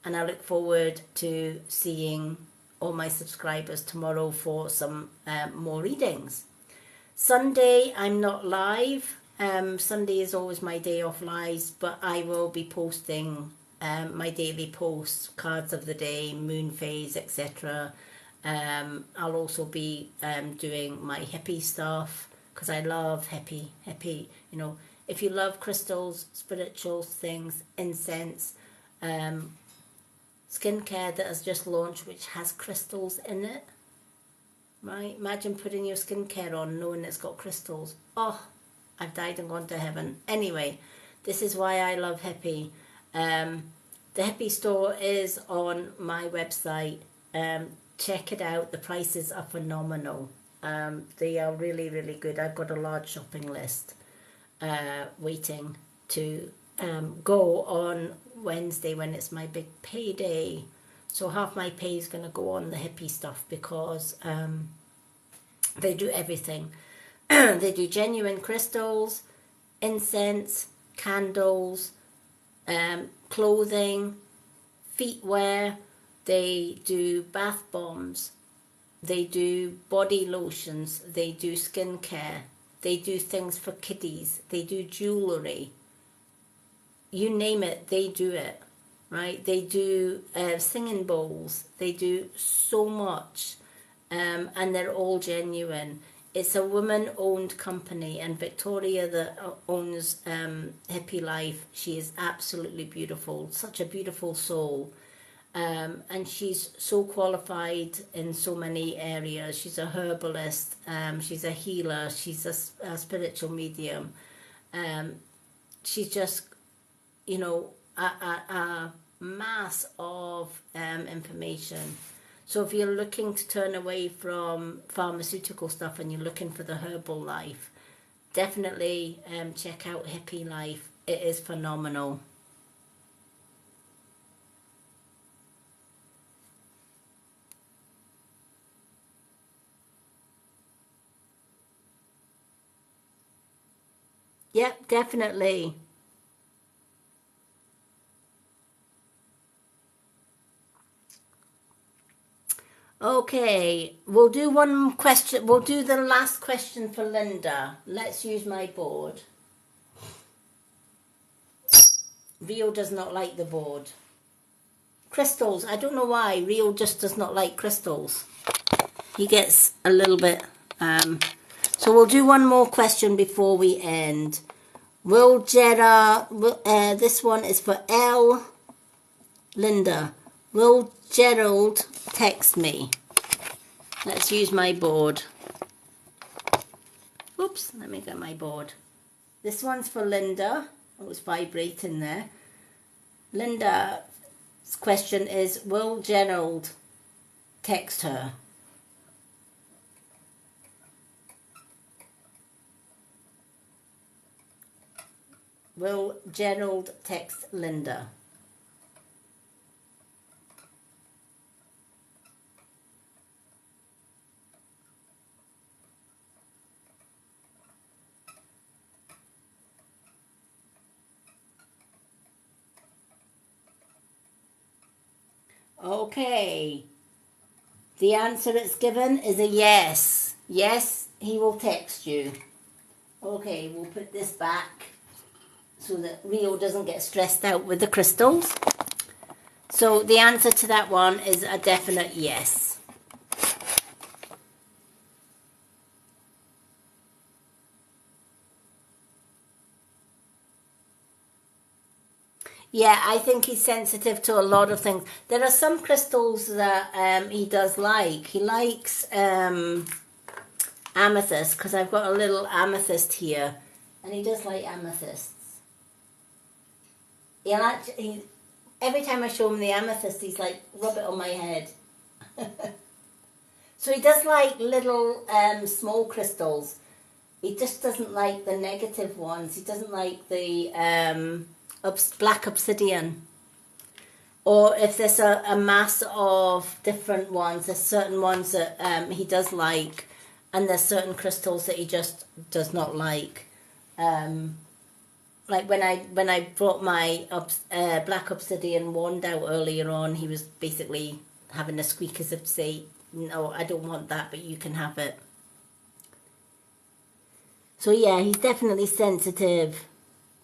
and I look forward to seeing all my subscribers tomorrow for some more readings. Sunday, I'm not live. Sunday is always my day off lives, but I will be posting my daily posts, cards of the day, moon phase, etc. I'll also be doing my hippie stuff because I love hippie. You know, if you love crystals, spiritual things, incense, skincare that has just launched which has crystals in it, right? Imagine putting your skincare on knowing it's got crystals. Oh, I've died and gone to heaven. Anyway, this is why I love hippie. The hippie store is on my website. Check it out. The prices are phenomenal. They are really, really good. I've got a large shopping list waiting to go on Wednesday when it's my big payday. So half my pay is going to go on the hippie stuff because they do everything. They do genuine crystals, incense, candles, clothing, feetwear. They do bath bombs. They do body lotions. They do skincare. They do things for kiddies. They do jewellery. You name it, they do it, right? They do singing bowls. They do so much, and they're all genuine. It's a woman-owned company, and Victoria that owns Hippie Life, she is absolutely beautiful, such a beautiful soul. And she's so qualified in so many areas. She's a herbalist, she's a healer, she's a spiritual medium. She's just, you know, a mass of information. So if you're looking to turn away from pharmaceutical stuff and you're looking for the herbal life, definitely check out Hippie Life. It is phenomenal. Yep, definitely. Okay, we'll do one question. We'll do the last question for Linda. Let's use my board. Rio does not like the board. Crystals. I don't know why. Rio just does not like crystals. He gets a little bit... So we'll do one more question before we end. Will Gerard... this one is for L. Linda. Will Gerald text me? Let's use my board. Oops, let me get my board. This one's for Linda. It was vibrating there. Linda's question is, will Gerald text her? Will Gerald text Linda? Okay. The answer it's given is a yes. Yes, he will text you. Okay, we'll put this back so that Rio doesn't get stressed out with the crystals. So the answer to that one is a definite yes. Yeah, I think he's sensitive to a lot of things. There are some crystals that he does like. He likes amethyst, because I've got a little amethyst here, and he does like amethysts. Every time I show him the amethyst, he's like, rub it on my head. So he does like little small crystals. He just doesn't like the negative ones. He doesn't like the black obsidian. Or if there's a mass of different ones, there's certain ones that he does like, and there's certain crystals that he just does not like. like when I brought my black obsidian wand out earlier on, he was basically having a squeak as if to say, "No, I don't want that, but you can have it." So yeah, he's definitely sensitive,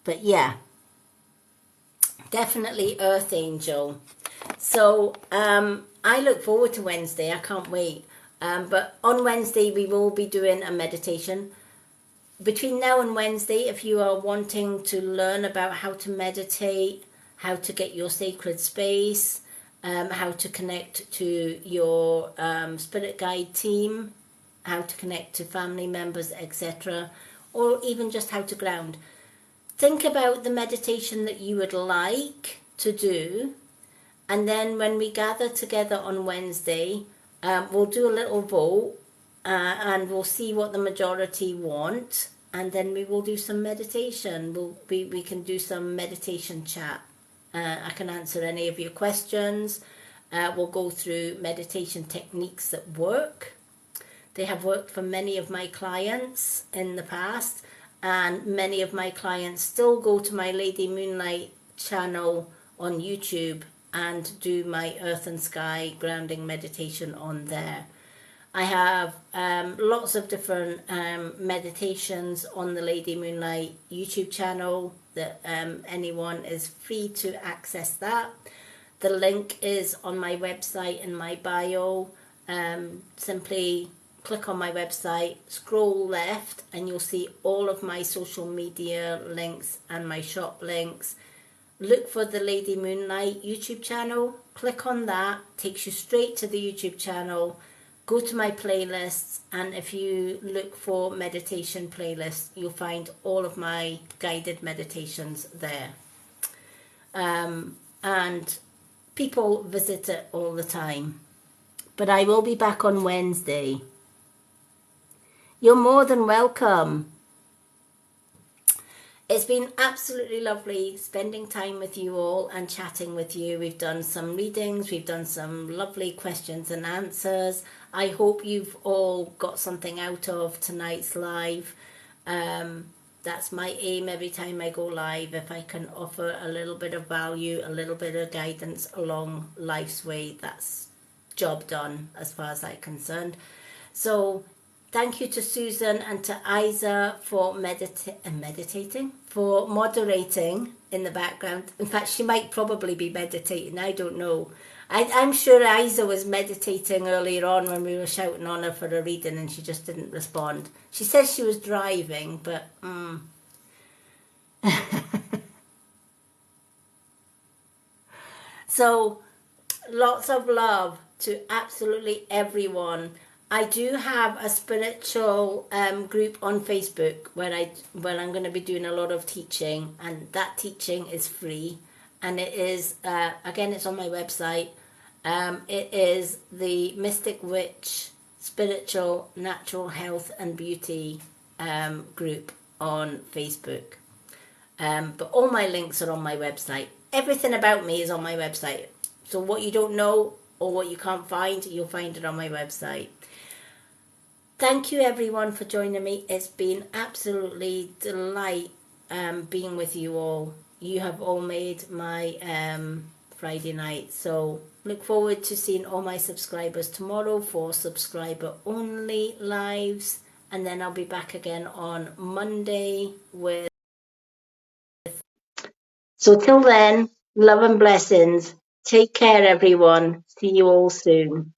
but yeah, definitely Earth Angel. So I look forward to Wednesday. I can't wait. But on Wednesday we will be doing a meditation. Between now and Wednesday, if you are wanting to learn about how to meditate, how to get your sacred space, how to connect to your spirit guide team, how to connect to family members, etc., or even just how to ground, think about the meditation that you would like to do. And then when we gather together on Wednesday, we'll do a little vote and we'll see what the majority want. And then we will do some meditation. We can do some meditation chat. I can answer any of your questions. We'll go through meditation techniques that work. They have worked for many of my clients in the past, and many of my clients still go to my Lady Moonlight channel on YouTube and do my Earth and Sky grounding meditation on there. I have lots of different meditations on the Lady Moonlight YouTube channel that anyone is free to access that. The link is on my website in my bio. Simply click on my website, scroll left, and you'll see all of my social media links and my shop links. Look for the Lady Moonlight YouTube channel, click on that, takes you straight to the YouTube channel. Go to my playlists, and if you look for meditation playlists, you'll find all of my guided meditations there. And people visit it all the time. But I will be back on Wednesday. You're more than welcome. It's been absolutely lovely spending time with you all and chatting with you. We've done some readings, we've done some lovely questions and answers. I hope you've all got something out of tonight's live. That's my aim every time I go live, if I can offer a little bit of value, a little bit of guidance along life's way, that's job done as far as I'm concerned. So thank you to Susan and to Isa for meditating, for moderating in the background. In fact, she might probably be meditating, I don't know. I'm sure Isa was meditating earlier on when we were shouting on her for a reading and she just didn't respond. She says she was driving, but... So, lots of love to absolutely everyone. I do have a spiritual group on Facebook where I'm going to be doing a lot of teaching, and that teaching is free, and it is again, it's on my website. It is the Mystic Witch Spiritual Natural Health and Beauty group on Facebook. But all my links are on my website. Everything about me is on my website. So what you don't know or what you can't find, you'll find it on my website. Thank you everyone for joining me. It's been absolutely delight being with you all. You have all made my Friday night. So look forward to seeing all my subscribers tomorrow for subscriber only lives. And then I'll be back again on Monday with... So till then, love and blessings. Take care everyone. See you all soon.